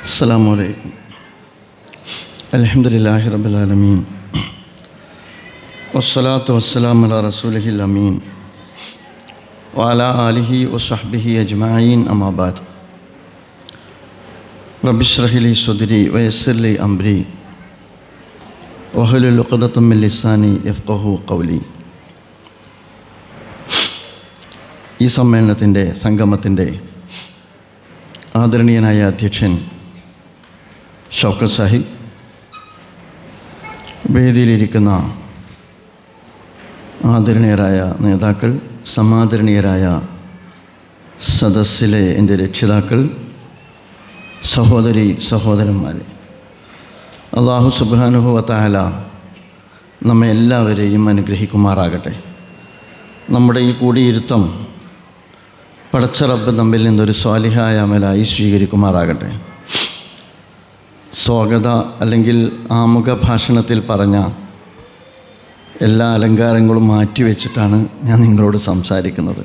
അസ്സലാമു അലൈക്കും. അൽഹംദുലില്ലാഹി റബ്ബിൽ ആലമീൻ വസ്സലാത്തു വസ്സലാമു അലാ റസൂലിഹിൽ അമീൻ വഅലാ ആലിഹി വസ്വഹ്ബിഹി അജ്മഈൻ അമ്മാ ബഅദ്. റബ്ബി ഇശ്റഹ് ലി സദ്രി വയസ്സിർ ലി അംരി വഹ്ലുൽ ഉഖ്ദതം മിൻ ലിസാനി യഫ്ഖഹു ഖൗലി. ഈ സമ്മേളനത്തിൻ്റെ സംഗമത്തിൻ്റെ ആദരണീയനായ അധ്യക്ഷൻ ഷൗക്കത്ത് സാഹിബ്, വേദിയിലിരിക്കുന്ന ആദരണീയരായ നേതാക്കൾ, സമാദരണീയരായ സദസ്സിലെ എൻ്റെ രക്ഷിതാക്കൾ, സഹോദരി സഹോദരന്മാരെ, അല്ലാഹു സുബ്ഹാനഹു വ തആല നമ്മെ എല്ലാവരെയും അനുഗ്രഹിക്കുമാറാകട്ടെ. നമ്മുടെ ഈ കൂടിയിരുത്തം പടച്ച റബ്ബ് നമ്മിൽ നിന്നൊരു സ്വാലിഹായ അമലായി സ്വീകരിക്കുമാറാകട്ടെ. സ്വാഗത അല്ലെങ്കിൽ ആമുഖ ഭാഷണത്തിൽ പറഞ്ഞ എല്ലാ അലങ്കാരങ്ങളും മാറ്റിവെച്ചിട്ടാണ് ഞാൻ നിങ്ങളോട് സംസാരിക്കുന്നത്.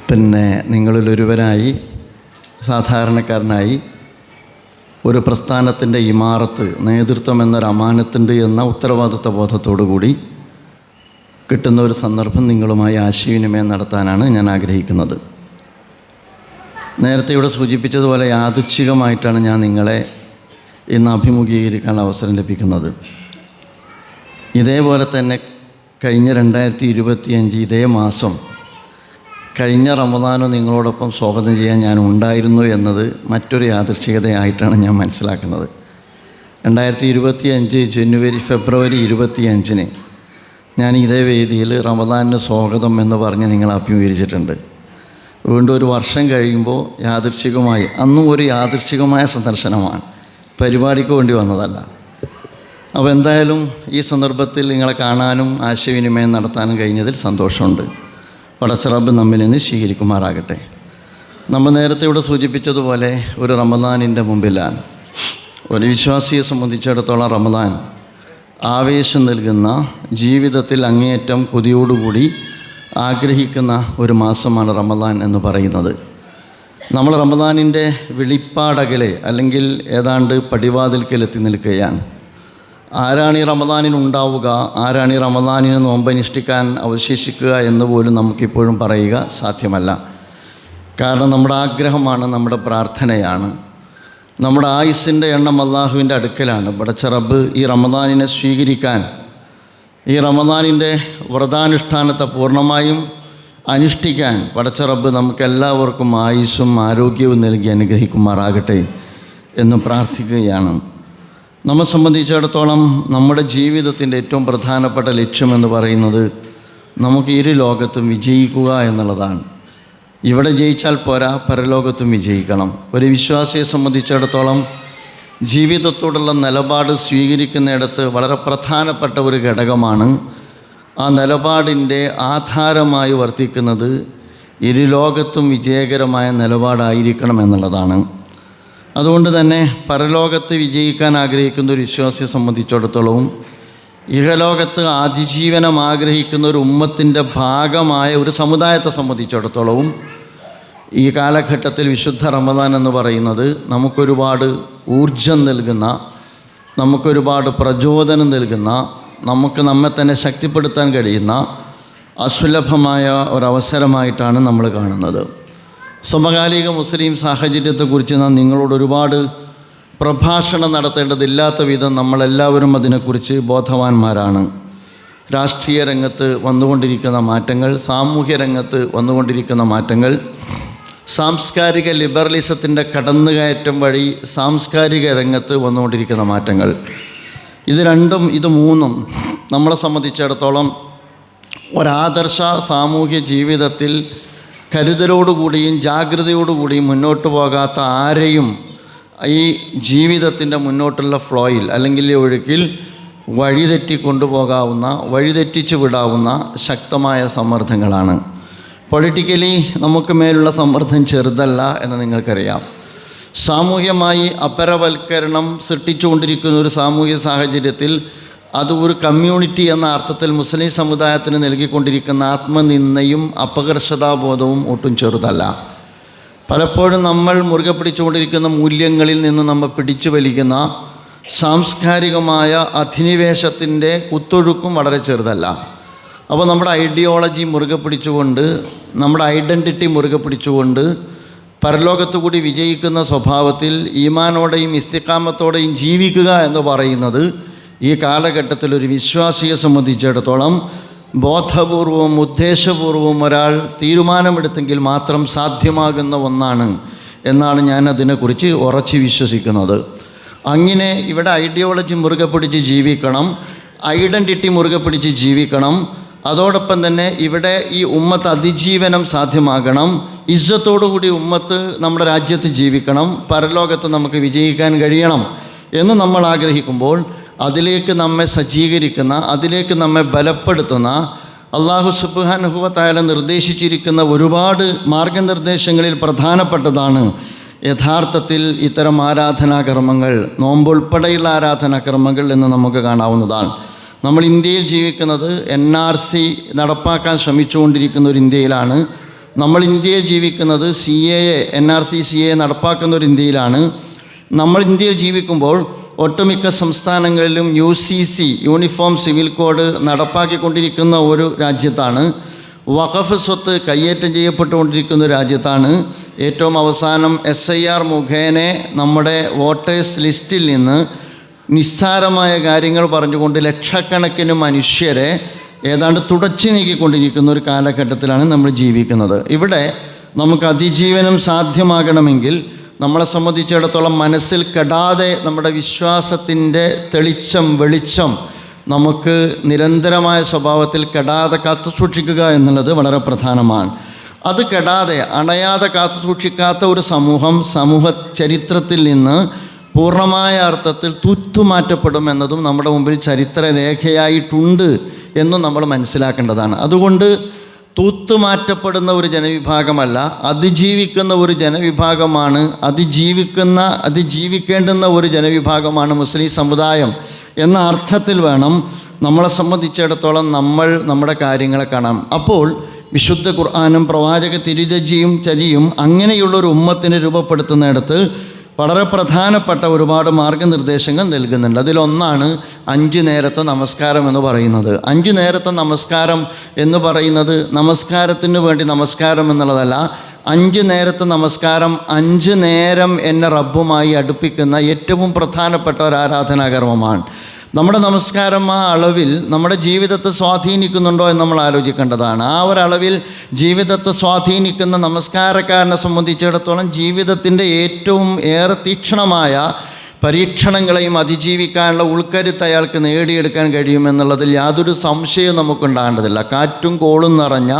പിന്നെ നിങ്ങളിലൊരുവരായി, സാധാരണക്കാരനായി, ഒരു പ്രസ്ഥാനത്തിൻ്റെ ഇമാറത്ത്, നേതൃത്വം എന്നൊരു അമാനത്തുണ്ട് എന്ന ഉത്തരവാദിത്വ ബോധത്തോടു കൂടി കിട്ടുന്ന ഒരു സന്ദർഭം നിങ്ങളുമായി ആശയവിനിമയം നടത്താനാണ് ഞാൻ ആഗ്രഹിക്കുന്നത്. നേരത്തെ ഇവിടെ സൂചിപ്പിച്ചതുപോലെ യാദൃച്ഛികമായിട്ടാണ് ഞാൻ നിങ്ങളെ ഇന്ന് അഭിമുഖീകരിക്കാൻ അവസരം ലഭിക്കുന്നത്. ഇതേപോലെ തന്നെ കഴിഞ്ഞ 2025 ഇതേ മാസം കഴിഞ്ഞ റമദാനും നിങ്ങളോടൊപ്പം സ്വാഗതം ചെയ്യാൻ ഞാൻ ഉണ്ടായിരുന്നു എന്നത് മറ്റൊരു യാദൃച്ഛികതയായിട്ടാണ് ഞാൻ മനസ്സിലാക്കുന്നത്. 2025 ഫെബ്രുവരി 25 ഞാൻ ഇതേ വേദിയിൽ റമദാനിന് സ്വാഗതം എന്ന് പറഞ്ഞ് നിങ്ങളെ അഭിമുഖീകരിച്ചിട്ടുണ്ട്. വീണ്ടും ഒരു വർഷം കഴിയുമ്പോൾ യാദൃച്ഛികമായി, അന്നും ഒരു യാദൃച്ഛികമായ സന്ദർശനമാണ്, പരിപാടിക്ക് വേണ്ടി വന്നതല്ല. അപ്പോൾ എന്തായാലും ഈ സന്ദർഭത്തിൽ നിങ്ങളെ കാണാനും ആശയവിനിമയം നടത്താനും കഴിഞ്ഞതിൽ സന്തോഷമുണ്ട്. പടച്ച റബ്ബ് നമ്മിൽ നിന്ന് സ്വീകരിക്കുമാറാകട്ടെ. നമ്മൾ നേരത്തെ ഇവിടെ സൂചിപ്പിച്ചതുപോലെ ഒരു റമദാനിൻ്റെ മുമ്പിലാണ്. ഒരു വിശ്വാസിയെ സംബന്ധിച്ചിടത്തോളം റമദാൻ ആവേശം നൽകുന്ന, ജീവിതത്തിൽ അങ്ങേയറ്റം കൊതിയോടുകൂടി ആഗ്രഹിക്കുന്ന ഒരു മാസമാണ് റമദാൻ എന്ന് പറയുന്നത്. നമ്മൾ റമദാനിൻ്റെ വെളിപ്പാടകലെ അല്ലെങ്കിൽ ഏതാണ്ട് പടിവാതിൽക്കലെത്തി നിൽക്കുകയാണ്. ആരാണ് ഈ റമദാനിനുണ്ടാവുക, ആരാണ് ഈ റമദാനിന് നോമ്പനുഷ്ഠിക്കാൻ അവശേഷിക്കുക എന്ന് പോലും നമുക്കിപ്പോഴും പറയുക സാധ്യമല്ല. കാരണം നമ്മുടെ ആഗ്രഹമാണ്, നമ്മുടെ പ്രാർത്ഥനയാണ്, നമ്മുടെ ആയുസ്സിൻ്റെ എണ്ണം അള്ളാഹുവിൻ്റെ അടുക്കലാണ്. പടച്ച റബ്ബ് ഈ റമദാനിനെ സ്വീകരിക്കാൻ, ഈ റമദാനിൻ്റെ വ്രതാനുഷ്ഠാനത്തെ പൂർണ്ണമായും അനുഷ്ഠിക്കാൻ പടച്ച റബ്ബ് നമുക്കെല്ലാവർക്കും ആയുസ്സും ആരോഗ്യവും നൽകി അനുഗ്രഹിക്കുമാറാകട്ടെ എന്ന് പ്രാർത്ഥിക്കുകയാണ്. നമ്മെ സംബന്ധിച്ചിടത്തോളം നമ്മുടെ ജീവിതത്തിൻ്റെ ഏറ്റവും പ്രധാനപ്പെട്ട ലക്ഷ്യമെന്ന് പറയുന്നത് നമുക്ക് ഇരു ലോകത്തും വിജയിക്കുക എന്നുള്ളതാണ്. ഇവിടെ ജയിച്ചാൽ പോരാ, പരലോകത്തും വിജയിക്കണം. ഒരു വിശ്വാസിയെ സംബന്ധിച്ചിടത്തോളം ജീവിതത്തോടുള്ള നിലപാട് സ്വീകരിക്കുന്നിടത്ത് വളരെ പ്രധാനപ്പെട്ട ഒരു ഘടകമാണ് ആ നിലപാടിൻ്റെ ആധാരമായി വർത്തിക്കുന്നത് ഇരുലോകത്തും വിജയകരമായ നിലപാടായിരിക്കണം എന്നുള്ളതാണ്. അതുകൊണ്ട് തന്നെ പരലോകത്ത് വിജയിക്കാൻ ആഗ്രഹിക്കുന്ന ഒരു വിശ്വാസിയെ സംബന്ധിച്ചിടത്തോളവും ഇഹലോകത്ത് അതിജീവനം ആഗ്രഹിക്കുന്ന ഒരു ഉമ്മത്തിൻ്റെ ഭാഗമായ ഒരു സമുദായത്തെ സംബന്ധിച്ചിടത്തോളവും ഈ കാലഘട്ടത്തിൽ വിശുദ്ധ റമദാൻ എന്ന് പറയുന്നത് നമുക്കൊരുപാട് ഊർജം നൽകുന്ന, നമുക്കൊരുപാട് പ്രചോദനം നൽകുന്ന, നമുക്ക് നമ്മെ തന്നെ ശക്തിപ്പെടുത്താൻ കഴിയുന്ന അസുലഭമായ ഒരവസരമായിട്ടാണ് നമ്മൾ കാണുന്നത്. സമകാലിക മുസ്ലിം സാഹചര്യത്തെക്കുറിച്ച് നാം നിങ്ങളോട് ഒരുപാട് പ്രഭാഷണം നടത്തേണ്ടതില്ലാത്ത വിധം നമ്മളെല്ലാവരും അതിനെക്കുറിച്ച് ബോധവാന്മാരാണ്. രാഷ്ട്രീയ രംഗത്ത് വന്നുകൊണ്ടിരിക്കുന്ന മാറ്റങ്ങൾ, സാമൂഹ്യ രംഗത്ത് വന്നുകൊണ്ടിരിക്കുന്ന മാറ്റങ്ങൾ, സാംസ്കാരിക ലിബറലിസത്തിൻ്റെ കടന്നുകയറ്റം വഴി സാംസ്കാരിക രംഗത്ത് വന്നുകൊണ്ടിരിക്കുന്ന മാറ്റങ്ങൾ, ഇത് മൂന്നും നമ്മളെ സംബന്ധിച്ചിടത്തോളം ഒരാദർശ സാമൂഹ്യ ജീവിതത്തിൽ കരുതലോടുകൂടിയും ജാഗ്രതയോടുകൂടിയും മുന്നോട്ട് പോകാത്ത ആരെയും ഈ ജീവിതത്തിൻ്റെ മുന്നോട്ടുള്ള ഫ്ലോയിൽ അല്ലെങ്കിൽ ഒഴുക്കിൽ വഴിതെറ്റി കൊണ്ടുപോകാവുന്ന, വഴിതെറ്റിച്ചു വിടാവുന്ന ശക്തമായ സമ്മർദ്ദങ്ങളാണ്. പൊളിറ്റിക്കലി നമുക്ക് മേലുള്ള സമ്മർദ്ദം ചെറുതല്ല എന്ന് നിങ്ങൾക്കറിയാം. സാമൂഹ്യമായി അപരവൽക്കരണം സൃഷ്ടിച്ചുകൊണ്ടിരിക്കുന്ന ഒരു സാമൂഹ്യ സാഹചര്യത്തിൽ അത് ഒരു കമ്മ്യൂണിറ്റി എന്ന അർത്ഥത്തിൽ മുസ്ലിം സമുദായത്തിന് നൽകിക്കൊണ്ടിരിക്കുന്ന ആത്മനിന്ദയും അപകർഷതാബോധവും ഒട്ടും ചെറുതല്ല. പലപ്പോഴും നമ്മൾ മുറുകെ പിടിച്ചുകൊണ്ടിരിക്കുന്ന മൂല്യങ്ങളിൽ നിന്ന് നമ്മൾ പിടിച്ചു വലിക്കുന്ന സാംസ്കാരികമായ അധിനിവേശത്തിൻ്റെ കുത്തൊഴുക്കും വളരെ ചെറുതല്ല. അപ്പോൾ നമ്മുടെ ഐഡിയോളജി മുറുകെ പിടിച്ചുകൊണ്ട്, നമ്മുടെ ഐഡൻറ്റിറ്റി മുറുകെ പിടിച്ചുകൊണ്ട് പരലോകത്തു കൂടി വിജയിക്കുന്ന സ്വഭാവത്തിൽ ഈമാനോടെയും ഇസ്തിഖാമത്തോടെയും ജീവിക്കുക എന്ന് പറയുന്നത് ഈ കാലഘട്ടത്തിൽ ഒരു വിശ്വാസിയെ സംബന്ധിച്ചിടത്തോളം ബോധപൂർവവും ഉദ്ദേശപൂർവവും ഒരാൾ തീരുമാനമെടുത്തെങ്കിൽ മാത്രം സാധ്യമാകുന്ന ഒന്നാണ് എന്നാണ് ഞാൻ അതിനെക്കുറിച്ച് ഉറച്ചു വിശ്വസിക്കുന്നത്. അങ്ങനെ ഇവിടെ ഐഡിയോളജി മുറുകെ പിടിച്ച് ജീവിക്കണം, ഐഡൻറ്റിറ്റി മുറുകെ പിടിച്ച് ജീവിക്കണം. അതോടൊപ്പം തന്നെ ഇവിടെ ഈ ഉമ്മത്ത് അതിജീവനം സാധ്യമാകണം. ഇസ്സത്തോടുകൂടി ഉമ്മത്ത് നമ്മുടെ രാജ്യത്ത് ജീവിക്കണം, പരലോകത്ത് നമുക്ക് വിജയിക്കാൻ കഴിയണം എന്ന് നമ്മൾ ആഗ്രഹിക്കുമ്പോൾ അതിലേക്ക് നമ്മെ സജ്ജീകരിക്കുന്ന, അതിലേക്ക് നമ്മെ ബലപ്പെടുത്തുന്ന, അല്ലാഹു സുബ്ഹാനഹു വ തആല നിർദ്ദേശിച്ചിരിക്കുന്ന ഒരുപാട് മാർഗനിർദ്ദേശങ്ങളിൽ പ്രധാനപ്പെട്ടതാണ് യഥാർത്ഥത്തിൽ ഇത്തരം ആരാധനാകർമ്മങ്ങൾ, നോമ്പുൾപ്പെടെയുള്ള ആരാധനാകർമ്മങ്ങൾ എന്ന് നമുക്ക് കാണാവുന്നതാണ്. നമ്മൾ ഇന്ത്യയിൽ ജീവിക്കുന്നത് NRC നടപ്പാക്കാൻ ശ്രമിച്ചുകൊണ്ടിരിക്കുന്ന ഒരു ഇന്ത്യയിലാണ്. നമ്മൾ ഇന്ത്യയിൽ ജീവിക്കുന്നത് NRC CAA നടപ്പാക്കുന്ന ഒരു ഇന്ത്യയിലാണ്. നമ്മൾ ഇന്ത്യയിൽ ജീവിക്കുമ്പോൾ ഒട്ടുമിക്ക സംസ്ഥാനങ്ങളിലും UCC യൂണിഫോം സിവിൽ കോഡ് നടപ്പാക്കിക്കൊണ്ടിരിക്കുന്ന ഒരു രാജ്യത്താണ്. വഖഫ് സ്വത്ത് കയ്യേറ്റം ചെയ്യപ്പെട്ടുകൊണ്ടിരിക്കുന്ന ഒരു രാജ്യത്താണ്. ഏറ്റവും അവസാനം SIR മുഖേന നമ്മുടെ വോട്ടേഴ്സ് ലിസ്റ്റിൽ നിന്ന് നിസ്സാരമായ കാര്യങ്ങൾ പറഞ്ഞുകൊണ്ട് ലക്ഷക്കണക്കിന് മനുഷ്യരെ ഏതാണ്ട് തുടച്ചു നീക്കിക്കൊണ്ടിരിക്കുന്ന ഒരു കാലഘട്ടത്തിലാണ് നമ്മൾ ജീവിക്കുന്നത്. ഇവിടെ നമുക്ക് അതിജീവനം സാധ്യമാകണമെങ്കിൽ നമ്മളെ സംബന്ധിച്ചിടത്തോളം മനസ്സിൽ കെടാതെ നമ്മുടെ വിശ്വാസത്തിൻ്റെ വെളിച്ചം നമുക്ക് നിരന്തരമായ സ്വഭാവത്തിൽ കെടാതെ കാത്തു സൂക്ഷിക്കുക എന്നുള്ളത് വളരെ പ്രധാനമാണ്. അത് കെടാതെ അണയാതെ കാത്തു സൂക്ഷിക്കാത്ത ഒരു സമൂഹ ചരിത്രത്തിൽ നിന്ന് പൂർണ്ണമായ അർത്ഥത്തിൽ തുറ്റുമാറ്റപ്പെടുമെന്നതും നമ്മുടെ മുമ്പിൽ ചരിത്രരേഖയായിട്ടുണ്ട് എന്നും നമ്മൾ മനസ്സിലാക്കേണ്ടതാണ്. അതുകൊണ്ട് തൂത്തുമാറ്റപ്പെടുന്ന ഒരു ജനവിഭാഗമല്ല, അതിജീവിക്കുന്ന ഒരു ജനവിഭാഗമാണ്, അതിജീവിക്കേണ്ടുന്ന ഒരു ജനവിഭാഗമാണ് മുസ്ലിം സമുദായം എന്ന അർത്ഥത്തിൽ വേണം നമ്മളെ സംബന്ധിച്ചിടത്തോളം നമ്മൾ നമ്മുടെ കാര്യങ്ങളെ കാണാം. അപ്പോൾ വിശുദ്ധ ഖുർആനും പ്രവാചക തിരുദജിയും ചരിയും അങ്ങനെയുള്ളൊരു ഉമ്മത്തിനെ രൂപപ്പെടുത്തുന്നിടത്ത് വളരെ പ്രധാനപ്പെട്ട ഒരുപാട് മാർഗനിർദ്ദേശങ്ങൾ നൽകുന്നുണ്ട്. അതിലൊന്നാണ് 5 നേരത്തെ നമസ്കാരം എന്ന് പറയുന്നത്. 5 നേരത്തെ നമസ്കാരം എന്ന് പറയുന്നത് നമസ്കാരത്തിന് വേണ്ടി നമസ്കാരം എന്നുള്ളതല്ല. 5 നേരത്തെ നമസ്കാരം 5 നേരം എന്നെ റബ്ബുമായി അടുപ്പിക്കുന്ന ഏറ്റവും പ്രധാനപ്പെട്ട ഒരു ആരാധനാകർമ്മമാണ്. നമ്മുടെ നമസ്കാരം ആ അളവിൽ നമ്മുടെ ജീവിതത്തെ സ്വാധീനിക്കുന്നുണ്ടോ എന്ന് നമ്മൾ ആലോചിക്കേണ്ടതാണ്. ആ ഒരളവിൽ ജീവിതത്തെ സ്വാധീനിക്കുന്ന നമസ്കാരക്കാരനെ സംബന്ധിച്ചിടത്തോളം ജീവിതത്തിൻ്റെ ഏറ്റവും ഏറെ തീക്ഷ്ണമായ പരീക്ഷണങ്ങളെയും അതിജീവിക്കാനുള്ള ഉൾക്കരുത്ത് അയാൾക്ക് നേടിയെടുക്കാൻ കഴിയുമെന്നുള്ളതിൽ യാതൊരു സംശയവും നമുക്കുണ്ടാകേണ്ടതില്ല. കാറ്റും കോളും നിറഞ്ഞ,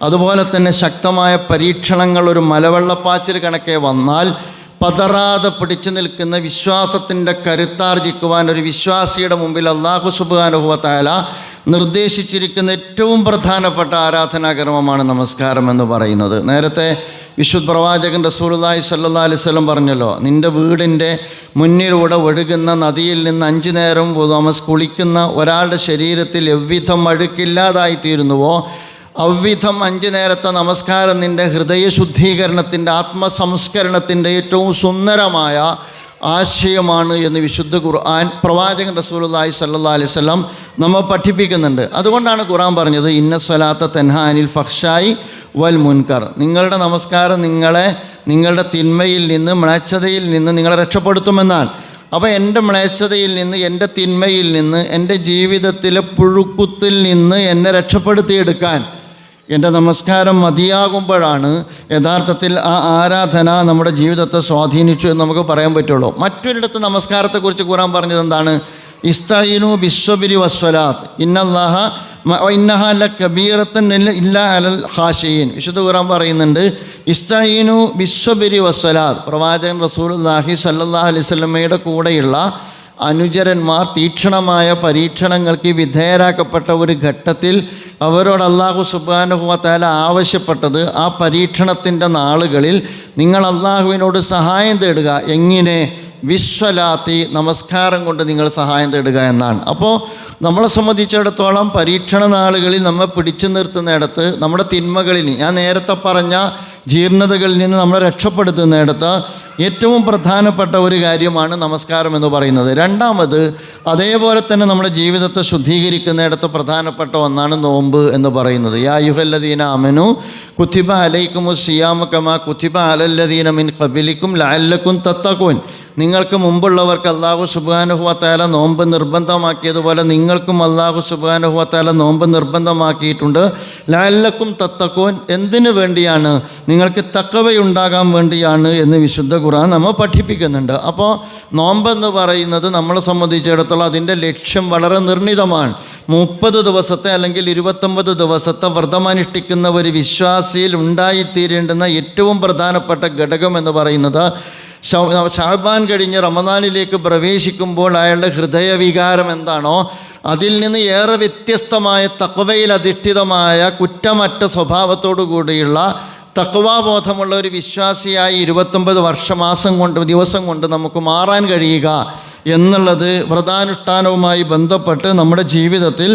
അതുപോലെ തന്നെ ശക്തമായ പരീക്ഷണങ്ങൾ ഒരു മലവെള്ളപ്പാച്ചിൽ കണക്കെ വന്നാൽ പതറാതെ പിടിച്ചു നിൽക്കുന്ന വിശ്വാസത്തിൻ്റെ കരുത്താർജിക്കുവാൻ ഒരു വിശ്വാസിയുടെ മുമ്പിൽ അല്ലാഹു സുബ്ഹാനഹു വ തആല നിർദ്ദേശിച്ചിരിക്കുന്ന ഏറ്റവും പ്രധാനപ്പെട്ട ആരാധനാകർമ്മമാണ് നമസ്കാരം എന്ന് പറയുന്നത്. നേരത്തെ വിശുദ്ധ പ്രവാചകൻ റസൂലുള്ളാഹി സ്വല്ലല്ലാഹു അലൈഹി വസല്ലം പറഞ്ഞല്ലോ, നിൻ്റെ വീടിൻ്റെ മുന്നിലൂടെ ഒഴുകുന്ന നദിയിൽ നിന്ന് 5 നേരം കുളിക്കുന്ന ഒരാളുടെ ശരീരത്തിൽ എவ்விധം അഴുക്കില്ലാതായിത്തീരുന്നുവോ അവ്വിധം 5 നേരത്തെ നമസ്കാരം നിൻ്റെ ഹൃദയശുദ്ധീകരണത്തിൻ്റെ ആത്മസംസ്കരണത്തിൻ്റെ ഏറ്റവും സുന്ദരമായ ആശയമാണ് എന്ന് വിശുദ്ധ ഖുർആൻ പ്രവാചകൻ റസൂലുള്ളാഹി സ്വല്ലല്ലാഹു അലൈഹി വസല്ലം നമ്മെ പഠിപ്പിക്കുന്നുണ്ട്. അതുകൊണ്ടാണ് ഖുർആൻ പറഞ്ഞത് ഇന്ന സ്വലാത്ത തൻഹാ അനിൽ ഫഹ്ശായി വൽ മുൻകർ. നിങ്ങളുടെ നമസ്കാരം നിങ്ങളുടെ തിന്മയിൽ നിന്ന്, മ്ലേച്ഛതയിൽ നിന്ന് നിങ്ങളെ രക്ഷപ്പെടുത്തുമെന്നാണ്. അപ്പോൾ എൻ്റെ മ്ലേച്ഛതയിൽ നിന്ന്, എൻ്റെ തിന്മയിൽ നിന്ന്, എൻ്റെ ജീവിതത്തിലെ പുഴുക്കുത്തിൽ നിന്ന് എന്നെ രക്ഷപ്പെടുത്തിയെടുക്കാൻ എൻ്റെ നമസ്കാരം മതിയാകുമ്പോഴാണ് യഥാർത്ഥത്തിൽ ആ ആരാധന നമ്മുടെ ജീവിതത്തെ സ്വാധീനിച്ചു എന്ന് നമുക്ക് പറയാൻ പറ്റുള്ളൂ. മറ്റൊരിടത്ത് നമസ്കാരത്തെക്കുറിച്ച് ഖുർആൻ പറഞ്ഞത് എന്താണ്? ഇസ്തഈനു ബിസ്സബ്രി വസ്സലാത്ത് ഇന്നഹാ ലകബീറത്തുൻ ഇല്ലാ അലൽ ഖാശിഈൻ. വിശുദ്ധ ഖുർആൻ പറയുന്നുണ്ട് ഇസ്തഈനു ബിസ്സബ്രി വസ്സലാത്ത്. പ്രവാചകൻ റസൂലുള്ളാഹി സ്വല്ലല്ലാഹു അലൈഹി വസല്ലമയുടെ കൂടെയുള്ള അനുചരന്മാർ തീക്ഷണമായ പരീക്ഷണങ്ങൾക്ക് വിധേയരാക്കപ്പെട്ട ഒരു ഘട്ടത്തിൽ അവരോട് അല്ലാഹു സുബ്ഹാനഹു വ തആല ആവശ്യപ്പെട്ടത് ആ പരീക്ഷണത്തിൻ്റെ നാളുകളിൽ നിങ്ങൾ അല്ലാഹുവിനോട് സഹായം തേടുക. എങ്ങനെ? വിശ്വലാത്തി, നമസ്കാരം കൊണ്ട് നിങ്ങൾ സഹായം തേടുക എന്നാണ്. അപ്പോൾ നമ്മളെ സംബന്ധിച്ചിടത്തോളം പരീക്ഷണ നാളുകളിൽ നമ്മെ പിടിച്ചു നിർത്തുന്നിടത്ത് നമ്മുടെ തിന്മകളിൽ, ഞാൻ നേരത്തെ പറഞ്ഞ ജീർണതകളിൽ നിന്ന് നമ്മളെ രക്ഷപ്പെടുത്തുന്നിടത്ത് ഏറ്റവും പ്രധാനപ്പെട്ട ഒരു കാര്യമാണ് നമസ്കാരം എന്ന് പറയുന്നത്. രണ്ടാമത്, അതേപോലെ തന്നെ നമ്മുടെ ജീവിതത്തെ ശുദ്ധീകരിക്കുന്നിടത്ത് പ്രധാനപ്പെട്ട ഒന്നാണ് നോമ്പ് എന്ന് പറയുന്നത്. യാ അയ്യുഹല്ലദീന ആമനു കുത്തിബ അലൈക്കുമുസ് സിയാമു കമാ കുത്തിബ അലല്ലദീന മിൻ ഖബലിക്കും ലഅല്ലക്കും തത്തഖൂൻ. നിങ്ങൾക്ക് മുമ്പുള്ളവർക്ക് അല്ലാഹു സുബ്ഹാനഹു വ തആല നോമ്പ് നിർബന്ധമാക്കിയതുപോലെ നിങ്ങൾക്കും അല്ലാഹു സുബ്ഹാനഹു വ തആല നോമ്പ് നിർബന്ധമാക്കിയിട്ടുണ്ട്. ലഅല്ലക്കും തത്തഖൂൻ, എന്തിനു വേണ്ടിയാണ്? നിങ്ങൾക്ക് തഖ്വയുണ്ടാകാൻ വേണ്ടിയാണ് എന്ന് വിശുദ്ധ ഖുർആൻ നമ്മൾ പഠിപ്പിക്കുന്നുണ്ട്. അപ്പോൾ നോമ്പെന്ന് പറയുന്നത് നമ്മളെ സംബന്ധിച്ചിടത്തോളം അതിൻ്റെ ലക്ഷ്യം വളരെ നിർണിതമാണ്. 30 ദിവസത്തെ അല്ലെങ്കിൽ 29 ദിവസത്തെ വ്രതമനുഷ്ഠിക്കുന്ന ഒരു വിശ്വാസിയിൽ ഉണ്ടായിത്തീരേണ്ടുന്ന ഏറ്റവും പ്രധാനപ്പെട്ട ഘടകം എന്ന് പറയുന്നത് ശഅബാൻ കഴിഞ്ഞ് റമദാനിലേക്ക് പ്രവേശിക്കുമ്പോൾ അയാളുടെ ഹൃദയവികാരം എന്താണോ അതിൽ നിന്ന് ഏറെ വ്യത്യസ്തമായ തഖ്വയിൽ അധിഷ്ഠിതമായ കുറ്റമറ്റ സ്വഭാവത്തോടു കൂടിയുള്ള തഖ്വാബോധമുള്ള ഒരു വിശ്വാസിയായി 29 ദിവസം കൊണ്ട് നമുക്ക് മാറാൻ കഴിയുക എന്നുള്ളത് വ്രതാനുഷ്ഠാനവുമായി ബന്ധപ്പെട്ട് നമ്മുടെ ജീവിതത്തിൽ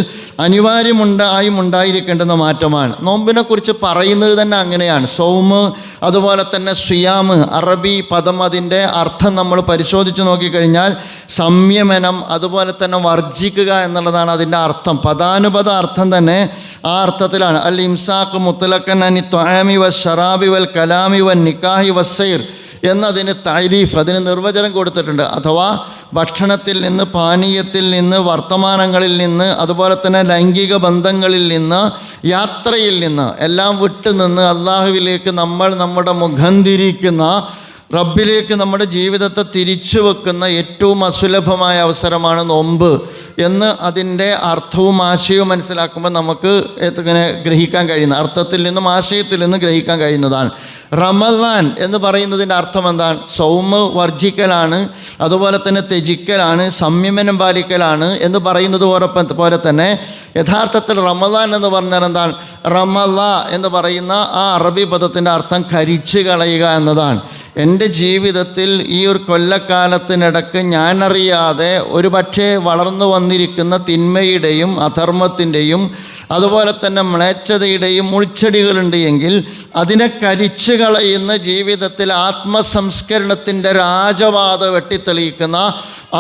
ഉണ്ടായിരിക്കേണ്ടുന്ന മാറ്റമാണ്. നോമ്പിനെക്കുറിച്ച് പറയുന്നത് തന്നെ അങ്ങനെയാണ്. സൗമ്, അതുപോലെ തന്നെ സിയാമ്, അറബി പദം അതിൻ്റെ അർത്ഥം നമ്മൾ പരിശോധിച്ച് നോക്കിക്കഴിഞ്ഞാൽ സംയമനം, അതുപോലെ തന്നെ വർജിക്കുക എന്നുള്ളതാണ് അതിൻ്റെ അർത്ഥം. പദാനുപദ അർത്ഥം തന്നെ ആ അർത്ഥത്തിലാണ്. അൽ ഇംസാഖ് മുത്ലഖൻ അനി ത്വആമി വശറാബി വൽ കലാമി വൻ നിക്കാഹി വസ്സൈർ എന്നതിന് തൈരീഫ്, അതിന് നിർവചനം കൊടുത്തിട്ടുണ്ട്. അഥവാ ഭക്ഷണത്തിൽ നിന്ന്, പാനീയത്തിൽ നിന്ന്, വർത്തമാനങ്ങളിൽ നിന്ന്, അതുപോലെ തന്നെ ലൈംഗിക ബന്ധങ്ങളിൽ നിന്ന്, യാത്രയിൽ നിന്ന് എല്ലാം വിട്ടുനിന്ന് അള്ളാഹുവിലേക്ക് നമ്മൾ നമ്മുടെ മുഖം തിരിക്കുന്ന, റബ്ബിലേക്ക് നമ്മുടെ ജീവിതത്തെ തിരിച്ചു വെക്കുന്ന ഏറ്റവും അസുലഭമായ അവസരമാണ് നോമ്പ് എന്ന് അതിൻ്റെ അർത്ഥവും ആശയവും മനസ്സിലാക്കുമ്പോൾ നമുക്ക് ഇങ്ങനെ ഗ്രഹിക്കാൻ കഴിയുന്ന, അർത്ഥത്തിൽ നിന്നും ആശയത്തിൽ നിന്നും ഗ്രഹിക്കാൻ കഴിയുന്നതാണ്. റമദാൻ എന്ന് പറയുന്നതിൻ്റെ അർത്ഥം എന്താണ്? സൗമ് വർജിക്കലാണ്, അതുപോലെ തന്നെ ത്യജിക്കലാണ്, സംയമനം പാലിക്കലാണ് എന്ന് പറയുന്നത് പോലെ തന്നെ യഥാർത്ഥത്തിൽ റമദാൻ എന്ന് പറഞ്ഞാൽ എന്താണ്? റമള എന്ന് പറയുന്ന ആ അറബി പദത്തിൻ്റെ അർത്ഥം കരിച്ചു കളയുക എന്നതാണ്. എൻ്റെ ജീവിതത്തിൽ ഈ ഒരു കൊല്ലക്കാലത്തിനിടക്ക് ഞാനറിയാതെ ഒരു പക്ഷേ വളർന്നു വന്നിരിക്കുന്ന തിന്മയുടെയും അധർമ്മത്തിൻ്റെയും അതുപോലെ തന്നെ മ്ലേച്ഛതയുടെയും മുൾച്ചെടികളുണ്ട് എങ്കിൽ അതിനെ കരിച്ചു കളയുന്ന, ജീവിതത്തിൽ ആത്മസംസ്കരണത്തിൻ്റെ രാജപാത വെട്ടിത്തെളിയിക്കുന്ന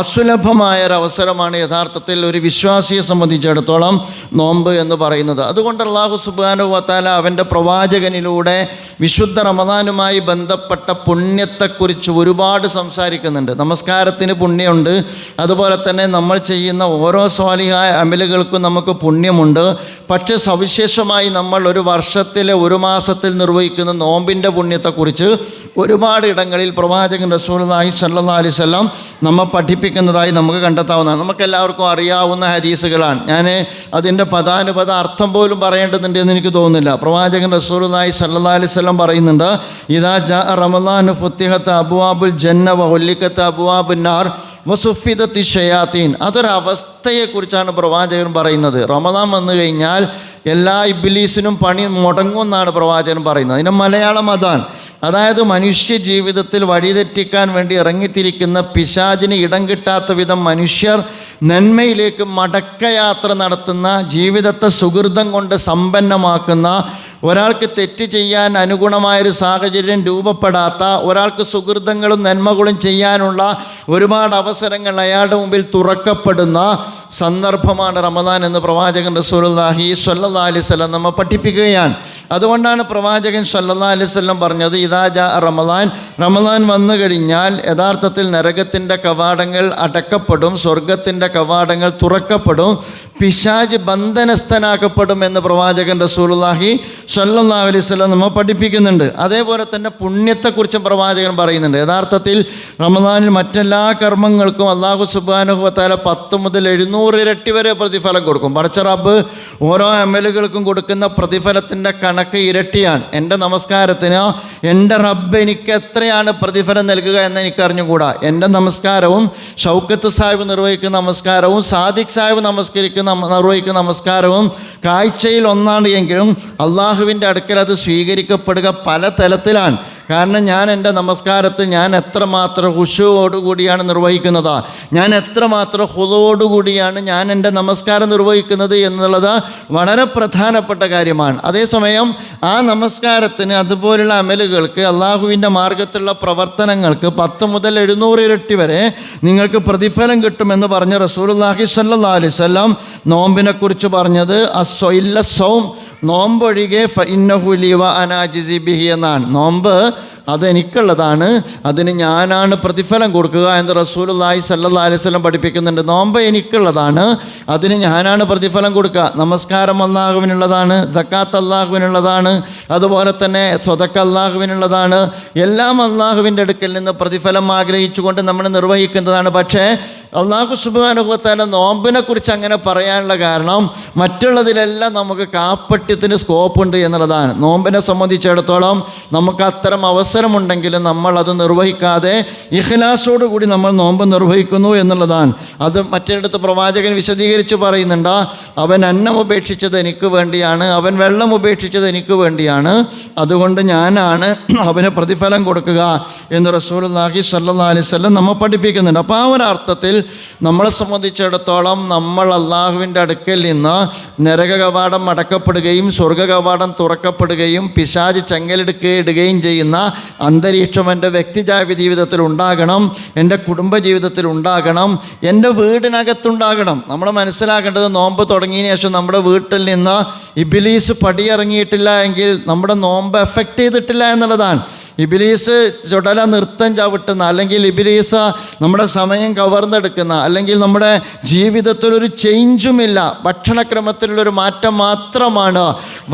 അസുലഭമായൊരവസരമാണ് യഥാർത്ഥത്തിൽ ഒരു വിശ്വാസിയെ സംബന്ധിച്ചിടത്തോളം നോമ്പ് എന്ന് പറയുന്നത്. അതുകൊണ്ട് അല്ലാഹു സുബ്ഹാനഹു വ തആല അവൻ്റെ പ്രവാചകനിലൂടെ വിശുദ്ധ റമദാനുമായി ബന്ധപ്പെട്ട പുണ്യത്തെക്കുറിച്ച് ഒരുപാട് സംസാരിക്കുന്നുണ്ട്. നമസ്കാരത്തിന് പുണ്യമുണ്ട്, അതുപോലെ തന്നെ നമ്മൾ ചെയ്യുന്ന ഓരോ സ്വാലിഹായ അമലുകൾക്കും നമുക്ക് പുണ്യമുണ്ട്. പക്ഷേ സവിശേഷമായി നമ്മൾ ഒരു വർഷത്തിലെ ഒരു മാസത്തിൽ നിർവഹിക്കുന്ന നോമ്പിൻ്റെ പുണ്യത്തെക്കുറിച്ച് ഒരുപാട് ഇടങ്ങളിൽ പ്രവാചകൻ റസൂലുള്ളാഹി സ്വല്ലല്ലാഹു അലൈഹി വസല്ലം നമ്മെ പഠിപ്പിക്കുന്നതായി നമുക്ക് കണ്ടെത്താവുന്നതാണ്. നമുക്കെല്ലാവർക്കും അറിയാവുന്ന ഹദീസുകളാണ്. ഞാൻ അതിൻ്റെ പദാനുപദ അർത്ഥം പോലും പറയേണ്ടതുണ്ട് എന്ന് എനിക്ക് തോന്നുന്നില്ല. പ്രവാചകൻ റസൂലുള്ളാഹി സ്വല്ലല്ലാഹു അലൈഹി വസല്ലം പറയുന്നുണ്ട്, ഇദാ ജാ റമളാനു ഫുത്തിഹത അബ്വാബുൽ ജന്ന വഉലികത അബ്വാബുൻ നാർ വസുഫിദത്തി ഷയാത്തീൻ. അതൊരവസ്ഥയെക്കുറിച്ചാണ് പ്രവാചകൻ പറയുന്നത്. റമദാൻ വന്നു കഴിഞ്ഞാൽ എല്ലാ ഇബ്ലീസിനും പണി മുടങ്ങുമെന്നാണ് പ്രവാചകൻ പറയുന്നത്. അതിൻ്റെ മലയാളം അതാണ്. അതായത് മനുഷ്യ ജീവിതത്തിൽ വഴിതെറ്റിക്കാൻ വേണ്ടി ഇറങ്ങിത്തിരിക്കുന്ന പിശാചിന് ഇടം കിട്ടാത്ത വിധം മനുഷ്യർ നന്മയിലേക്ക് മടക്കയാത്ര നടത്തുന്ന, ജീവിതത്തെ സുഹൃതം കൊണ്ട് സമ്പന്നമാക്കുന്ന, ഒരാൾക്ക് തെറ്റ് ചെയ്യാൻ അനുഗുണമായൊരു സാഹചര്യം രൂപപ്പെടാത്ത, ഒരാൾക്ക് സുഹൃതങ്ങളും നന്മകളും ചെയ്യാനുള്ള ഒരുപാട് അവസരങ്ങൾ അയാളുടെ മുമ്പിൽ തുറക്കപ്പെടുന്ന സന്ദർഭമാണ് റമദാൻ എന്ന് പ്രവാചകൻ റസൂലുള്ളാഹി സ്വല്ലല്ലാഹു അലൈഹി വസല്ലം നമ്മെ പഠിപ്പിക്കുകയാണ്. അതുകൊണ്ടാണ് പ്രവാചകൻ സ്വല്ലല്ലാഹു അലൈഹി വസല്ലം പറഞ്ഞത്, ഇദാ ജാ റമദാൻ, റമദാൻ വന്നു കഴിഞ്ഞാൽ യഥാർത്ഥത്തിൽ നരകത്തിൻ്റെ കവാടങ്ങൾ അടക്കപ്പെടും, സ്വർഗത്തിൻ്റെ കവാടങ്ങൾ തുറക്കപ്പെടും, പിശാച് ബന്ധനസ്ഥനാക്കപ്പെടും എന്ന് പ്രവാചകൻ റസൂലുള്ളാഹി സ്വല്ലല്ലാഹു അലൈഹി വസല്ലം നമ്മെ പഠിപ്പിക്കുന്നുണ്ട്. അതേപോലെ തന്നെ പുണ്യത്തെക്കുറിച്ചും പ്രവാചകൻ പറയുന്നുണ്ട്. യഥാർത്ഥത്തിൽ റമദാനിൽ മറ്റെല്ലാ കർമ്മങ്ങൾക്കും അല്ലാഹു സുബ്ഹാനഹു വ തആല 10 മുതൽ 700 ഇരട്ടി വരെ പ്രതിഫലം കൊടുക്കും. പടച്ച റബ്ബ് ഓരോ അമലുകൾക്കും കൊടുക്കുന്ന പ്രതിഫലത്തിൻ്റെ കണക്ക് ഇരട്ടിയാണ്. എൻ്റെ നമസ്കാരത്തിന് എൻ്റെ റബ്ബ് എനിക്ക് എത്രയാണ് പ്രതിഫലം നൽകുക എന്ന് എനിക്കറിഞ്ഞുകൂടാ. എൻ്റെ നമസ്കാരവും ഷൗക്കത്ത് സാഹിബ് നിർവഹിക്കുന്ന നമസ്കാരവും സാദിഖ് സാഹിബ് നിർവഹിക്കുന്ന നമസ്കാരവും കാഴ്ചയിൽ ഒന്നാണ് എങ്കിലും അള്ളാഹുവിൻ്റെ അടുക്കൽ അത് സ്വീകരിക്കപ്പെടുക പല തലത്തിലാണ്. കാരണം ഞാൻ എൻ്റെ നമസ്കാരത്തിൽ ഞാൻ എത്രമാത്രം ഖുശൂഅോടുകൂടിയാണ് നിർവഹിക്കുന്നത്, ഞാൻ എത്രമാത്രം ഖുദൂഅോടുകൂടിയാണ് ഞാൻ എൻ്റെ നമസ്കാരം നിർവഹിക്കുന്നത് എന്നുള്ളത് വളരെ പ്രധാനപ്പെട്ട കാര്യമാണ്. അതേസമയം ആ നമസ്കാരത്തിന് അതുപോലുള്ള അമലുകൾക്ക് അള്ളാഹുവിൻ്റെ മാർഗത്തിലുള്ള പ്രവർത്തനങ്ങൾക്ക് 10 മുതൽ 700 ഇരട്ടി വരെ നിങ്ങൾക്ക് പ്രതിഫലം കിട്ടുമെന്ന് പറഞ്ഞ റസൂലുള്ളാഹി സ്വല്ലല്ലാഹു അലൈഹി വസല്ലം നോമ്പിനെക്കുറിച്ച് പറഞ്ഞത് ഇല്ല സൗം, നോമ്പൊഴികെ ഫഇന്നഹു ലി വ അനാ അജ്സി ബിഹി എന്നാണ്. നോമ്പ് അതെനിക്കുള്ളതാണ്, അതിന് ഞാനാണ് പ്രതിഫലം കൊടുക്കുക എന്ന് റസൂലുള്ളാഹി സ്വല്ലല്ലാഹു അലൈഹി വസല്ലം പഠിപ്പിക്കുന്നുണ്ട്. നോമ്പ് എനിക്കുള്ളതാണ്, അതിന് ഞാനാണ് പ്രതിഫലം കൊടുക്കുക. നമസ്കാരം അള്ളാഹുവിനുള്ളതാണ്, സക്കാത്ത് അള്ളാഹുവിനുള്ളതാണ്, അതുപോലെ തന്നെ സ്വതക്ക അള്ളാഹുവിനുള്ളതാണ്. എല്ലാം അള്ളാഹുവിൻ്റെ അടുക്കൽ നിന്ന് പ്രതിഫലം ആഗ്രഹിച്ചുകൊണ്ട് നമ്മൾ നിർവഹിക്കുന്നതാണ്. പക്ഷേ അള്ളാഹു സുബ്ഹാനഹു വ തആല നോമ്പിനെ കുറിച്ച് അങ്ങനെ പറയാനുള്ള കാരണം മറ്റുള്ളതിലെല്ലാം നമുക്ക് കാപ്പട്യത്തിന് സ്കോപ്പുണ്ട് എന്നുള്ളതാണ്. നോമ്പിനെ സംബന്ധിച്ചിടത്തോളം നമുക്ക് അത്തരം അവസരമുണ്ടെങ്കിലും നമ്മൾ അത് നിർവഹിക്കാതെ ഇഖ്ലാസോടു കൂടി നമ്മൾ നോമ്പ് നിർവഹിക്കുന്നു എന്നുള്ളതാണ്. അത് മറ്റൊരിടത്ത് പ്രവാചകൻ വിശദീകരിച്ച് പറയുന്നുണ്ട്, അവൻ അന്നം ഉപേക്ഷിച്ചത് എനിക്ക് വേണ്ടിയാണ്, അവൻ വെള്ളം ഉപേക്ഷിച്ചത് എനിക്ക് വേണ്ടിയാണ്, അതുകൊണ്ട് ഞാനാണ് അവന് പ്രതിഫലം കൊടുക്കുക എന്ന് റസൂലുള്ളാഹി സ്വല്ലല്ലാഹു അലൈഹി വസല്ലം നമ്മൾ പഠിപ്പിക്കുന്നുണ്ട്. അപ്പോൾ ആ ഒരു അർത്ഥത്തിൽ നമ്മളെ സംബന്ധിച്ചിടത്തോളം നമ്മൾ അള്ളാഹുവിൻ്റെ അടുക്കൽ നിന്ന് നരക കവാടം അടക്കപ്പെടുകയും സ്വർഗ കവാടം തുറക്കപ്പെടുകയും പിശാച് ചെങ്കലെടുക്കുകയും ചെയ്യുന്ന അന്തരീക്ഷം എൻ്റെ വ്യക്തിജീവ ജീവിതത്തിൽ ഉണ്ടാകണം, എൻ്റെ കുടുംബ ജീവിതത്തിൽ ഉണ്ടാകണം, എൻ്റെ വീടിനകത്തുണ്ടാകണം. നമ്മൾ മനസ്സിലാക്കേണ്ടത് നോമ്പ് തുടങ്ങിയതിന് ശേഷം നമ്മുടെ വീട്ടിൽ നിന്ന് ഇബ്ലീസ് പടിയിറങ്ങിയിട്ടില്ല എങ്കിൽ നമ്മുടെ നോമ്പ് എഫക്റ്റ് ചെയ്തിട്ടില്ല എന്നുള്ളതാണ്. ഇബ്ലീസ് ചുടല നൃത്തം ചവിട്ടുന്ന, അല്ലെങ്കിൽ ഇബ്ലീസ് നമ്മുടെ സമയം കവർന്നെടുക്കുന്ന, അല്ലെങ്കിൽ നമ്മുടെ ജീവിതത്തിലൊരു ചേഞ്ചുമില്ല, ഭക്ഷണക്രമത്തിലുള്ളൊരു മാറ്റം മാത്രമാണ്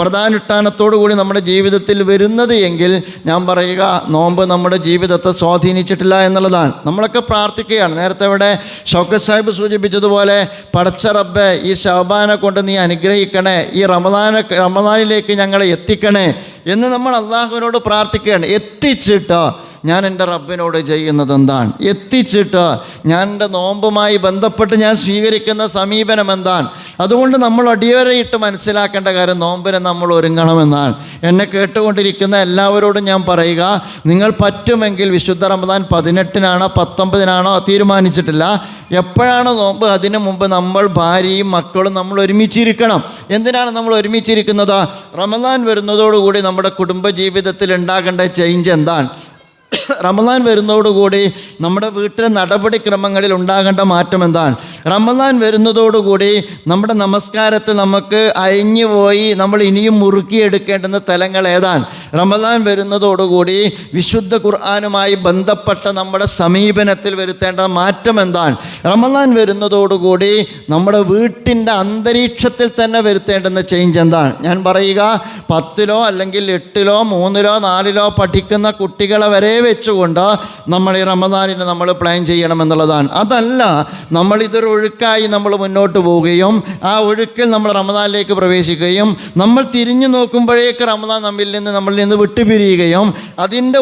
വ്രതാനുഷ്ഠാനത്തോടു കൂടി നമ്മുടെ ജീവിതത്തിൽ വരുന്നത് എങ്കിൽ ഞാൻ പറയുക നോമ്പ് നമ്മുടെ ജീവിതത്തെ സ്വാധീനിച്ചിട്ടില്ല എന്നുള്ളതാണ്. നമ്മളൊക്കെ പ്രാർത്ഥിക്കുകയാണ്. നേരത്തെ ഇവിടെ ഷൗക്കത്ത് സാഹിബ് സൂചിപ്പിച്ചതുപോലെ, പടച്ച റബ്ബേ ഈ ശഅബാനെ കൊണ്ട് നീ അനുഗ്രഹിക്കണേ, ഈ റമദാനിലേക്ക് ഞങ്ങളെ എത്തിക്കണേ എന്ന് നമ്മൾ അള്ളാഹുവിനോട് പ്രാർത്ഥിക്കുകയാണ്. എത്തിച്ചിട്ട് ഞാൻ എൻ്റെ റബ്ബിനോട് ചെയ്യുന്നത് എന്താണ്, എത്തിച്ചിട്ട് ഞാൻ എൻ്റെ നോമ്പുമായി ബന്ധപ്പെട്ട് ഞാൻ സ്വീകരിക്കുന്ന സമീപനം എന്താണ്. അതുകൊണ്ട് നമ്മൾ അടിവരയിട്ട് മനസ്സിലാക്കേണ്ട കാര്യം നോമ്പിനെ നമ്മൾ ഒരുങ്ങണമെന്നാണ്. എന്നെ കേട്ടുകൊണ്ടിരിക്കുന്ന എല്ലാവരോടും ഞാൻ പറയുക, നിങ്ങൾ പറ്റുമെങ്കിൽ വിശുദ്ധ റമദാൻ 18-നാണോ 19-നാണോ തീരുമാനിച്ചിട്ടില്ല, എപ്പോഴാണ് നോമ്പ് അതിനു മുമ്പ് നമ്മൾ ഭാര്യയും മക്കളും നമ്മൾ ഒരുമിച്ചിരിക്കണം. എന്തിനാണ് നമ്മൾ ഒരുമിച്ചിരിക്കുന്നത്? റമദാൻ വരുന്നതോടുകൂടി നമ്മുടെ കുടുംബജീവിതത്തിൽ ഉണ്ടാകേണ്ട ചേഞ്ച് എന്താണ്? റമദാൻ വരുന്നതോടുകൂടി നമ്മുടെ വീട്ടിലെ നടപടിക്രമങ്ങളിൽ ഉണ്ടാകേണ്ട മാറ്റം എന്താണ്? റമദാൻ വരുന്നതോടുകൂടി നമ്മുടെ നമസ്കാരത്തിൽ നമുക്ക് അയഞ്ഞുപോയി നമ്മൾ ഇനിയും മുറുക്കിയെടുക്കേണ്ടുന്ന തലങ്ങൾ ഏതാണ്? റമദാൻ വരുന്നതോടുകൂടി വിശുദ്ധ ഖുർആനുമായി ബന്ധപ്പെട്ട നമ്മുടെ സമീപനത്തിൽ വരുത്തേണ്ട മാറ്റം എന്താണ്? റമദാൻ വരുന്നതോടുകൂടി നമ്മുടെ വീട്ടിൻ്റെ അന്തരീക്ഷത്തിൽ തന്നെ വരുത്തേണ്ടുന്ന ചേഞ്ച് എന്താണ്? ഞാൻ പറയുക, 10-ലോ അല്ലെങ്കിൽ 8-ലോ 3-ലോ 4-ലോ പഠിക്കുന്ന കുട്ടികളെ വരെ വെച്ചുകൊണ്ട് നമ്മൾ ഈ റമദാനിന് നമ്മൾ പ്ലാൻ ചെയ്യണമെന്നുള്ളതാണ്. അതല്ല നമ്മളിതൊരു ഒഴുക്കായി നമ്മൾ മുന്നോട്ട് പോവുകയും ആ ഒഴുക്കിൽ നമ്മൾ റമദാനിലേക്ക് പ്രവേശിക്കുകയും നമ്മൾ തിരിഞ്ഞു നോക്കുമ്പോഴേക്ക് റമദാൻ നമ്മിൽ നിന്ന് വിട്ടുപിരിയുകയും അതിൻ്റെ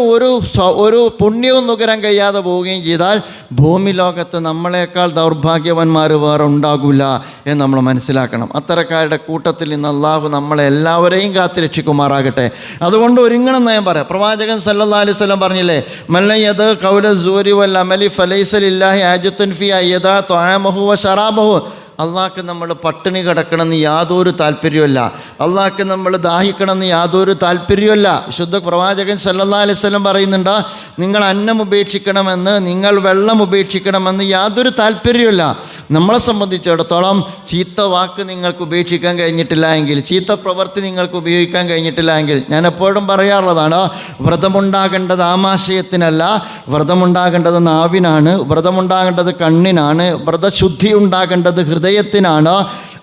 ഒരു പുണ്യവും നുകരാൻ കഴിയാതെ പോവുകയും ചെയ്താൽ ഭൂമി ലോകത്ത് നമ്മളെക്കാൾ ദൗർഭാഗ്യവന്മാർ വേറെ ഉണ്ടാകില്ല എന്ന് നമ്മൾ മനസ്സിലാക്കണം. അത്തരക്കാരുടെ കൂട്ടത്തിൽ നിന്ന് അള്ളാഹു നമ്മളെല്ലാവരെയും കാത്തുരക്ഷിക്കുമാറാകട്ടെ. അതുകൊണ്ട് ഒരുങ്ങണം ഞാൻ പറയാം. പ്രവാചകൻ സല്ലല്ലാഹു അലൈഹി വസല്ലം പറഞ്ഞില്ലേ, മല്ലയത് ഖൗല സൂരി വൽ അമലി ഫലൈസ ലില്ലാഹി ആജത്തുൻ ഫി അയ്യദാ ത്വആമഹു വ ശറാബഹു. അള്ളാഹ്ക്ക് നമ്മൾ പട്ടിണി കിടക്കണമെന്ന് യാതൊരു താല്പര്യമില്ല, അള്ളാഹ്ക്ക് നമ്മൾ ദാഹിക്കണമെന്ന് യാതൊരു താല്പര്യമില്ല. വിശുദ്ധ പ്രവാചകൻ സല്ലല്ലാഹു അലൈഹി വസല്ലം പറയുന്നുണ്ട്, നിങ്ങൾ അന്നം ഉപേക്ഷിക്കണമെന്ന്, നിങ്ങൾ വെള്ളം ഉപേക്ഷിക്കണമെന്ന് യാതൊരു താല്പര്യമില്ല. നമ്മളെ സംബന്ധിച്ചിടത്തോളം ചീത്ത വാക്ക് നിങ്ങൾക്ക് ഉപേക്ഷിക്കാൻ കഴിഞ്ഞിട്ടില്ല എങ്കിൽ, ചീത്ത പ്രവൃത്തി നിങ്ങൾക്ക് ഉപയോഗിക്കാൻ കഴിഞ്ഞിട്ടില്ല എങ്കിൽ, ഞാൻ എപ്പോഴും പറയാറുള്ളതാണ്, വ്രതമുണ്ടാകേണ്ടത് ആമാശയത്തിനല്ല, വ്രതമുണ്ടാകേണ്ടത് നാവിനാണ്, വ്രതമുണ്ടാകേണ്ടത് കണ്ണിനാണ്, വ്രതശുദ്ധി ഉണ്ടാകേണ്ടത് ഹൃദയത്തിനാണ്.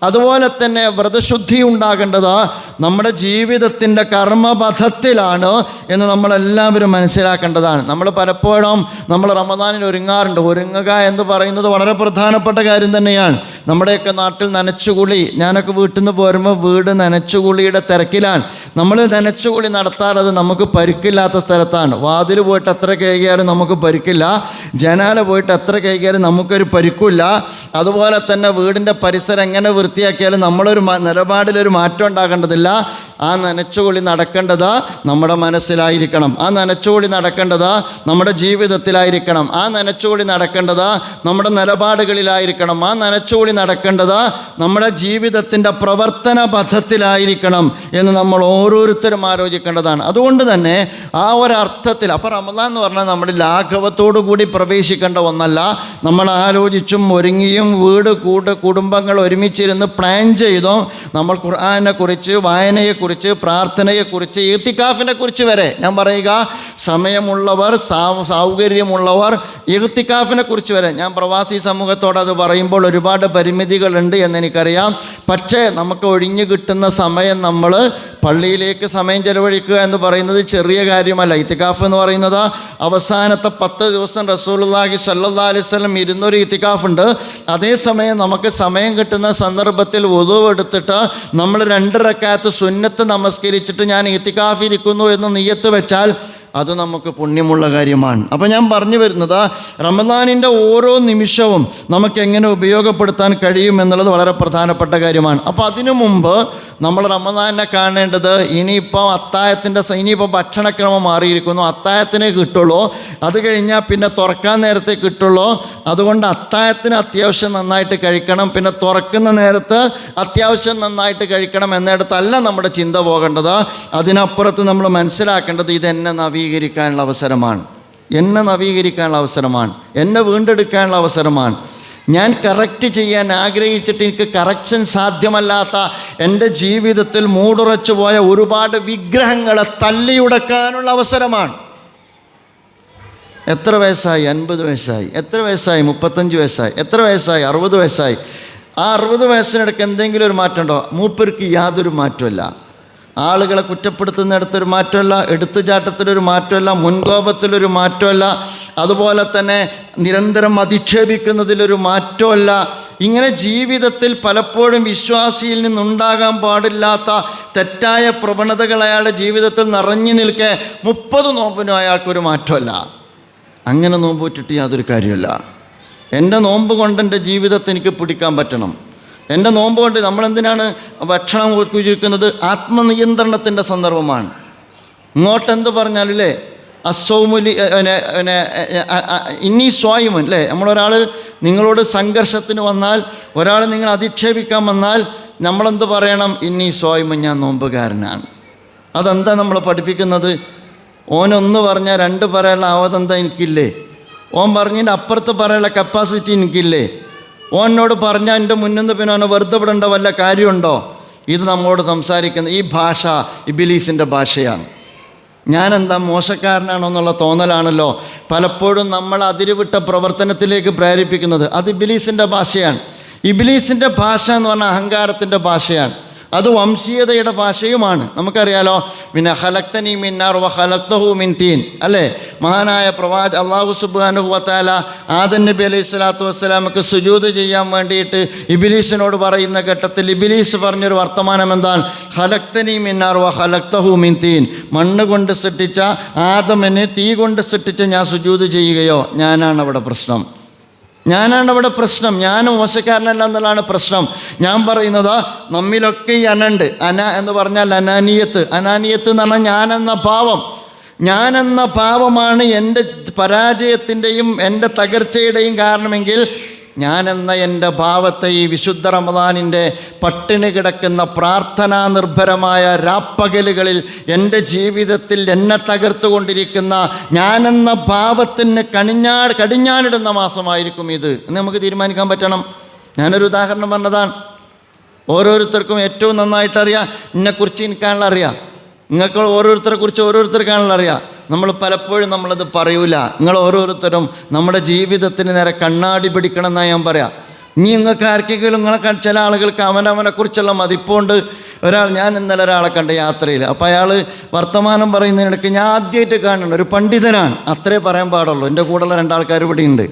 അതുപോലെ തന്നെ വ്രതശുദ്ധി ഉണ്ടാകേണ്ടത് നമ്മുടെ ജീവിതത്തിൻ്റെ കർമ്മപഥത്തിലാണ് എന്ന് നമ്മളെല്ലാവരും മനസ്സിലാക്കേണ്ടതാണ്. നമ്മൾ പലപ്പോഴും നമ്മൾ റമദാനിൽ ഒരുങ്ങാറുണ്ട്. ഒരുങ്ങുക എന്ന് പറയുന്നത് വളരെ പ്രധാനപ്പെട്ട കാര്യം തന്നെയാണ്. നമ്മുടെയൊക്കെ നാട്ടിൽ നനച്ചുകുളി, ഞാനൊക്കെ വീട്ടിൽ നിന്ന് പോരുമ്പോൾ വീട് നനച്ചുകുളിയുടെ തിരക്കിലാണ്. നമ്മൾ നനച്ചുകുളി നടത്താറത് നമുക്ക് പരിക്കില്ലാത്ത സ്ഥലത്താണ്. വാതിൽ പോയിട്ട് എത്ര കഴുകിയാലും നമുക്ക് പരിക്കില്ല, ജനാല പോയിട്ട് എത്ര കഴുകിയാലും നമുക്കൊരു പരിക്കില്ല. അതുപോലെ തന്നെ വീടിൻ്റെ പരിസരം എങ്ങനെ വൃത്തിയാക്കിയാലും നമ്മളൊരു നിലപാടിലൊരു മാറ്റം ഉണ്ടാകേണ്ടതില്ല. ആ നനച്ചുകൊള്ളി നടക്കേണ്ടത് നമ്മുടെ മനസ്സിലായിരിക്കണം. ആ നനച്ചുകൊള്ളി നടക്കേണ്ടത് നമ്മുടെ ജീവിതത്തിലായിരിക്കണം. ആ നനച്ചുകൊള്ളി നടക്കേണ്ടത് നമ്മുടെ നിലപാടുകളിലായിരിക്കണം. ആ നനച്ചുകൊള്ളി നടക്കേണ്ടത് നമ്മുടെ ജീവിതത്തിൻ്റെ പ്രവർത്തന പഥത്തിലായിരിക്കണം എന്ന് നമ്മൾ ഓരോരുത്തരും ആലോചിക്കേണ്ടതാണ്. അതുകൊണ്ട് തന്നെ ആ ഒരർത്ഥത്തിൽ അപ്പോൾ റമദാൻ എന്ന് പറഞ്ഞാൽ നമ്മൾ ലാഘവത്തോടു കൂടി പ്രവേശിക്കേണ്ട ഒന്നല്ല. നമ്മൾ ആലോചിച്ചും ഒരുങ്ങിയും കുടുംബങ്ങൾ ഒരുമിച്ചിരുന്ന് പ്ലാൻ ചെയ്തോ നമ്മൾ ഖുർആനെ കുറിച്ച്, വായനയെക്കുറിച്ച്, പ്രാർത്ഥനയെക്കുറിച്ച്, ഇഅ്തികാഫിനെ കുറിച്ച് വരെ ഞാൻ പറയുക, സമയമുള്ളവർ സൗകര്യമുള്ളവർ ഇഅ്തികാഫിനെ കുറിച്ച് വരെ. ഞാൻ പ്രവാസി സമൂഹത്തോട് അത് പറയുമ്പോൾ ഒരുപാട് പരിമിതികളുണ്ട് എന്നെനിക്കറിയാം. പക്ഷേ നമുക്ക് ഒഴിഞ്ഞു കിട്ടുന്ന സമയം നമ്മൾ പള്ളിയിലേക്ക് സമയം ചെലവഴിക്കുക എന്ന് പറയുന്നത് ചെറിയ കാര്യമല്ല. ഇഅ്തികാഫ് എന്ന് പറയുന്നത് അവസാനത്തെ 10 ദിവസം റസൂലുള്ളാഹി സ്വല്ലല്ലാഹു അലൈഹി വസല്ലം ഇരുന്നൊരു ഇഅ്തികാഫുണ്ട്. അതേസമയം നമുക്ക് സമയം കിട്ടുന്ന സന്ദർഭത്തിൽ വുളു എടുത്തിട്ട് നമ്മൾ 2 റക്അത്ത് സുന്നത്ത് നമസ്കരിച്ചിട്ട് ഞാൻ ഇഅ്തികാഫിരിക്കുന്നു എന്ന് നിയ്യത്ത് വെച്ചാൽ അത് നമുക്ക് പുണ്യമുള്ള കാര്യമാണ്. അപ്പോൾ ഞാൻ പറഞ്ഞു വരുന്നത് റമദാനിൻ്റെ ഓരോ നിമിഷവും നമുക്ക് എങ്ങനെ ഉപയോഗപ്പെടുത്താൻ കഴിയുമെന്നുള്ളത് വളരെ പ്രധാനപ്പെട്ട കാര്യമാണ്. അപ്പോൾ അതിനു മുമ്പ് നമ്മൾ റമദാനിനെ കാണേണ്ടത് ഇനിയിപ്പോൾ ഇനിയിപ്പോൾ ഭക്ഷണക്രമം മാറിയിരിക്കുന്നു. അത്താഴത്തിനേ കിട്ടുള്ളൂ, അത് കഴിഞ്ഞാൽ പിന്നെ തുറക്കാൻ നേരത്തെ കിട്ടുള്ളൂ. അതുകൊണ്ട് അത്താഴത്തിന് അത്യാവശ്യം നന്നായിട്ട് കഴിക്കണം, പിന്നെ തുറക്കുന്ന നേരത്ത് അത്യാവശ്യം നന്നായിട്ട് കഴിക്കണം എന്നിടത്തല്ല നമ്മുടെ ചിന്ത പോകേണ്ടത്. അതിനപ്പുറത്ത് നമ്മൾ മനസ്സിലാക്കേണ്ടത് ഇതെന്നെ നവീകരിക്കാനുള്ള അവസരമാണ്, എന്നെ നവീകരിക്കാനുള്ള അവസരമാണ്, എന്നെ വീണ്ടെടുക്കാനുള്ള അവസരമാണ്. ഞാൻ കറക്റ്റ് ചെയ്യാൻ ആഗ്രഹിച്ചിട്ട് എനിക്ക് കറക്ഷൻ സാധ്യമല്ലാത്ത എൻ്റെ ജീവിതത്തിൽ മൂടുറച്ചു പോയ ഒരുപാട് വിഗ്രഹങ്ങളെ തല്ലിയുടക്കാനുള്ള അവസരമാണ്. എത്ര വയസ്സായി? 50 വയസ്സായി. എത്ര വയസ്സായി? 35 വയസ്സായി. എത്ര വയസ്സായി? 60 വയസ്സായി. ആ 60 വയസ്സിനിടയ്ക്ക് എന്തെങ്കിലും ഒരു മാറ്റമുണ്ടോ? മൂപ്പർക്ക് യാതൊരു മാറ്റമില്ല. ആളുകളെ കുറ്റപ്പെടുത്തുന്നിടത്തൊരു മാറ്റമല്ല, എടുത്തുചാട്ടത്തിലൊരു മാറ്റമല്ല, മുൻകോപത്തിലൊരു മാറ്റമല്ല, അതുപോലെ തന്നെ നിരന്തരം അധിക്ഷേപിക്കുന്നതിലൊരു മാറ്റമല്ല. ഇങ്ങനെ ജീവിതത്തിൽ പലപ്പോഴും വിശ്വാസിയിൽ നിന്നുണ്ടാകാൻ പാടില്ലാത്ത തെറ്റായ പ്രവണതകൾ അയാളുടെ ജീവിതത്തിൽ നിറഞ്ഞു നിൽക്കെ 30 നോമ്പിനും അയാൾക്കൊരു മാറ്റമല്ല. അങ്ങനെ നോമ്പ് വിട്ടിട്ട് യാതൊരു കാര്യമല്ല. എൻ്റെ നോമ്പ് കൊണ്ട് എൻ്റെ ജീവിതത്തെ എനിക്ക് പിടിക്കാൻ പറ്റണം. എൻ്റെ നോമ്പ് കൊണ്ട് നമ്മളെന്തിനാണ് ഭക്ഷണം കുഴിക്കുന്നത്? ആത്മനിയന്ത്രണത്തിൻ്റെ സന്ദർഭമാണ്. ഇങ്ങോട്ടെന്ത് പറഞ്ഞാലല്ലേ അസൗമുലി ഇന്നീ സ്വായുമൻ അല്ലേ, നമ്മളൊരാൾ നിങ്ങളോട് സംഘർഷത്തിന് വന്നാൽ, ഒരാൾ നിങ്ങൾ അധിക്ഷേപിക്കാൻ വന്നാൽ നമ്മളെന്ത് പറയണം? ഇന്നീ സ്വായുമൻ, ഞാൻ നോമ്പുകാരനാണ്. അതെന്താ നമ്മൾ പഠിപ്പിക്കുന്നത്? ഓനൊന്ന് പറഞ്ഞാൽ 2 പറയാനുള്ള ആവതെന്താ എനിക്കില്ലേ? ഓൻ പറഞ്ഞതിൻ്റെ അപ്പുറത്ത് പറയാനുള്ള കപ്പാസിറ്റി എനിക്കില്ലേ? ഓനോട് പറഞ്ഞാൽ എൻ്റെ മുന്നിൽ പിന്നെ ഓനെ വെറുതെ വിടേണ്ട വല്ല കാര്യമുണ്ടോ? ഇത് നമ്മളോട് സംസാരിക്കുന്ന ഈ ഭാഷ ഇബ്ലീസിൻ്റെ ഭാഷയാണ്. ഞാനെന്താ മോശക്കാരനാണോ എന്നുള്ള തോന്നലാണല്ലോ പലപ്പോഴും നമ്മൾ അതിരുവിട്ട പ്രവർത്തനത്തിലേക്ക് പ്രേരിപ്പിക്കുന്നത്. അത് ഇബ്ലീസിൻ്റെ ഭാഷയാണ്. ഇബ്ലീസിൻ്റെ ഭാഷ എന്ന് പറഞ്ഞാൽ അഹങ്കാരത്തിൻ്റെ ഭാഷയാണ്. അത് വംശീയതയുടെ ഭാഷയുമാണ്. നമുക്കറിയാലോ, പിന്നെ ഖലഖ്തനി മിൻ നാർ വ ഖലഖ്തഹു മിൻ തീൻ അല്ലേ. മഹാനായ അല്ലാഹു സുബ്ഹാനഹു വ തആല ആദം നബി അലൈഹി സ്വലാത്തു വസ്സലാമക്ക് സുജൂദ് ചെയ്യാൻ വേണ്ടിയിട്ട് ഇബ്ലീസിനോട് പറയുന്ന ഘട്ടത്തിൽ ഇബ്ലീസ് പറഞ്ഞൊരു വർത്തമാനം എന്താണ്? ഖലഖ്തനി മിൻ നാർ വ ഖലഖ്തഹു മിൻ തീൻ. മണ്ണ് കൊണ്ട് സൃഷ്ടിച്ച ആദമിനെ തീ കൊണ്ട് സൃഷ്ടിച്ച് ഞാൻ സുജൂദ് ചെയ്യുകയോ? ഞാനാണ് അവിടെ പ്രശ്നം. ഞാൻ മോശക്കാരനല്ല എന്നുള്ളതാണ് പ്രശ്നം. ഞാൻ പറയുന്നത് നമ്മിലൊക്കെ ഈ അനണ്ട്. അന എന്ന് പറഞ്ഞാൽ അനാനിയത്ത്. അനാനിയത്ത് എന്ന് പറഞ്ഞാൽ ഞാനെന്ന പാവമാണ് എൻ്റെ പരാജയത്തിൻ്റെയും എൻ്റെ തകർച്ചയുടെയും കാരണമെങ്കിൽ ഞാനെന്ന എൻ്റെ ഭാവത്തെ ഈ വിശുദ്ധ റമദാനിൻ്റെ പട്ടിണി കിടക്കുന്ന പ്രാർത്ഥനാ നിർഭരമായ രാപ്പകലുകളിൽ എൻ്റെ ജീവിതത്തിൽ എന്നെ തകർത്തുകൊണ്ടിരിക്കുന്ന ഞാനെന്ന ഭാവത്തിന് കടിഞ്ഞാണിടുന്ന മാസമായിരിക്കും ഇത് എന്ന് നമുക്ക് തീരുമാനിക്കാൻ പറ്റണം. ഞാനൊരു ഉദാഹരണം പറഞ്ഞതാണ്. ഓരോരുത്തർക്കും ഏറ്റവും നന്നായിട്ടറിയാം, എന്നെക്കുറിച്ച് എനിക്കാണല്ലോ അറിയാം, നിങ്ങൾക്ക് ഓരോരുത്തരെക്കുറിച്ച് ഓരോരുത്തർക്കാണല്ലോ അറിയാം. നമ്മൾ പലപ്പോഴും നമ്മളത് പറയൂല. നിങ്ങൾ ഓരോരുത്തരും നമ്മുടെ ജീവിതത്തിന് നേരെ കണ്ണാടി പിടിക്കണം എന്നാണ് ഞാൻ പറയാം. ഇനി നിങ്ങൾക്ക് ആർക്കെങ്കിലും ചില ആളുകൾക്ക് അവനവനെക്കുറിച്ചുള്ള മതിപ്പുണ്ട്. ഞാൻ ഇന്നലെ ഒരാളെ കണ്ട യാത്രയിൽ, അപ്പോൾ അയാൾ വർത്തമാനം പറയുന്നതിനിടയ്ക്ക് ഞാൻ ആദ്യമായിട്ട് കാണുന്നുണ്ട്, ഒരു പണ്ഡിതനാണ്, അത്രേ പറയാൻ പാടുള്ളൂ. എൻ്റെ കൂടെയുള്ള 2 ആൾക്കാർ ഇവിടെ ഉണ്ട്.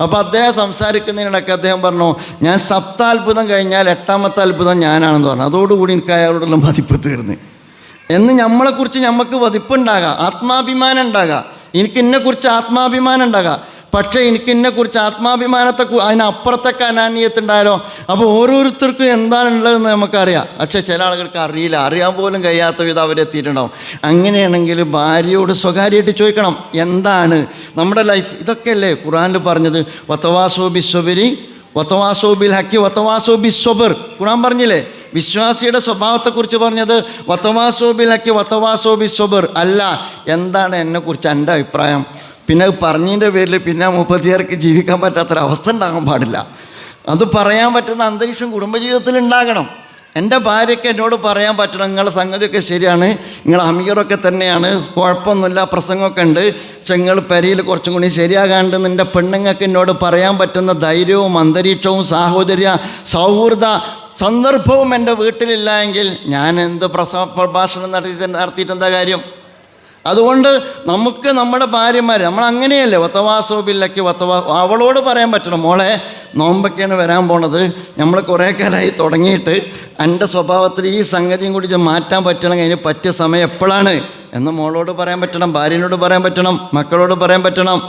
അപ്പോൾ അദ്ദേഹം സംസാരിക്കുന്നതിനിടയ്ക്ക് അദ്ദേഹം പറഞ്ഞു, ഞാൻ 7 അത്ഭുതം കഴിഞ്ഞാൽ 8ാമത്തെ അത്ഭുതം ഞാനാണെന്ന് പറഞ്ഞു. അതോടുകൂടി എനിക്ക് അയാളോടുള്ള മതിപ്പ് തീർന്ന്. എന്ന് നമ്മളെക്കുറിച്ച് നമുക്ക് മതിപ്പുണ്ടാകാം, ആത്മാഭിമാനം ഉണ്ടാകാം. എനിക്ക് എന്നെക്കുറിച്ച് ആത്മാഭിമാനം ഉണ്ടാകാം. പക്ഷേ എനിക്ക് എന്നെക്കുറിച്ച് ആത്മാഭിമാനത്തെ അതിനപ്പുറത്തൊക്കെ അനാന്യത്തുണ്ടായാലോ? അപ്പോൾ ഓരോരുത്തർക്കും എന്താണുള്ളതെന്ന് നമുക്കറിയാം. പക്ഷേ ചില ആളുകൾക്ക് അറിയില്ല, അറിയാൻ പോലും കഴിയാത്ത വിധം അവരെത്തിയിട്ടുണ്ടാവും. അങ്ങനെയാണെങ്കിൽ ഭാര്യയോട് സ്വകാര്യമായിട്ട് ചോദിക്കണം, എന്താണ് നമ്മുടെ ലൈഫ്? ഇതൊക്കെയല്ലേ ഖുർആനിൽ പറഞ്ഞത്? വതവാസോ ബിസ്സബരി വതവാസോ ബിൽ ഹക്കി വതവാസോ ബിസ്സബർ. ഖുർആൻ പറഞ്ഞില്ലേ വിശ്വാസിയുടെ സ്വഭാവത്തെക്കുറിച്ച് പറഞ്ഞത് വതവാസോ ബിൽ ഹക്കി വതവാസോ ബിസ്സബർ അല്ല. എന്താണ് എന്നെക്കുറിച്ച് എൻ്റെ അഭിപ്രായം? പിന്നെ പറഞ്ഞതിൻ്റെ പേരിൽ പിന്നെ മുപ്പത്തിയാർക്ക് ജീവിക്കാൻ പറ്റാത്തൊരവസ്ഥ ഉണ്ടാകാൻ പാടില്ല. അത് പറയാൻ പറ്റുന്ന അന്തരീക്ഷം കുടുംബജീവിതത്തിൽ ഉണ്ടാകണം. എൻ്റെ ഭാര്യയ്ക്ക് എന്നോട് പറയാൻ പറ്റണം, നിങ്ങളുടെ സംഗതിയൊക്കെ ശരിയാണ്, നിങ്ങൾ അമീറൊക്കെ തന്നെയാണ്, കുഴപ്പമൊന്നുമില്ല, പ്രസംഗമൊക്കെ ഉണ്ട്, പക്ഷെ നിങ്ങൾ പെരയിൽ കുറച്ചും കൂടി ശരിയാകാണ്ട് നിൻ്റെ പെണ്ണുങ്ങൾക്ക് എന്നോട് പറയാൻ പറ്റുന്ന ധൈര്യവും അന്തരീക്ഷവും സൗഹൃദ സന്ദർഭവും എൻ്റെ വീട്ടിലില്ല എങ്കിൽ ഞാൻ എന്ത് പ്രഭാഷണം നടത്തിയിട്ട് എന്താ കാര്യം? അതുകൊണ്ട് നമുക്ക് നമ്മുടെ ഭാര്യമാർ നമ്മൾ അങ്ങനെയല്ലേ വതവാസോ ബില്ലക്ക് അവളോട് പറയാൻ പറ്റണം, മോളെ നോമ്പൊക്കെയാണ് വരാൻ പോണത്, നമ്മൾ കുറേ കാലമായി തുടങ്ങിയിട്ട് എൻ്റെ സ്വഭാവത്തിൽ ഈ സംഗതിയും കൂടി മാറ്റാൻ പറ്റണമെങ്കിൽ അതിന് പറ്റിയ സമയം എപ്പോഴാണ് എന്ന് മോളോട് പറയാൻ പറ്റണം, ഭാര്യനോട് പറയാൻ പറ്റണം, മക്കളോട് പറയാൻ പറ്റണം.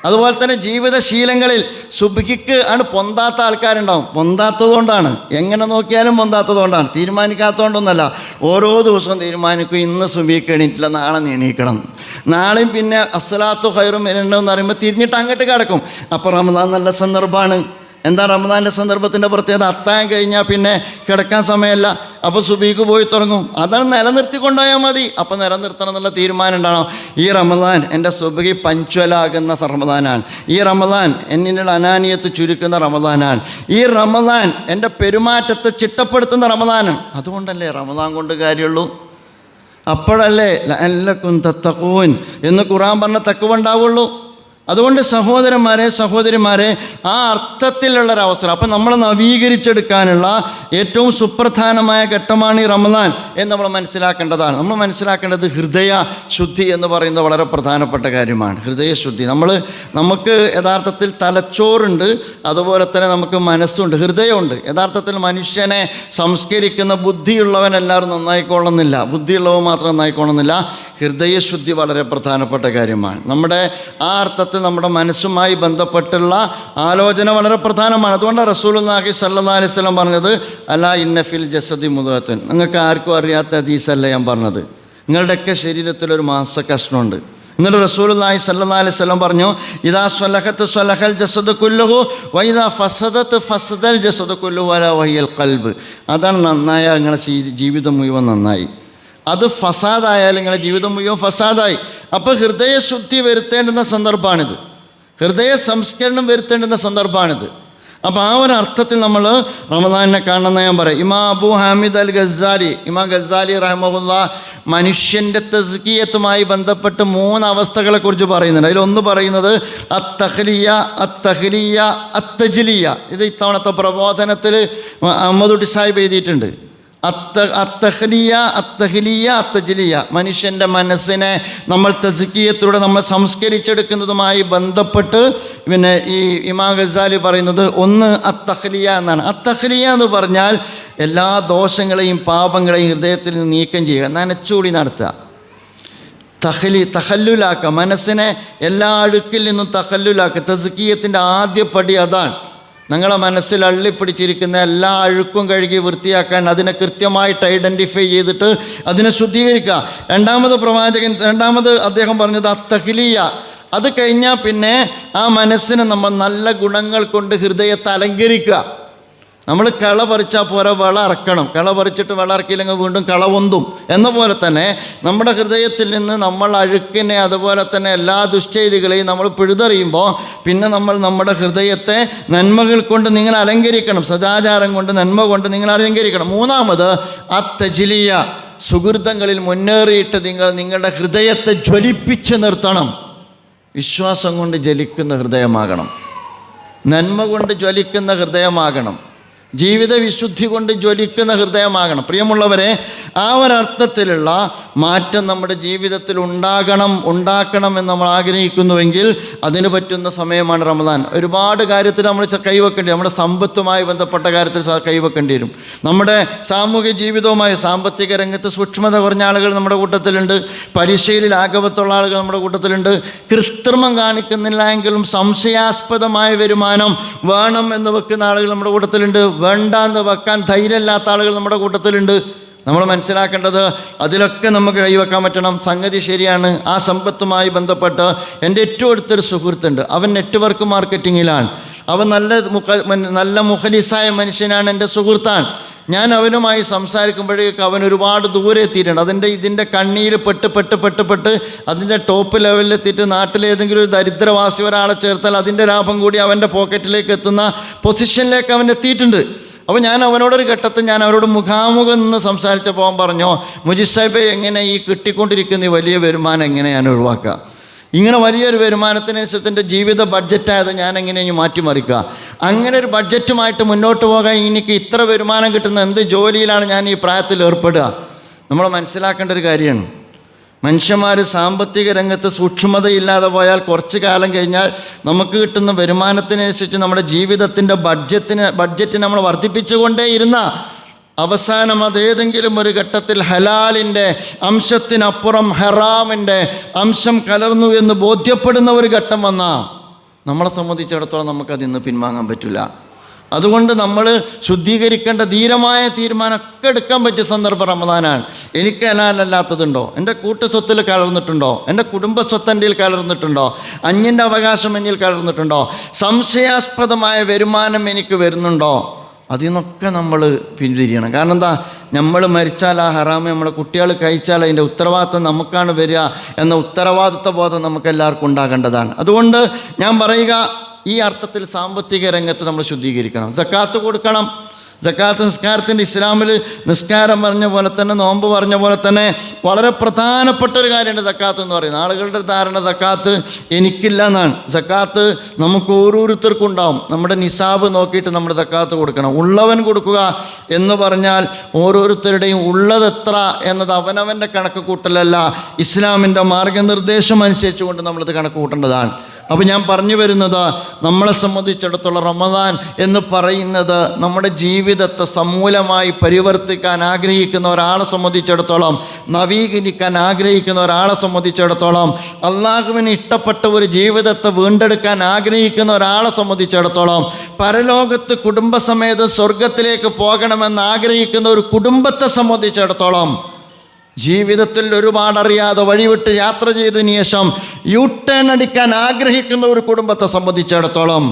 അതുപോലെ തന്നെ ജീവിതശീലങ്ങളിൽ സുബ്ഹിക്ക് ആണ് പൊന്താത്ത ആൾക്കാരുണ്ടാവും. പൊന്താത്തത് കൊണ്ടാണ്, എങ്ങനെ നോക്കിയാലും പൊന്താത്തത് കൊണ്ടാണ്, തീരുമാനിക്കാത്തതുകൊണ്ടൊന്നല്ല. ഓരോ ദിവസവും തീരുമാനിക്കും, ഇന്ന് സുബ്ഹിക്ക് എണീറ്റില്ല, നാളെ എണീക്കണം, നാളെയും പിന്നെ അസ്സലാത്തു ഖൈറും മിനന്നൗം എന്ന് പറയുമ്പോൾ തിരിഞ്ഞിട്ട് അങ്ങോട്ട് കിടക്കും. അപ്പോൾ റമദാൻ നല്ല സന്ദർഭമാണ്. എന്താ റമദാൻ്റെ സന്ദർഭത്തിൻ്റെ പ്രത്യേകത? അത്താഴം കഴിഞ്ഞാൽ പിന്നെ കിടക്കാൻ സമയമല്ല, അപ്പോൾ സുബഹിക്ക് പോയി തുടങ്ങും. അതാണ് നിലനിർത്തിക്കൊണ്ടുപോയാൽ മതി. അപ്പോൾ നിലനിർത്തണം എന്നുള്ള തീരുമാനം ഉണ്ടാണോ? ഈ റമദാൻ എൻ്റെ സുബഹി പഞ്ച്വലാകുന്ന റമദാനാണ്, ഈ റമദാൻ എന്നിലുള്ള അനാനിയത്ത് ചുരുക്കുന്ന റമദാനാണ്, ഈ റമദാൻ എൻ്റെ പെരുമാറ്റത്തെ ചിട്ടപ്പെടുത്തുന്ന റമദാനാണ്. അതുകൊണ്ടല്ലേ റമദാൻ കൊണ്ട് കാര്യമുള്ളൂ. അപ്പോഴല്ലേ ലഅല്ലക്കും തത്തഖൂൻ എന്ന് ഖുർആൻ പറഞ്ഞ തഖ്വ ഉണ്ടാവുള്ളൂ. അതുകൊണ്ട് സഹോദരിമാരെ ആ അർത്ഥത്തിലുള്ളൊരവസരം. അപ്പം നമ്മളെ നവീകരിച്ചെടുക്കാനുള്ള ഏറ്റവും സുപ്രധാനമായ ഘട്ടമാണ് ഈ റമദാൻ എന്ന് നമ്മൾ മനസ്സിലാക്കേണ്ടതാണ്. നമ്മൾ മനസ്സിലാക്കേണ്ടത് ഹൃദയ ശുദ്ധി എന്ന് പറയുന്നത് വളരെ പ്രധാനപ്പെട്ട കാര്യമാണ്. ഹൃദയശുദ്ധി. നമുക്ക് യഥാർത്ഥത്തിൽ തലച്ചോറുണ്ട്, അതുപോലെ തന്നെ നമുക്ക് മനസ്സുണ്ട്, ഹൃദയമുണ്ട്. യഥാർത്ഥത്തിൽ മനുഷ്യനെ സംസ്കരിക്കുന്ന ബുദ്ധിയുള്ളവൻ എല്ലാവരും നന്നായിക്കൊള്ളുന്നില്ല, ബുദ്ധിയുള്ളവ മാത്രം നന്നായിക്കൊള്ളുന്നില്ല. ഹൃദയശുദ്ധി വളരെ പ്രധാനപ്പെട്ട കാര്യമാണ്. നമ്മുടെ ആ അർത്ഥത്തിൽ നമ്മുടെ മനസ്സുമായി ബന്ധപ്പെട്ടുള്ള ആലോചന വളരെ പ്രധാനമാണ്. അതുകൊണ്ടാണ് റസൂലുള്ളാഹി സ്വല്ലല്ലാഹി അലൈഹി വസല്ലം പറഞ്ഞത് അലാ ഇന്ന ഫിൽ ജസദി മുദ്ഗത്തുൻ. നിങ്ങൾക്ക് ആർക്കും അറിയാത്ത ഹദീസല്ല ഞാൻ പറഞ്ഞത്. നിങ്ങളുടെയൊക്കെ ശരീരത്തിലൊരു മാംസകഷ്ണമുണ്ട്. എന്നിട്ട് റസൂലുള്ളാഹി സ്വല്ലല്ലാഹി അലൈഹി വസല്ലം പറഞ്ഞു ഇദാ സ്വലഹത്ത് സ്വലഹൽ ജസദു കുല്ലുഹു വഇദാ ഫസദത്ത് ഫസദൽ ജസദു കുല്ലുഹു അലാ വഹിയൽ ഖൽബ്. അതാണ് നന്നായ നിങ്ങളുടെ ജീവിതം മുഴുവൻ നന്നായി. അത് ഫസാദായാലും നിങ്ങളുടെ ജീവിതം മുഴുവൻ ഫസാദായി. അപ്പോൾ ഹൃദയശുദ്ധി വരുത്തേണ്ടുന്ന സന്ദർഭമാണിത്, ഹൃദയ സംസ്കരണം വരുത്തേണ്ടുന്ന സന്ദർഭമാണിത്. അപ്പോൾ ആ ഒരു അർത്ഥത്തിൽ നമ്മൾ റമദാനിനെ കാണണമെന്ന് ഞാൻ പറയാം. ഇമാം അബൂ ഹാമിദ് അൽ ഗസാലി, ഇമാം ഗസാലി റഹ്മഹുല്ലാഹ് മനുഷ്യൻ്റെ തസ്കിയത്തുമായി ബന്ധപ്പെട്ട് 3 അവസ്ഥകളെക്കുറിച്ച് പറയുന്നുണ്ട്. അതിലൊന്ന് പറയുന്നത് അത്തഹ്ലിയ, അത്തഹ്ലിയ, അത്തജ്ലിയ. ഇത് ഇത്തവണത്തെ പ്രബോധനത്തിൽ അഹമ്മദുട്ടി സാഹിബ് എഴുതിയിട്ടുണ്ട്. അത്തഹ്ലിയ, അത്തഹ്ലിയ, അത്തജ്ലിയ. മനുഷ്യൻ്റെ മനസ്സിനെ നമ്മൾ തസ്കിയത്തിലൂടെ നമ്മൾ സംസ്കരിച്ചെടുക്കുന്നതുമായി ബന്ധപ്പെട്ട് പിന്നെ ഈ ഇമാം ഗസാലി പറയുന്നത് ഒന്ന് അത്തഹ്ലിയ എന്നാണ്. അത്തഹ്ലിയ എന്ന് പറഞ്ഞാൽ എല്ലാ ദോഷങ്ങളെയും പാപങ്ങളെയും ഹൃദയത്തിൽ നിന്ന് നീക്കം ചെയ്യുക, നനച്ചുകൂടി നടത്തുക. തഹല്ലുലാക്കുക, മനസ്സിനെ എല്ലാ അഴുക്കിൽ നിന്നും തഹല്ലുലാക്കുക. തസ്കിയത്തിൻ്റെ ആദ്യ പടി അതാണ്. നിങ്ങളെ മനസ്സിൽ അള്ളിപ്പിടിച്ചിരിക്കുന്ന എല്ലാ അഴുക്കും കഴുകി വൃത്തിയാക്കാൻ അതിനെ കൃത്യമായിട്ട് ഐഡൻറ്റിഫൈ ചെയ്തിട്ട് അതിനെ ശുദ്ധീകരിക്കുക. രണ്ടാമത് അദ്ദേഹം പറഞ്ഞത് അത്തഹ്ലിയ. അത് കഴിഞ്ഞാൽ പിന്നെ ആ മനസ്സിനെ നമ്മൾ നല്ല ഗുണങ്ങൾ കൊണ്ട് ഹൃദയത്തെ അലങ്കരിക്കുക. നമ്മൾ കള പറിച്ചാൽ പോരാ, വള ഇറക്കണം. കള പറിച്ചിട്ട് വള ഇറക്കിയില്ലെങ്കിൽ വീണ്ടും കള പൊന്തും. എന്ന പോലെ തന്നെ നമ്മുടെ ഹൃദയത്തിൽ നിന്ന് നമ്മൾ അഴുക്കിനെ അതുപോലെ തന്നെ എല്ലാ ദുശ്ചെയ്തികളെയും നമ്മൾ പിഴുതെറിയുമ്പോൾ പിന്നെ നമ്മൾ നമ്മുടെ ഹൃദയത്തെ നന്മകൾ കൊണ്ട് നിങ്ങൾ അലങ്കരിക്കണം, സദാചാരം കൊണ്ട് നന്മ കൊണ്ട് നിങ്ങൾ അലങ്കരിക്കണം. മൂന്നാമത് അത്തജ്ലിയ, സുഹൃതങ്ങളിൽ മുന്നേറിയിട്ട് നിങ്ങളുടെ ഹൃദയത്തെ ജ്വലിപ്പിച്ച് നിർത്തണം. വിശ്വാസം കൊണ്ട് ജ്വലിക്കുന്ന ഹൃദയമാകണം, നന്മ കൊണ്ട് ജ്വലിക്കുന്ന ഹൃദയമാകണം. ജീവിത വിശുദ്ധി കൊണ്ട് ജ്വലിക്കുന്ന ഹൃദയമാകണം. പ്രിയമുള്ളവരെ, ആ ഒരർത്ഥത്തിലുള്ള മാറ്റം നമ്മുടെ ജീവിതത്തിൽ ഉണ്ടാക്കണം എന്ന് നമ്മൾ ആഗ്രഹിക്കുന്നുവെങ്കിൽ അതിന് പറ്റുന്ന സമയമാണ് റമദാൻ. ഒരുപാട് കാര്യത്തിൽ നമ്മൾ കൈവെക്കേണ്ടി, നമ്മുടെ സമ്പത്തുമായി ബന്ധപ്പെട്ട കാര്യത്തിൽ കൈവെക്കേണ്ടി വരും. നമ്മുടെ സാമൂഹിക ജീവിതവുമായി, സാമ്പത്തിക രംഗത്ത് സൂക്ഷ്മത കുറഞ്ഞ ആളുകൾ നമ്മുടെ കൂട്ടത്തിലുണ്ട്, പരീക്ഷയിൽ ആഗവത്തുള്ള ആളുകൾ നമ്മുടെ കൂട്ടത്തിലുണ്ട്, കൃത്രിമം കാണിക്കുന്നില്ല എങ്കിലും സംശയാസ്പദമായ വരുമാനം വേണം എന്ന് വെക്കുന്ന ആളുകൾ നമ്മുടെ കൂട്ടത്തിലുണ്ട്, വേണ്ട എന്ന് വെക്കാൻ ധൈര്യമില്ലാത്ത ആളുകൾ നമ്മുടെ കൂട്ടത്തിലുണ്ട്. നമ്മൾ മനസ്സിലാക്കേണ്ടത് അതിലൊക്കെ നമുക്ക് കൈവെക്കാൻ പറ്റണം. സംഗതി ശരിയാണ്. ആ സമ്പത്തുമായി ബന്ധപ്പെട്ട് എൻ്റെ ഏറ്റവും അടുത്തൊരു സുഹൃത്തുണ്ട്. അവൻ നെറ്റ്വർക്ക് മാർക്കറ്റിങ്ങിലാണ്. അവൻ നല്ല മുഖലിസായ മനുഷ്യനാണ്, എൻ്റെ സുഹൃത്താണ്. ഞാൻ അവനുമായി സംസാരിക്കുമ്പോഴേക്ക് അവൻ ഒരുപാട് ദൂരെ എത്തിയിട്ടുണ്ട്. ഇതിൻ്റെ കണ്ണിയിൽ പെട്ട് അതിൻ്റെ ടോപ്പ് ലെവലിലെത്തിയിട്ട് നാട്ടിലേതെങ്കിലും ഒരു ദരിദ്രവാസി ഒരാളെ ചേർത്താൽ അതിൻ്റെ ലാഭം കൂടി അവൻ്റെ പോക്കറ്റിലേക്ക് എത്തുന്ന പൊസിഷനിലേക്ക് അവൻ എത്തിയിട്ടുണ്ട്. അപ്പോൾ ഞാൻ അവനോടൊരു ഘട്ടത്തിൽ അവരോട് മുഖാമുഖം നിന്ന് സംസാരിച്ചപ്പോൾ അവൻ പറഞ്ഞു, മുജീദ് സാഹിബ്, എങ്ങനെ ഈ കിട്ടിക്കൊണ്ടിരിക്കുന്ന ഈ വലിയ വരുമാനം എങ്ങനെ ഞാൻ ഒഴിവാക്കുക? ഇങ്ങനെ വലിയൊരു വരുമാനത്തിനനുസരിച്ച് എൻ്റെ ജീവിത ബഡ്ജറ്റായത് ഞാൻ എങ്ങനെയാണ് മാറ്റിമറിക്കുക? അങ്ങനെ ഒരു ബഡ്ജറ്റുമായിട്ട് മുന്നോട്ട് പോകാൻ എനിക്ക് ഇത്ര വരുമാനം കിട്ടുന്ന എന്ത് ജോലിയിലാണ് ഞാൻ ഈ പ്രായത്തിൽ ഏർപ്പെടുക? നമ്മൾ മനസ്സിലാക്കേണ്ട ഒരു കാര്യമാണ്. മനുഷ്യന്മാർ സാമ്പത്തിക രംഗത്ത് സൂക്ഷ്മതയില്ലാതെ പോയാൽ കുറച്ച് കാലം കഴിഞ്ഞാൽ നമുക്ക് കിട്ടുന്ന വരുമാനത്തിനനുസരിച്ച് നമ്മുടെ ജീവിതത്തിൻ്റെ ബഡ്ജറ്റ് നമ്മൾ വർദ്ധിപ്പിച്ചുകൊണ്ടേയിരുന്ന അവസാനം അതേതെങ്കിലും ഒരു ഘട്ടത്തിൽ ഹലാലിൻ്റെ അംശത്തിനപ്പുറം ഹറാമിൻ്റെ അംശം കലർന്നു എന്ന് ബോധ്യപ്പെടുന്ന ഒരു ഘട്ടം വന്നാൽ നമ്മളെ സംബന്ധിച്ചിടത്തോളം നമുക്കതിൽ നിന്ന് പിൻവാങ്ങാൻ പറ്റില്ല. അതുകൊണ്ട് നമ്മൾ ശുദ്ധീകരിക്കേണ്ട ധീരമായ തീരുമാനമൊക്കെ എടുക്കാൻ പറ്റിയ സന്ദർഭം റമദാനാണ്. എനിക്ക് ഹലാലല്ലാത്തതുണ്ടോ? എൻ്റെ കൂട്ടുസ്വത്തിൽ കലർന്നിട്ടുണ്ടോ? എൻ്റെ കുടുംബ സ്വത്ത് എൻ്റെ കലർന്നിട്ടുണ്ടോ? അന്യൻ്റെ അവകാശം എന്നിൽ കലർന്നിട്ടുണ്ടോ? സംശയാസ്പദമായ വരുമാനം എനിക്ക് വരുന്നുണ്ടോ? അതിൽ നിന്നൊക്കെ നമ്മൾ പിന്തിരിയണം. കാരണം എന്താ, നമ്മൾ മരിച്ചാൽ ആ ഹറാമ് നമ്മളെ കുട്ടികൾ കഴിച്ചാൽ അതിൻ്റെ ഉത്തരവാദിത്വം നമുക്കാണ് വരിക എന്ന ഉത്തരവാദിത്വ ബോധം നമുക്കെല്ലാവർക്കും ഉണ്ടാകേണ്ടതാണ്. അതുകൊണ്ട് ഞാൻ പറയുക, ഈ അർത്ഥത്തിൽ സാമ്പത്തിക രംഗത്ത് നമ്മൾ ശുദ്ധീകരിക്കണം. സക്കാത്ത് കൊടുക്കണം. സക്കാത്ത് നിസ്കാരത്തിൻ്റെ ഇസ്ലാമിൽ നിസ്കാരം പറഞ്ഞ പോലെ തന്നെ, നോമ്പ് പറഞ്ഞ പോലെ തന്നെ വളരെ പ്രധാനപ്പെട്ട ഒരു കാര്യമുണ്ട് സക്കാത്ത് എന്ന് പറയുന്നത്. ആളുകളുടെ ധാരണ സക്കാത്ത് എനിക്കില്ല എന്നാണ്. സക്കാത്ത് നമുക്ക് ഓരോരുത്തർക്കും ഉണ്ടാവും. നമ്മുടെ നിസാബ് നോക്കിയിട്ട് നമ്മൾ സക്കാത്ത് കൊടുക്കണം. ഉള്ളവൻ കൊടുക്കുക എന്ന് പറഞ്ഞാൽ ഓരോരുത്തരുടെയും ഉള്ളതെത്ര എന്നത് അവനവൻ്റെ കണക്ക് കൂട്ടലല്ല, ഇസ്ലാമിൻ്റെ മാർഗനിർദ്ദേശം അനുസരിച്ചുകൊണ്ട് നമ്മളിത് കണക്ക് കൂട്ടേണ്ടതാണ്. അപ്പോൾ ഞാൻ പറഞ്ഞു വരുന്നത്, നമ്മളെ സംബന്ധിച്ചിടത്തോളം റമദാൻ എന്ന് പറയുന്നത് നമ്മുടെ ജീവിതത്തെ സമൂലമായി പരിവർത്തിക്കാൻ ആഗ്രഹിക്കുന്ന ഒരാളെ സംബന്ധിച്ചിടത്തോളം, നവീകരിക്കാൻ ആഗ്രഹിക്കുന്ന ഒരാളെ സംബന്ധിച്ചിടത്തോളം, അള്ളാഹുവിന് ഇഷ്ടപ്പെട്ട ഒരു ജീവിതത്തെ വീണ്ടെടുക്കാൻ ആഗ്രഹിക്കുന്ന ഒരാളെ സംബന്ധിച്ചിടത്തോളം, പരലോകത്ത് കുടുംബസമേതം സ്വർഗത്തിലേക്ക് പോകണമെന്ന് ആഗ്രഹിക്കുന്ന ഒരു കുടുംബത്തെ സംബന്ധിച്ചിടത്തോളം, ജീവിതത്തിൽ ഒരുപാട് അറിയാതെ വഴിവിട്ട് യാത്ര ചെയ്തതിന് ശേഷം യു-ടേൺ അടിക്കാൻ ആഗ്രഹിക്കുന്ന ഒരു കുടുംബത്തെ സംബന്ധിച്ചിടത്തോളം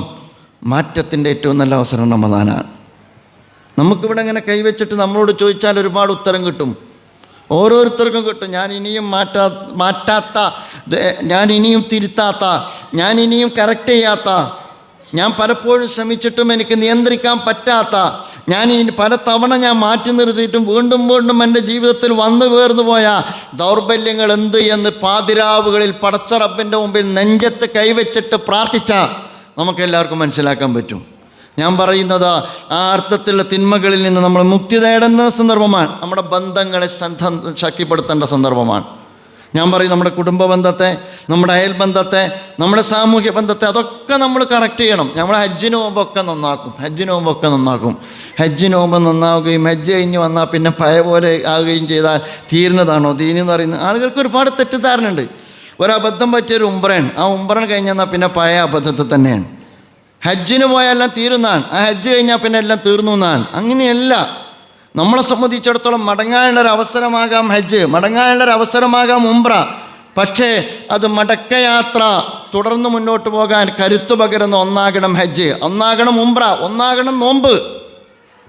മാറ്റത്തിൻ്റെ ഏറ്റവും നല്ല അവസരം റമദാനാണ്. നമുക്കിവിടെ ഇങ്ങനെ കൈവച്ചിട്ട് നമ്മളോട് ചോദിച്ചാൽ ഒരുപാട് ഉത്തരം കിട്ടും, ഓരോരുത്തർക്കും കിട്ടും. ഞാൻ ഇനിയും മാറ്റാത്ത, ഞാൻ ഇനിയും തിരുത്താത്ത, ഞാൻ ഇനിയും കറക്റ്റ് ചെയ്യാത്ത, ഞാൻ പലപ്പോഴും ശ്രമിച്ചിട്ടും എനിക്ക് നിയന്ത്രിക്കാൻ പറ്റാത്ത, പല തവണ ഞാൻ മാറ്റി നിർത്തിയിട്ടും വീണ്ടും എൻ്റെ ജീവിതത്തിൽ വന്നു വീർന്നു പോയ ദൗർബല്യങ്ങൾ എന്ത് എന്ന് പാതിരാവുകളിൽ പടച്ച റബ്ബിൻ്റെ മുമ്പിൽ നെഞ്ചത്ത് കൈവച്ചിട്ട് പ്രാർത്ഥിച്ച നമുക്കെല്ലാവർക്കും മനസ്സിലാക്കാൻ പറ്റും. ഞാൻ പറയുന്നത് ആ അർത്ഥത്തിലുള്ള തിന്മകളിൽ നിന്ന് നമ്മൾ മുക്തി നേടുന്ന സന്ദർഭമാണ്. നമ്മുടെ ബന്ധങ്ങളെ ശക്തിപ്പെടുത്തേണ്ട സന്ദർഭമാണ്. ഞാൻ പറയും, നമ്മുടെ കുടുംബ ബന്ധത്തെ, നമ്മുടെ അയൽ ബന്ധത്തെ, നമ്മുടെ സാമൂഹ്യ ബന്ധത്തെ അതൊക്കെ നമ്മൾ കറക്റ്റ് ചെയ്യണം. നമ്മൾ ഹജ്ജിന് പോകുമ്പോൾ നന്നാക്കും. ഹജ്ജിന് പോകുമ്പോൾ നന്നാവുകയും ഹജ്ജ് കഴിഞ്ഞ് വന്നാൽ പിന്നെ പഴയ പോലെ ആവുകയും ചെയ്താൽ തീരുന്നതാണോ ദീൻ എന്ന് പറയുന്നത്? ആളുകൾക്ക് ഒരുപാട് തെറ്റിദ്ധാരണ ഉണ്ട്. ഒരബദ്ധം പറ്റിയൊരു ഉംറയാണ്, ആ ഉംറ കഴിഞ്ഞെന്നാൽ പിന്നെ പഴയ അബദ്ധത്തിൽ തന്നെയാണ്. ഹജ്ജിന് പോയാൽ എല്ലാം തീരുന്നതാണ്, ആ ഹജ്ജ് കഴിഞ്ഞാൽ പിന്നെ എല്ലാം തീർന്നു എന്നാണ്. അങ്ങനെയല്ല. നമ്മളെ സംബന്ധിച്ചിടത്തോളം മടങ്ങാനുള്ളൊരവസരമാകാം ഹജ്ജ്, മടങ്ങാനുള്ളൊരവസരമാകാം ഉംറ. പക്ഷേ അത് മടക്കയാത്ര തുടർന്ന് മുന്നോട്ട് പോകാൻ കരുത്തു പകരുന്ന ഒന്നാകണം ഹജ്ജ്, ഒന്നാകണം ഉംറ, ഒന്നാകണം നോമ്പ്.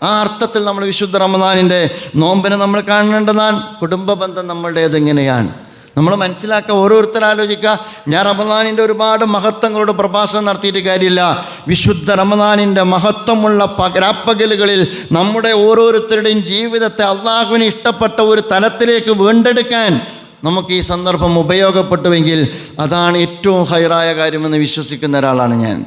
ആ അർത്ഥത്തിൽ നമ്മൾ വിശുദ്ധ റമദാനിൻ്റെ നോമ്പിനെ നമ്മൾ കാണേണ്ടതാണ്. കുടുംബ ബന്ധം നമ്മളുടേത് എങ്ങനെയാണ് നമ്മൾ മനസ്സിലാക്കുക. ഓരോരുത്തർ ആലോചിക്കുക, ഞാൻ റമദാനിൻ്റെ ഒരുപാട് മഹത്വങ്ങളോട് പ്രഭാഷണം നടത്തിയിട്ട് കാര്യമില്ല. വിശുദ്ധ റമദാനിൻ്റെ മഹത്വമുള്ള രാപ്പകലുകളിൽ നമ്മുടെ ഓരോരുത്തരുടെയും ജീവിതത്തെ അള്ളാഹുവിന് ഇഷ്ടപ്പെട്ട ഒരു തലത്തിലേക്ക് വീണ്ടെടുക്കാൻ നമുക്ക് ഈ സന്ദർഭം ഉപയോഗപ്പെട്ടുവെങ്കിൽ അതാണ് ഏറ്റവും ഹൈറായ കാര്യമെന്ന് വിശ്വസിക്കുന്ന ഒരാളാണ് ഞാൻ.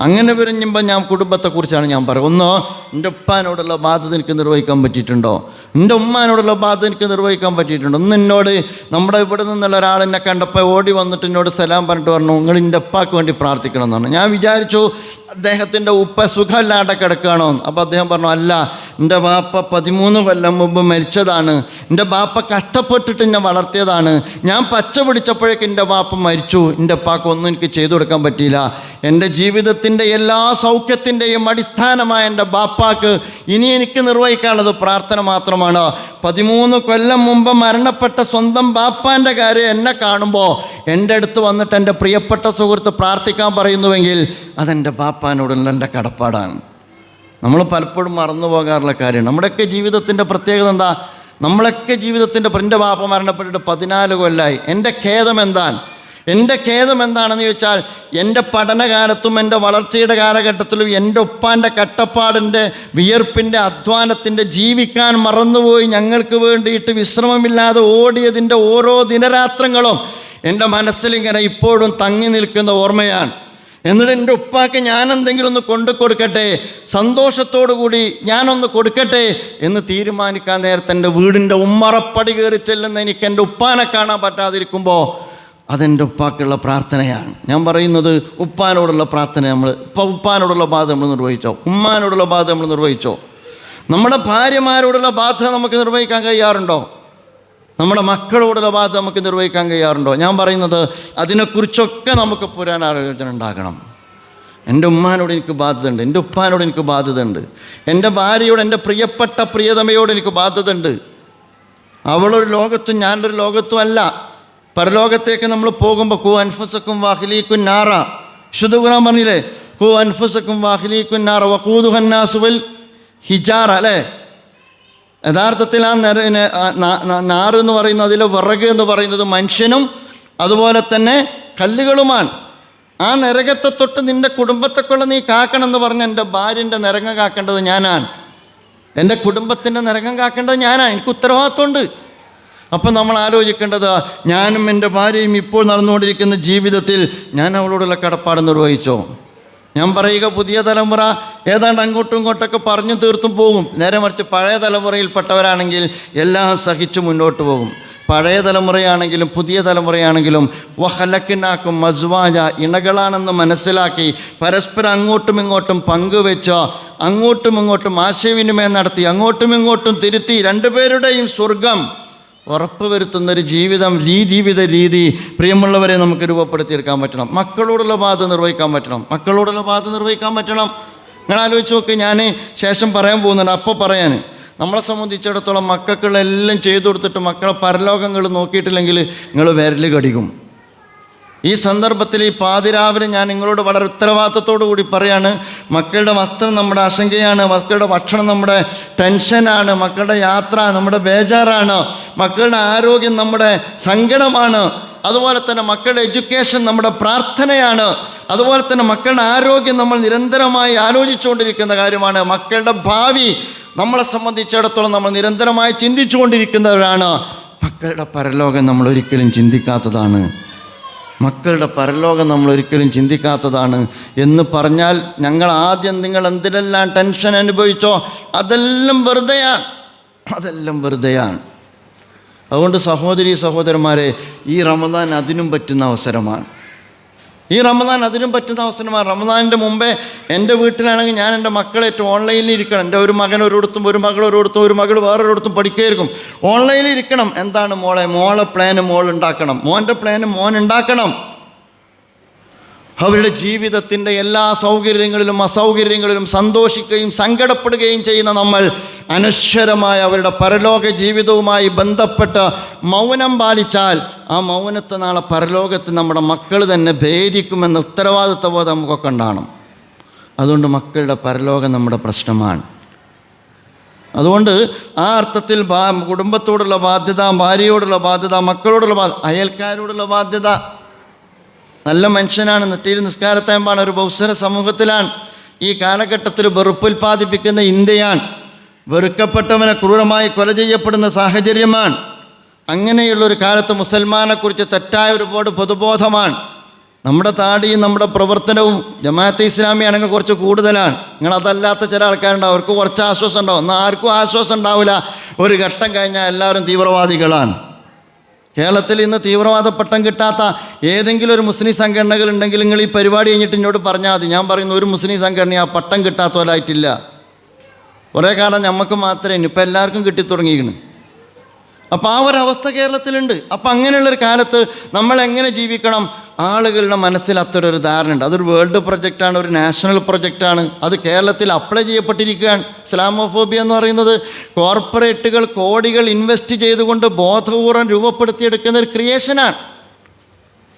അങ്ങനെ വരുമ്പോൾ ഞാൻ കുടുംബത്തെക്കുറിച്ചാണ് ഞാൻ പറയുക. ഒന്ന്, എൻ്റെ ഉപ്പാനോടുള്ള ബാധ്യത എനിക്ക് നിർവഹിക്കാൻ പറ്റിയിട്ടുണ്ടോ? എൻ്റെ ഉമ്മാനോടുള്ള ബാധ്യത എനിക്ക് നിർവഹിക്കാൻ പറ്റിയിട്ടുണ്ടോ? ഒന്ന് എന്നോട് നമ്മുടെ ഇവിടെ നിന്നുള്ള ഒരാൾ എന്നെ കണ്ടപ്പോൾ ഓടി വന്നിട്ട് എന്നോട് സലാം പറഞ്ഞിട്ട് പറഞ്ഞു, നിങ്ങൾ എൻ്റെ ഉപ്പാക്ക് വേണ്ടി പ്രാർത്ഥിക്കണം എന്ന് പറഞ്ഞു. ഞാൻ വിചാരിച്ചു അദ്ദേഹത്തിൻ്റെ ഉപ്പ സുഖമില്ലാതെ കിടക്കുകയാണോ. അപ്പോൾ അദ്ദേഹം പറഞ്ഞു, അല്ല, എൻ്റെ ബാപ്പ 13 കൊല്ലം മുമ്പ് മരിച്ചതാണ്. എൻ്റെ ബാപ്പ കഷ്ടപ്പെട്ടിട്ട് എന്നെ വളർത്തിയതാണ്. ഞാൻ പച്ച പിടിച്ചപ്പോഴേക്കും എൻ്റെ ബാപ്പ മരിച്ചു. എൻ്റെ ഉപ്പാക്ക് ഒന്നും എനിക്ക് ചെയ്തു കൊടുക്കാൻ പറ്റിയില്ല. എൻ്റെ ജീവിതത്തിൻ്റെ എല്ലാ സൗഖ്യത്തിൻ്റെയും അടിസ്ഥാനമായ എൻ്റെ ബാപ്പാക്ക് ഇനി എനിക്ക് നിർവഹിക്കാനുള്ളത് പ്രാർത്ഥന മാത്രമാണ്. 13 കൊല്ലം മുമ്പ് മരണപ്പെട്ട സ്വന്തം ബാപ്പാൻ്റെ കാര്യം എന്നെ കാണുമ്പോൾ എൻ്റെ അടുത്ത് വന്നിട്ട് എൻ്റെ പ്രിയപ്പെട്ട സുഹൃത്ത് പ്രാർത്ഥിക്കാൻ പറയുന്നുവെങ്കിൽ അതെൻ്റെ ബാപ്പാനോടുള്ള എൻ്റെ കടപ്പാടാണ്. നമ്മൾ പലപ്പോഴും മറന്നു പോകാറുള്ള കാര്യമാണ്. നമ്മുടെയൊക്കെ ജീവിതത്തിൻ്റെ പ്രത്യേകത എന്താ? നമ്മളൊക്കെ ജീവിതത്തിൻ്റെ എൻ്റെ ബാപ്പ മരണപ്പെട്ടിട്ട് 14 കൊല്ലമായി. എൻ്റെ ഖേദം എന്താണെന്ന് ചോദിച്ചാൽ, എൻ്റെ പഠനകാലത്തും എൻ്റെ വളർച്ചയുടെ കാലഘട്ടത്തിലും എൻ്റെ ഉപ്പാൻ്റെ കട്ടപ്പാടിൻ്റെ, വിയർപ്പിൻ്റെ, അധ്വാനത്തിൻ്റെ, ജീവിക്കാൻ മറന്നുപോയി ഞങ്ങൾക്ക് വേണ്ടിയിട്ട് വിശ്രമമില്ലാതെ ഓടിയതിൻ്റെ ഓരോ ദിനരാത്രങ്ങളും എൻ്റെ മനസ്സിലിങ്ങനെ ഇപ്പോഴും തങ്ങി നിൽക്കുന്ന ഓർമ്മയാണ്. എന്നിട്ട് എൻ്റെ ഉപ്പാക്ക് ഞാനെന്തെങ്കിലും ഒന്ന് കൊണ്ടു കൊടുക്കട്ടെ, സന്തോഷത്തോടു കൂടി ഞാനൊന്ന് കൊടുക്കട്ടെ എന്ന് തീരുമാനിക്കാൻ നേരത്തെ എൻ്റെ വീടിൻ്റെ ഉമ്മറപ്പടി കയറി ചെല്ലുന്ന എനിക്ക് എൻ്റെ ഉപ്പാനെ കാണാൻ പറ്റാതിരിക്കുമ്പോൾ അതെൻ്റെ ഉപ്പാക്കുള്ള പ്രാർത്ഥനയാണ്. ഞാൻ പറയുന്നത് ഉപ്പാനോടുള്ള പ്രാർത്ഥന ഉപ്പാനോടുള്ള ബാധ നമ്മൾ നിർവഹിച്ചോ? ഉമ്മാനോടുള്ള ബാധ നമ്മൾ നിർവഹിച്ചോ? നമ്മുടെ ഭാര്യമാരോടുള്ള ബാധ നമുക്ക് നിർവഹിക്കാൻ കഴിയാറുണ്ടോ? നമ്മുടെ മക്കളോടുള്ള ബാധ നമുക്ക് നിർവഹിക്കാൻ കഴിയാറുണ്ടോ? ഞാൻ പറയുന്നത് അതിനെക്കുറിച്ചൊക്കെ നമുക്ക് പുരാണാലോചന ഉണ്ടാകണം. എൻ്റെ ഉമ്മാനോട് എനിക്ക് ബാധ്യതയുണ്ട്, എൻ്റെ ഉപ്പാനോട് എനിക്ക് ബാധ്യതയുണ്ട്, എൻ്റെ ഭാര്യയോട്, എൻ്റെ പ്രിയപ്പെട്ട പ്രിയതമയോട് എനിക്ക് ബാധ്യതയുണ്ട്. അവളൊരു ലോകത്തും ഞാനൊരു ലോകത്തും അല്ല. പരലോകത്തേക്ക് നമ്മൾ പോകുമ്പോൾ കു അൻഫുസക്കും വാഹിലീക്കും നാറ, വിശുദ്ധ ഖുർആൻ പറഞ്ഞില്ലേ, കു അൻഫുസക്കും വാഹിലീക്കും നാറ വഖൂദുഹന്നാസു വൽ ഹിജാറ, അല്ലേ? യഥാർത്ഥത്തിൽ ആ നാറ് എന്ന് പറയുന്നത്, അതിലെ വിറക് എന്ന് പറയുന്നത് മനുഷ്യനും അതുപോലെ തന്നെ കല്ലുകളുമാണ്. ആ നരകത്തെ തൊട്ട് നിൻ്റെ കുടുംബത്തെക്കുള്ള നീ കാക്കണം എന്ന് പറഞ്ഞ എൻ്റെ ഭാര്യൻ്റെ നരകം കാക്കേണ്ടത് ഞാനാണ്, എൻ്റെ കുടുംബത്തിൻ്റെ നരകം കാക്കേണ്ടത് ഞാനാണ്. എനിക്ക് ഉത്തരവാദിത്വമുണ്ട്. അപ്പം നമ്മൾ ആലോചിക്കേണ്ടത്, ഞാനും എൻ്റെ ഭാര്യയും ഇപ്പോൾ നടന്നുകൊണ്ടിരിക്കുന്ന ജീവിതത്തിൽ ഞാൻ അവളോടുള്ള കടപ്പാട് നിർവഹിച്ചോ? ഞാൻ പറയുക, പുതിയ തലമുറ ഏതാണ്ട് അങ്ങോട്ടും ഇങ്ങോട്ടൊക്കെ പറഞ്ഞു തീർത്തും പോകും. നേരെ മറിച്ച് പഴയ തലമുറയിൽപ്പെട്ടവരാണെങ്കിൽ എല്ലാം സഹിച്ചു മുന്നോട്ട് പോകും. പഴയ തലമുറയാണെങ്കിലും പുതിയ തലമുറയാണെങ്കിലും വഹലക്കിനാക്കും മസ്വാജ, ഇണകളാണെന്ന് മനസ്സിലാക്കി പരസ്പരം അങ്ങോട്ടും ഇങ്ങോട്ടും പങ്കുവെച്ച് അങ്ങോട്ടും ഇങ്ങോട്ടും ആശയവിനിമയം നടത്തി അങ്ങോട്ടും ഇങ്ങോട്ടും തിരുത്തി രണ്ടുപേരുടെയും സ്വർഗം ഉറപ്പുവരുത്തുന്നൊരു ജീവിത രീതി പ്രിയമുള്ളവരെ നമുക്ക് രൂപപ്പെടുത്തിയെടുക്കാൻ പറ്റണം. മക്കളോടുള്ള ബാധ നിർവഹിക്കാൻ പറ്റണം. നിങ്ങൾ ആലോചിച്ച് നോക്ക്. ഞാൻ ശേഷം പറയാൻ പോകുന്നുണ്ട്, അപ്പോൾ പറയാൻ. നമ്മളെ സംബന്ധിച്ചിടത്തോളം മക്കൾക്കെല്ലാം ചെയ്തു കൊടുത്തിട്ട് മക്കളെ പരലോകങ്ങൾ നോക്കിയിട്ടില്ലെങ്കിൽ നിങ്ങൾ വിരൽ കടിക്കും. ഈ സന്ദർഭത്തിൽ ഈ പാതിരാവിലെ ഞാൻ നിങ്ങളോട് വളരെ ഉത്തരവാദിത്തത്തോടു കൂടി പറയാണ്, മക്കളുടെ വസ്ത്രം നമ്മുടെ ആശങ്കയാണ്, മക്കളുടെ ഭക്ഷണം നമ്മുടെ ടെൻഷനാണ്, മക്കളുടെ യാത്ര നമ്മുടെ ബേജാറാണ്, മക്കളുടെ ആരോഗ്യം നമ്മുടെ സങ്കടമാണ്, അതുപോലെ തന്നെ മക്കളുടെ എഡ്യൂക്കേഷൻ നമ്മുടെ പ്രാർത്ഥനയാണ്, അതുപോലെ തന്നെ മക്കളുടെ ആരോഗ്യം നമ്മൾ നിരന്തരമായി ആലോചിച്ചുകൊണ്ടിരിക്കുന്ന കാര്യമാണ്. മക്കളുടെ ഭാവി നമ്മളെ സംബന്ധിച്ചിടത്തോളം നമ്മൾ നിരന്തരമായി ചിന്തിച്ചുകൊണ്ടിരിക്കുന്നവരാണ്. മക്കളുടെ പരലോകം നമ്മൾ ഒരിക്കലും ചിന്തിക്കാത്തതാണ്. എന്ന് പറഞ്ഞാൽ ഞങ്ങൾ ആദ്യം നിങ്ങൾ എന്തിനെല്ലാം ടെൻഷൻ അനുഭവിച്ചോ അതെല്ലാം വെറുതെയാണ്. അതുകൊണ്ട് സഹോദരന്മാരെ, ഈ റമദാൻ അതിനും പറ്റുന്ന അവസരമാണ്. റമദാനിൻ്റെ മുമ്പേ എൻ്റെ വീട്ടിലാണെങ്കിൽ ഞാൻ എൻ്റെ മക്കളേറ്റ് ഓൺലൈനിൽ ഇരിക്കണം. എൻ്റെ ഒരു മകൻ ഒരിടത്തും, ഒരു മകൾ ഒരിടത്തും, ഒരു മകൾ വേറൊരിടത്തും പഠിക്കുകയായിരിക്കും. ഓൺലൈനിൽ ഇരിക്കണം. എന്താണ് മോളെ പ്ലാന് മോൾ ഉണ്ടാക്കണം, മോൻ്റെ പ്ലാന് മോൻ ഉണ്ടാക്കണം. അവരുടെ ജീവിതത്തിൻ്റെ എല്ലാ സൗകര്യങ്ങളിലും അസൗകര്യങ്ങളിലും സന്തോഷിക്കുകയും സങ്കടപ്പെടുകയും ചെയ്യുന്ന നമ്മൾ അനശ്വരമായ അവരുടെ പരലോക ജീവിതവുമായി ബന്ധപ്പെട്ട് മൗനം പാലിച്ചാൽ ആ മൗനത്തെ നാളെ പരലോകത്ത് നമ്മുടെ മക്കൾ തന്നെ ഭേദിക്കുമെന്ന ഉത്തരവാദിത്വ ബോധം നമുക്കൊക്കെ ഉണ്ടാകണം. അതുകൊണ്ട് മക്കളുടെ പരലോകം നമ്മുടെ പ്രശ്നമാണ്. അതുകൊണ്ട് ആ അർത്ഥത്തിൽ കുടുംബത്തോടുള്ള ബാധ്യത, ഭാര്യയോടുള്ള ബാധ്യത, മക്കളോടുള്ള ബാധ്യത, അയൽക്കാരോടുള്ള ബാധ്യത. നല്ല മനുഷ്യനാണ്, നെറ്റിയിൽ നിസ്കാരത്തയമ്പാണ്, ഒരു ബഹുസ്വര സമൂഹത്തിലാണ്. ഈ കാലഘട്ടത്തിൽ വെറുപ്പുൽപ്പാദിപ്പിക്കുന്ന ഇന്ത്യയാണ്. വെറുക്കപ്പെട്ടവനെ ക്രൂരമായി കൊല ചെയ്യപ്പെടുന്ന സാഹചര്യമാണ്. അങ്ങനെയുള്ളൊരു കാലത്ത് മുസൽമാനെക്കുറിച്ച് തെറ്റായ ഒരുപാട് പൊതുബോധമാണ്. നമ്മുടെ താടിയും നമ്മുടെ പ്രവർത്തനവും ജമാഅത്തെ ഇസ്ലാമി ആണെങ്കിൽ കുറച്ച് കൂടുതലാണ്. നിങ്ങളതല്ലാത്ത ചില ആൾക്കാരുണ്ടാവും, അവർക്ക് കുറച്ച് ആശ്വാസം ഉണ്ടാവും. എന്നാൽ ആർക്കും ആശ്വാസം ഉണ്ടാവില്ല. ഒരു ഘട്ടം കഴിഞ്ഞാൽ എല്ലാവരും തീവ്രവാദികളാണ്. കേരളത്തിൽ ഇന്ന് തീവ്രവാദ പട്ടം കിട്ടാത്ത ഏതെങ്കിലും ഒരു മുസ്ലിം സംഘടനകൾ ഉണ്ടെങ്കിൽ നിങ്ങൾ ഈ പരിപാടി കഴിഞ്ഞിട്ട് എന്നോട് പറഞ്ഞാൽ മതി. ഞാൻ പറയുന്ന ഒരു മുസ്ലിം സംഘടന ആ പട്ടം കിട്ടാത്തവരായിട്ടില്ല. കുറേ കാലം നമുക്ക് മാത്രമേ, ഇപ്പം എല്ലാവർക്കും കിട്ടിത്തുടങ്ങിയിരിക്കുന്നു. അപ്പോൾ ആ ഒരവസ്ഥ കേരളത്തിലുണ്ട്. അപ്പം അങ്ങനെയുള്ളൊരു കാലത്ത് നമ്മൾ എങ്ങനെ ജീവിക്കണം? ആളുകളുടെ മനസ്സിൽ അത്തരൊരു ധാരണ ഉണ്ട്. അതൊരു വേൾഡ് പ്രൊജക്റ്റാണ്, ഒരു നാഷണൽ പ്രൊജക്റ്റാണ്. അത് കേരളത്തിൽ അപ്ലൈ ചെയ്യപ്പെട്ടിരിക്കുകയാണ്. ഇസ്ലാമോഫോബിയ എന്ന് പറയുന്നത് കോർപ്പറേറ്റുകൾ കോടികൾ ഇൻവെസ്റ്റ് ചെയ്തുകൊണ്ട് ബോധപൂർവം രൂപപ്പെടുത്തിയെടുക്കുന്ന ഒരു ക്രിയേഷനാണ്.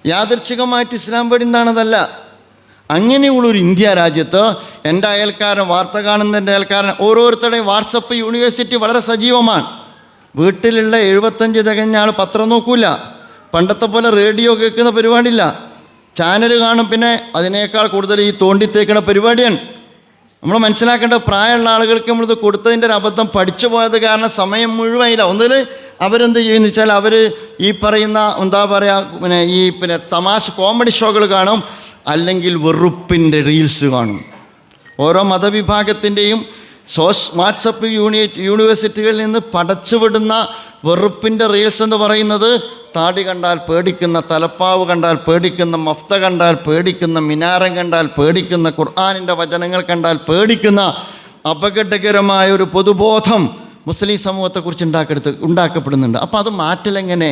യാദൃച്ഛികമായിട്ട് ഇസ്ലാം പേടിന്താണതല്ല. അങ്ങനെയുള്ളൊരു ഇന്ത്യ രാജ്യത്ത് എൻ്റെ അയൽക്കാരൻ, വാർത്ത കാണുന്നതിൻ്റെ അയൽക്കാരൻ, ഓരോരുത്തരുടെയും വാട്സപ്പ് യൂണിവേഴ്സിറ്റി വളരെ സജീവമാണ്. വീട്ടിലുള്ള 75 തികഞ്ഞ ആൾ പത്രം നോക്കൂല. പണ്ടത്തെ പോലെ റേഡിയോ കേൾക്കുന്ന പരിപാടിയില്ല. ചാനൽ കാണും. പിന്നെ അതിനേക്കാൾ കൂടുതൽ ഈ തോണ്ടിത്തേക്കുന്ന പരിപാടിയാണ്. നമ്മൾ മനസ്സിലാക്കേണ്ട, പ്രായമുള്ള ആളുകൾക്ക് നമ്മളിത് കൊടുത്തതിൻ്റെ ഒരു അബദ്ധം പഠിച്ചു പോയത് കാരണം സമയം മുഴുവനില്ല. ഒന്നിൽ അവരെന്ത് ചെയ്യുമെന്ന് വെച്ചാൽ അവർ ഈ പറയുന്ന എന്താ പറയുക, പിന്നെ തമാശ കോമഡി ഷോകൾ കാണും, അല്ലെങ്കിൽ വെറുപ്പിൻ്റെ റീൽസ് കാണും. ഓരോ മതവിഭാഗത്തിൻ്റെയും വാട്സപ്പ് യൂണിവേഴ്സിറ്റികളിൽ നിന്ന് പടച്ചുവിടുന്ന വെറുപ്പിൻ്റെ റീൽസ് എന്ന് പറയുന്നത് താടി കണ്ടാൽ പേടിക്കുന്ന, തലപ്പാവ് കണ്ടാൽ പേടിക്കുന്ന, മഫ്ത കണ്ടാൽ പേടിക്കുന്ന, മിനാരം കണ്ടാൽ പേടിക്കുന്ന, ഖുർആനിൻ്റെ വചനങ്ങൾ കണ്ടാൽ പേടിക്കുന്ന അപകടകരമായ ഒരു പൊതുബോധം മുസ്ലിം സമൂഹത്തെക്കുറിച്ച് ഉണ്ടാക്കപ്പെടുന്നുണ്ട്. അപ്പോൾ അത് മാറ്റലെങ്ങനെ?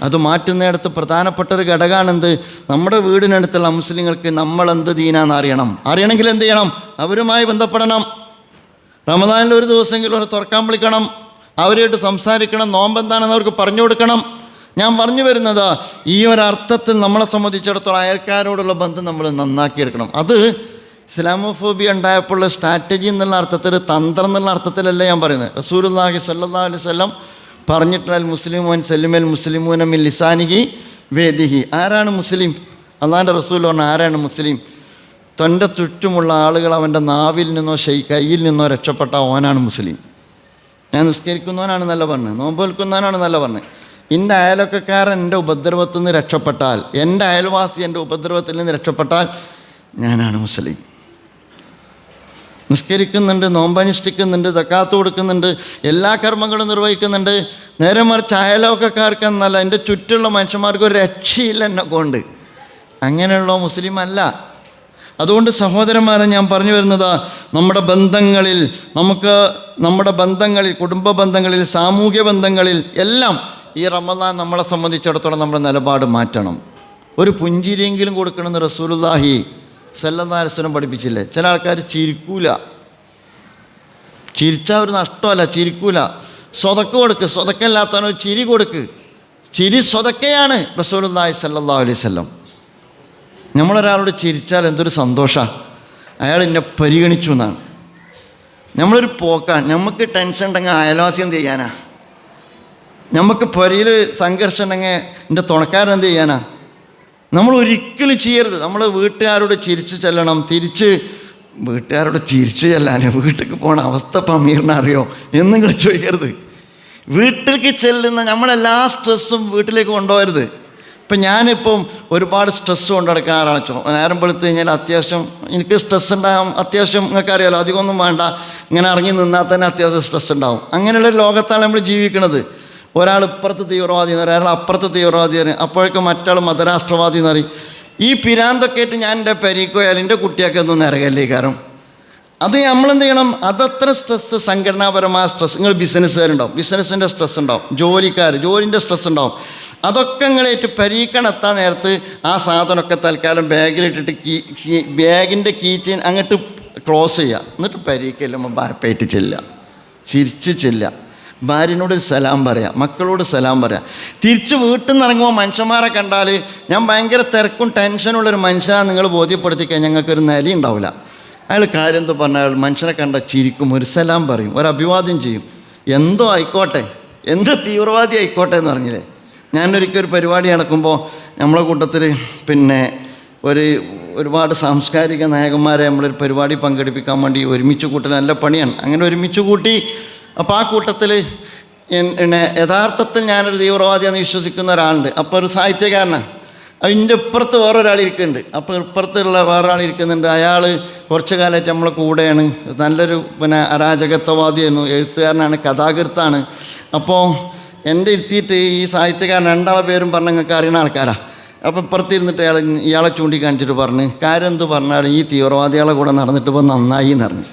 അത് മാറ്റുന്നിടത്ത് പ്രധാനപ്പെട്ട ഒരു ഘടകമാണെന്ത്? നമ്മുടെ വീടിനടുത്തുള്ള മുസ്ലിങ്ങൾക്ക് നമ്മളെന്ത് ദീനാന്ന് അറിയണമെങ്കിൽ എന്ത് ചെയ്യണം? അവരുമായി ബന്ധപ്പെടണം. റമദാനിൽ ഒരു ദിവസമെങ്കിലും ഒരു തുറക്കാൻ വിളിക്കണം, അവരുമായിട്ട് സംസാരിക്കണം, നോമ്പെന്താണെന്ന് അവർക്ക് പറഞ്ഞു കൊടുക്കണം. ഞാൻ പറഞ്ഞു വരുന്നത്, ഈ ഒരർത്ഥത്തിൽ നമ്മളെ സംബന്ധിച്ചിടത്തോളം അയൽക്കാരോടുള്ള ബന്ധം നമ്മൾ നന്നാക്കിയെടുക്കണം. അത് ഇസ്ലാമോഫോബിയ ഉണ്ടായപ്പോഴുള്ള സ്ട്രാറ്റജി എന്നുള്ള അർത്ഥത്തിൽ, തന്ത്രം എന്നുള്ള അർത്ഥത്തിലല്ല ഞാൻ പറയുന്നത്. റസൂലുള്ളാഹി സ്വല്ലല്ലാഹു അലൈഹി വസല്ലം പറഞ്ഞിട്ടുള്ള മുസ്ലിമോൻ സല്ലിമൽ മുസ്ലിമൂന മിൻ ലിസാനിഹി വേദിഹി. ആരാണ് മുസ്ലിം? അള്ളാഹിൻ്റെ റസൂൽ പറഞ്ഞ ആരാണ് മുസ്ലിം? തൻ്റെ ചുറ്റുമുള്ള ആളുകൾ അവൻ്റെ നാവിൽ നിന്നോ കയ്യിൽ നിന്നോ രക്ഷപ്പെട്ട ഓനാണ് മുസ്ലിം. ഞാൻ നിസ്കരിക്കുന്നവനാണെന്നല്ല പറഞ്ഞത്, നോമ്പ് നിൽക്കുന്നവനാണെന്നല്ല പറഞ്ഞത്. എൻ്റെ അയലൊക്കെക്കാരൻ എൻ്റെ ഉപദ്രവത്തിൽ നിന്ന് രക്ഷപ്പെട്ടാൽ, എൻ്റെ അയൽവാസി എൻ്റെ ഉപദ്രവത്തിൽ നിന്ന് രക്ഷപ്പെട്ടാൽ ഞാനാണ് മുസ്ലിം. നിസ്കരിക്കുന്നുണ്ട്, നോമ്പനുഷ്ഠിക്കുന്നുണ്ട്, സക്കാത്ത് കൊടുക്കുന്നുണ്ട്, എല്ലാ കർമ്മങ്ങളും നിർവഹിക്കുന്നുണ്ട്. നേരെ മറിച്ച് അയൽവക്കക്കാർക്കെന്നല്ല, എൻ്റെ ചുറ്റുമുള്ള മനുഷ്യന്മാർക്ക് ഒരു രക്ഷയില്ല എന്നെ കൊണ്ട്. അങ്ങനെയുള്ള മുസ്ലിം അല്ല. അതുകൊണ്ട് സഹോദരന്മാരെ, ഞാൻ പറഞ്ഞു വരുന്നത്, നമ്മുടെ ബന്ധങ്ങളിൽ, കുടുംബ ബന്ധങ്ങളിൽ, സാമൂഹ്യ ബന്ധങ്ങളിൽ എല്ലാം ഈ റമദാൻ നമ്മളെ സംബന്ധിച്ചിടത്തോളം നമ്മുടെ നിലപാട് മാറ്റണം. ഒരു പുഞ്ചിരിയെങ്കിലും കൊടുക്കണമെന്ന് റസൂലുള്ളാഹി സ്വല്ലല്ലാഹു അലൈഹി വസല്ലം പഠിപ്പിച്ചില്ലേ? ചില ആൾക്കാർ ചിരിക്കൂല. ചിരിച്ചാൽ ഒരു നഷ്ടമല്ല, ചിരിക്കൂല. സ്വതക്ക കൊടുക്ക്, സ്വതക്കല്ലാത്തവനോ ചിരി കൊടുക്ക്. ചിരി സ്വതക്കയാണ് റസൂലുള്ളാഹി സ്വല്ലല്ലാഹു അലൈഹി വസല്ലം. നമ്മളൊരാളോട് ചിരിച്ചാൽ എന്തൊരു സന്തോഷമാണ്. അയാൾ എന്നെ പരിഗണിച്ചു എന്നാണ്. നമ്മളൊരു പോക്കാണ്. നമുക്ക് ടെൻഷൻ ഉണ്ടെങ്കിൽ അയൽവാസി എന്ത് ചെയ്യാനാ? നമുക്ക് പൊരയിൽ സംഘർഷം ഉണ്ടെങ്കിൽ എൻ്റെ തുണക്കാരൻ എന്ത് ചെയ്യാനാ? നമ്മൾ ഒരിക്കലും ചെയ്യരുത്. നമ്മൾ വീട്ടുകാരോട് ചിരിച്ച് ചെല്ലണം. തിരിച്ച് വീട്ടുകാരോട് ചിരിച്ച് ചെല്ലാനേ വീട്ടിലേക്ക് പോകണ അവസ്ഥ ഇപ്പം അമീറിനറിയോ എന്ന് നിങ്ങൾ ചോദിക്കരുത്. വീട്ടിലേക്ക് ചെല്ലുന്ന നമ്മളെല്ലാ സ്ട്രെസ്സും വീട്ടിലേക്ക് കൊണ്ടുപോകരുത്. ഇപ്പം ഞാനിപ്പം ഒരുപാട് സ്ട്രെസ്സ് കൊണ്ട് നടക്കുന്ന ആളാണ്. നേരം വെളുത്ത് കഴിഞ്ഞാൽ അത്യാവശ്യം എനിക്ക് സ്ട്രെസ് ഉണ്ടാകും. അത്യാവശ്യം നിങ്ങൾക്കറിയാലോ, അധികമൊന്നും വേണ്ട, ഇങ്ങനെ ഇറങ്ങി നിന്നാൽ തന്നെ അത്യാവശ്യം സ്ട്രെസ് ഉണ്ടാവും. അങ്ങനെയുള്ളൊരു ലോകത്താണ് നമ്മൾ ജീവിക്കുന്നത്. ഒരാൾ ഇപ്പുറത്ത് തീവ്രവാദി എന്ന് പറയും, ഒരാൾ അപ്പുറത്ത് തീവ്രവാദി പറയും, അപ്പോഴേക്കും മറ്റാൾ മതരാഷ്ട്രവാദി എന്ന് പറയും. ഈ പിരാന്തൊക്കെ ആയിട്ട് ഞാൻ എൻ്റെ പെരീക്കോ ആയാലും എൻ്റെ കുട്ടിയൊക്കെ ഒന്നും നിറകല്ലേ. കാരണം അത് നമ്മളെന്ത് ചെയ്യണം? അതത്ര സ്ട്രെസ്സ്, സംഘടനാപരമായ സ്ട്രെസ്. നിങ്ങൾ ബിസിനസ്സുകാരുണ്ടാവും, ബിസിനസ്സിൻ്റെ സ്ട്രെസ് ഉണ്ടാവും. ജോലിൻ്റെ സ്ട്രെസ് ഉണ്ടാവും. അതൊക്കെ നിങ്ങളേറ്റ് പരീക്ഷണെത്താൻ നേരത്ത് ആ സാധനമൊക്കെ തൽക്കാലം ബാഗിലിട്ടിട്ട് ബാഗിൻ്റെ കീച്ചെയിൻ അങ്ങോട്ട് ക്ലോസ് ചെയ്യുക. എന്നിട്ട് പരീക്ഷയില്ലുമ്പോൾ ബാപ്പയായിട്ട് ചെല്ലുക, ചിരിച്ച് ചെല്ലുക, ഭാര്യനോട് സലാം പറയാം, മക്കളോട് സലാം പറയാം. തിരിച്ച് വീട്ടിൽ നിന്ന് ഇറങ്ങുമ്പോൾ മനുഷ്യന്മാരെ കണ്ടാൽ ഞാൻ ഭയങ്കര തിരക്കും ടെൻഷനുള്ളൊരു മനുഷ്യനാണ് നിങ്ങൾ ബോധ്യപ്പെടുത്തിക്കാൻ ഞങ്ങൾക്കൊരു നില ഉണ്ടാവില്ല. അയാൾ കാര്യം എന്ത് പറഞ്ഞാൽ അയാൾ മനുഷ്യനെ കണ്ട ചിരിക്കും, ഒരു സലാം പറയും, ഒരു അഭിവാദ്യം ചെയ്യും. എന്തോ ആയിക്കോട്ടെ, എന്ത് തീവ്രവാദി ആയിക്കോട്ടെ എന്ന് പറഞ്ഞില്ലേ. ഞാനൊരിക്കൽ ഒരു പരിപാടി നടക്കുമ്പോൾ നമ്മളെ കൂട്ടത്തിൽ പിന്നെ ഒരുപാട് സാംസ്കാരിക നായകന്മാരെ നമ്മളൊരു പരിപാടി പങ്കെടുപ്പിക്കാൻ വേണ്ടി ഒരുമിച്ച് കൂട്ടൽ നല്ല പണിയാണ്. അങ്ങനെ ഒരുമിച്ച് കൂട്ടി. അപ്പോൾ ആ കൂട്ടത്തിൽ യഥാർത്ഥത്തിൽ ഞാനൊരു തീവ്രവാദിയാണെന്ന് വിശ്വസിക്കുന്ന ഒരാളുണ്ട്. അപ്പോൾ ഒരു സാഹിത്യകാരനാണ്. അതിൻ്റെ ഇപ്പുറത്ത് വേറൊരാളിരിക്കുന്നുണ്ട്. അപ്പോൾ ഇപ്പുറത്തുള്ള വേറൊരാൾ ഇരിക്കുന്നുണ്ട്. അയാൾ കുറച്ച് കാലമായിട്ട് നമ്മളെ കൂടെയാണ്. നല്ലൊരു അരാജകത്വവാദിയായിരുന്നു, എഴുത്തുകാരനാണ്, കഥാകൃത്താണ്. അപ്പോൾ എൻ്റെ ഇരുത്തിയിട്ട് ഈ സാഹിത്യകാരൻ രണ്ടാളെ പേരും പറഞ്ഞ് നിങ്ങൾക്ക് അറിയുന്ന ആൾക്കാരാണ്. അപ്പോൾ ഇപ്പുറത്തിരുന്നിട്ട് ഇയാളെ ചൂണ്ടിക്കാണിച്ചിട്ട് പറഞ്ഞ് കാര്യം എന്ത് പറഞ്ഞാലും ഈ തീവ്രവാദികളെ കൂടെ നടന്നിട്ട് ഇപ്പം നന്നായി എന്ന് പറഞ്ഞു.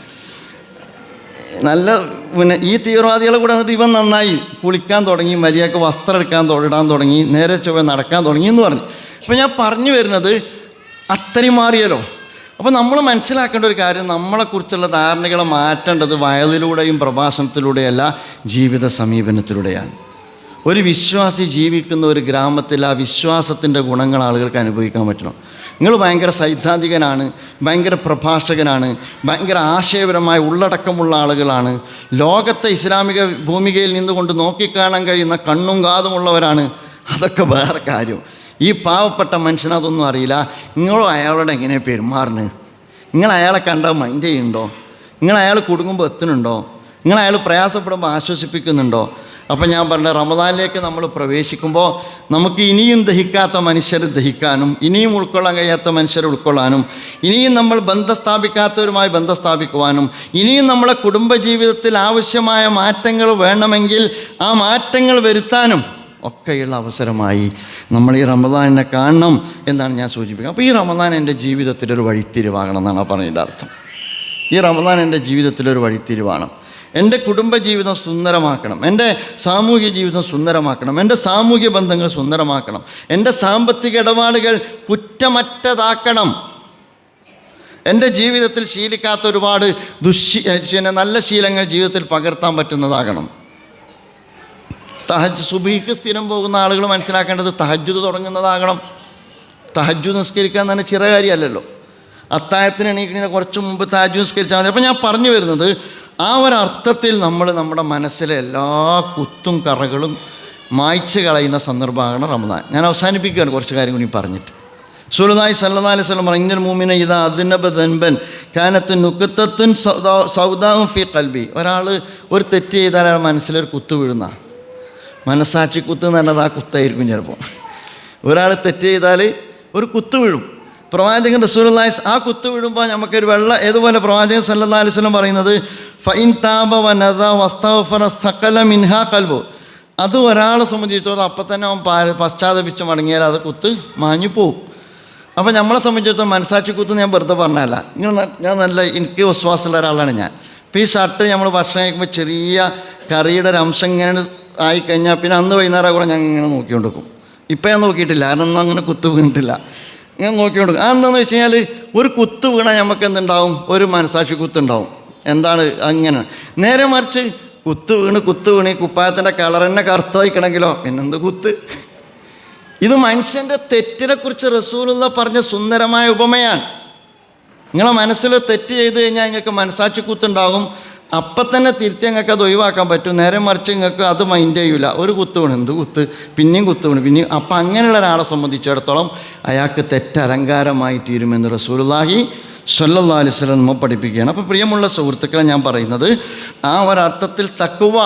ഈ തീവ്രവാദികളെ കൂടെ വന്നിട്ട് ഇവൻ നന്നായി, കുളിക്കാൻ തുടങ്ങി, മര്യാദക്ക് വസ്ത്രം ഇടാൻ തുടങ്ങി, നേരെ ചൊവ്വ നടക്കാൻ തുടങ്ങി എന്ന് പറഞ്ഞു. അപ്പോൾ ഞാൻ പറഞ്ഞു വരുന്നത് അത്രയും മാറിയല്ലോ. അപ്പോൾ നമ്മൾ മനസ്സിലാക്കേണ്ട ഒരു കാര്യം, നമ്മളെക്കുറിച്ചുള്ള ധാരണകളെ മാറ്റേണ്ടത് വയലിലൂടെയും പ്രഭാഷണത്തിലൂടെയല്ല, ജീവിത സമീപനത്തിലൂടെയാണ്. ഒരു വിശ്വാസി ജീവിക്കുന്ന ഒരു ഗ്രാമത്തിൽ ആ വിശ്വാസത്തിൻ്റെ ഗുണങ്ങൾ ആളുകൾക്ക് അനുഭവിക്കാൻ പറ്റണം. നിങ്ങൾ ഭയങ്കര സൈദ്ധാന്തികനാണ്, ഭയങ്കര പ്രഭാഷകനാണ്, ഭയങ്കര ആശയപരമായ ഉള്ളടക്കമുള്ള ആളുകളാണ്, ലോകത്തെ ഇസ്ലാമിക ഭൂമികയിൽ നിന്നുകൊണ്ട് നോക്കിക്കാണാൻ കഴിയുന്ന കണ്ണും കാതുമുള്ളവരാണ്, അതൊക്കെ വേറെ കാര്യം. ഈ പാവപ്പെട്ട മനുഷ്യനതൊന്നും അറിയില്ല. നിങ്ങളും അയാളോട് എങ്ങനെ പെരുമാറുന്നത്, നിങ്ങൾ അയാളെ കണ്ടാൽ മൈൻഡ് ചെയ്യുന്നുണ്ടോ, നിങ്ങൾ അയാൾ കുടുങ്ങുമ്പോൾ എത്തുന്നുണ്ടോ, നിങ്ങൾ അയാൾ പ്രയാസപ്പെടുമ്പോൾ ആശ്വസിപ്പിക്കുന്നുണ്ടോ? അപ്പം ഞാൻ പറഞ്ഞ റമദാനിലേക്ക് നമ്മൾ പ്രവേശിക്കുമ്പോൾ നമുക്ക് ഇനിയും ദഹിക്കാത്ത മനുഷ്യർ ദഹിക്കാനും, ഇനിയും ഉൾക്കൊള്ളാൻ കഴിയാത്ത മനുഷ്യരെ ഉൾക്കൊള്ളാനും, ഇനിയും നമ്മൾ ബന്ധം സ്ഥാപിക്കാത്തവരുമായി ബന്ധം സ്ഥാപിക്കുവാനും, ഇനിയും നമ്മളെ കുടുംബജീവിതത്തിൽ ആവശ്യമായ മാറ്റങ്ങൾ വേണമെങ്കിൽ ആ മാറ്റങ്ങൾ വരുത്താനും ഒക്കെയുള്ള അവസരമായി നമ്മൾ ഈ റമദാനിനെ കാണണം എന്നാണ് ഞാൻ സൂചിപ്പിക്കുന്നത്. അപ്പോൾ ഈ റമദാൻ എൻ്റെ ജീവിതത്തിലൊരു വഴിത്തിരിവാകണം എന്നാണ് പറഞ്ഞതിൻ്റെ അർത്ഥം. ഈ റമദാൻ എൻ്റെ ജീവിതത്തിലൊരു വഴിത്തിരിവാണ്. എൻ്റെ കുടുംബജീവിതം സുന്ദരമാക്കണം, എൻ്റെ സാമൂഹ്യ ജീവിതം സുന്ദരമാക്കണം, എൻ്റെ സാമൂഹ്യ ബന്ധങ്ങൾ സുന്ദരമാക്കണം, എൻ്റെ സാമ്പത്തിക ഇടപാടുകൾ കുറ്റമറ്റതാക്കണം, എൻ്റെ ജീവിതത്തിൽ ശീലിക്കാത്ത ഒരുപാട് നല്ല ശീലങ്ങൾ ജീവിതത്തിൽ പകർത്താൻ പറ്റുന്നതാകണം. സുബഹിക്ക് സ്ഥിരം പോകുന്ന ആളുകൾ മനസ്സിലാക്കേണ്ടത് തഹജ്ജുദ് തുടങ്ങുന്നതാകണം. തഹജ്ജുദ് നിസ്കരിക്കാൻ തന്നെ ചെറിയ കാര്യമല്ലല്ലോ. അത്താഴത്തിന് എണീക്കുന്നതിന് കുറച്ച് മുമ്പ് തഹജ്ജുദ് നിസ്കരിച്ചാൽ മതി. അപ്പോൾ ഞാൻ പറഞ്ഞു വരുന്നത്, ആ ഒരർത്ഥത്തിൽ നമ്മൾ നമ്മുടെ മനസ്സിലെ എല്ലാ കുത്തും കറകളും മായ്ച്ച് കളയുന്ന സന്ദർഭമാണ് റമദാൻ. ഞാൻ അവസാനിപ്പിക്കുകയാണ് കുറച്ച് കാര്യം കൂടി പറഞ്ഞിട്ട്. റസൂലുള്ളാഹി സ്വല്ലല്ലാഹു അലൈഹി വസല്ലം പറഞ്ഞു, ഇന്നൽ മുഅ്മിന ഇദാ അദ്നബ ദൻബൻ കാനത്ത് നുക്തത്തുൻ സൗദാഉ ഫീ ഖൽബി. ഒരാൾ ഒരു തെറ്റ് ചെയ്താൽ അയാൾ മനസ്സിലൊരു കുത്തു വീഴുന്ന, മനസ്സാക്ഷി കുത്ത് എന്ന് പറഞ്ഞത് ആ കുത്തായിരിക്കും. ചിലപ്പോൾ ഒരാൾ തെറ്റ് ചെയ്താൽ ഒരു കുത്തു വീഴും. പ്രവാചകൻ റസൂലുള്ളാഹി ആ കുത്തു വീഴുമ്പോൾ നമുക്കൊരു ഏതുപോലെ പ്രവാചകൻ സല്ലല്ലാഹു അലൈഹി വസല്ലം പറയുന്നത്, ഫഇൻ താബ വനദ വസ്തഗ്ഫറ സഖല മിൻഹാ ഖൽബു. അത് ഒരാളെ സംബന്ധിച്ചിടത്തോളം അപ്പം തന്നെ അവൻ പശ്ചാത്തപിച്ച് മടങ്ങിയാൽ അത് കുത്ത് മാഞ്ഞു പോവും. അപ്പോൾ നമ്മളെ സംബന്ധിച്ചിടത്തോളം മനസ്സാക്ഷി കുത്ത് ഞാൻ വെറുതെ പറഞ്ഞല്ല, ഞാൻ എനിക്ക് വിശ്വാസമുള്ള ഒരാളാണ് ഞാൻ. ഇപ്പോൾ ഈ ഷർട്ട് നമ്മൾ ഭക്ഷണം കഴിക്കുമ്പോൾ ചെറിയ കറിയുടെ ഒരു അംശം ഇങ്ങനെ ആയിക്കഴിഞ്ഞാൽ പിന്നെ അന്ന് വൈകുന്നേരം കൂടെ ഞാൻ ഇങ്ങനെ നോക്കിക്കൊണ്ട് വെക്കും. ഇപ്പം ഞാൻ നോക്കിയിട്ടില്ല, കാരണം ഒന്നും അങ്ങനെ കുത്ത് വീണിട്ടില്ല. ഞാൻ നോക്കിക്കൊണ്ട് വെക്കും. അതെന്താണെന്ന് വെച്ച് കഴിഞ്ഞാൽ ഒരു കുത്ത് വീണാൽ നമുക്ക് എന്തുണ്ടാവും, ഒരു മനസ്സാക്ഷി കുത്തുണ്ടാവും. എന്താണ് അങ്ങനെ? നേരെ മറിച്ച് കുത്ത് വീണ് ഈ കുപ്പായത്തിൻ്റെ കളർ തന്നെ കറുത്തായിക്കണമെങ്കിലോ പിന്നെന്ത് കുത്ത്. ഇത് മനുഷ്യൻ്റെ തെറ്റിനെക്കുറിച്ച് റസൂലുള്ള പറഞ്ഞ സുന്ദരമായ ഉപമയാണ്. നിങ്ങളെ മനസ്സിൽ തെറ്റ് ചെയ്ത് കഴിഞ്ഞാൽ നിങ്ങൾക്ക് മനസ്സാക്ഷി കുത്തുണ്ടാകും, അപ്പം തന്നെ തിരുത്തി നിങ്ങൾക്ക് അത് ഒഴിവാക്കാൻ പറ്റും. നേരെ മറിച്ച് നിങ്ങൾക്ക് അത് മൈൻഡ് ചെയ്യൂല, ഒരു കുത്ത് വീണ് എന്ത് കുത്ത്, പിന്നെയും കുത്ത് വീണ് പിന്നെയും. അപ്പം അങ്ങനെയുള്ള ഒരാളെ സംബന്ധിച്ചിടത്തോളം അയാൾക്ക് തെറ്റലങ്കാരമായി തീരുമെന്ന് റസൂലുള്ളാഹി സ്വല്ലല്ലാഹു അലൈഹി വസല്ലം നമ്മെ പഠിപ്പിക്കുകയാണ്. അപ്പോൾ പ്രിയമുള്ള സുഹൃത്തുക്കളെ, ഞാൻ പറയുന്നത് ആ ഒരർത്ഥത്തിൽ തഖ്വ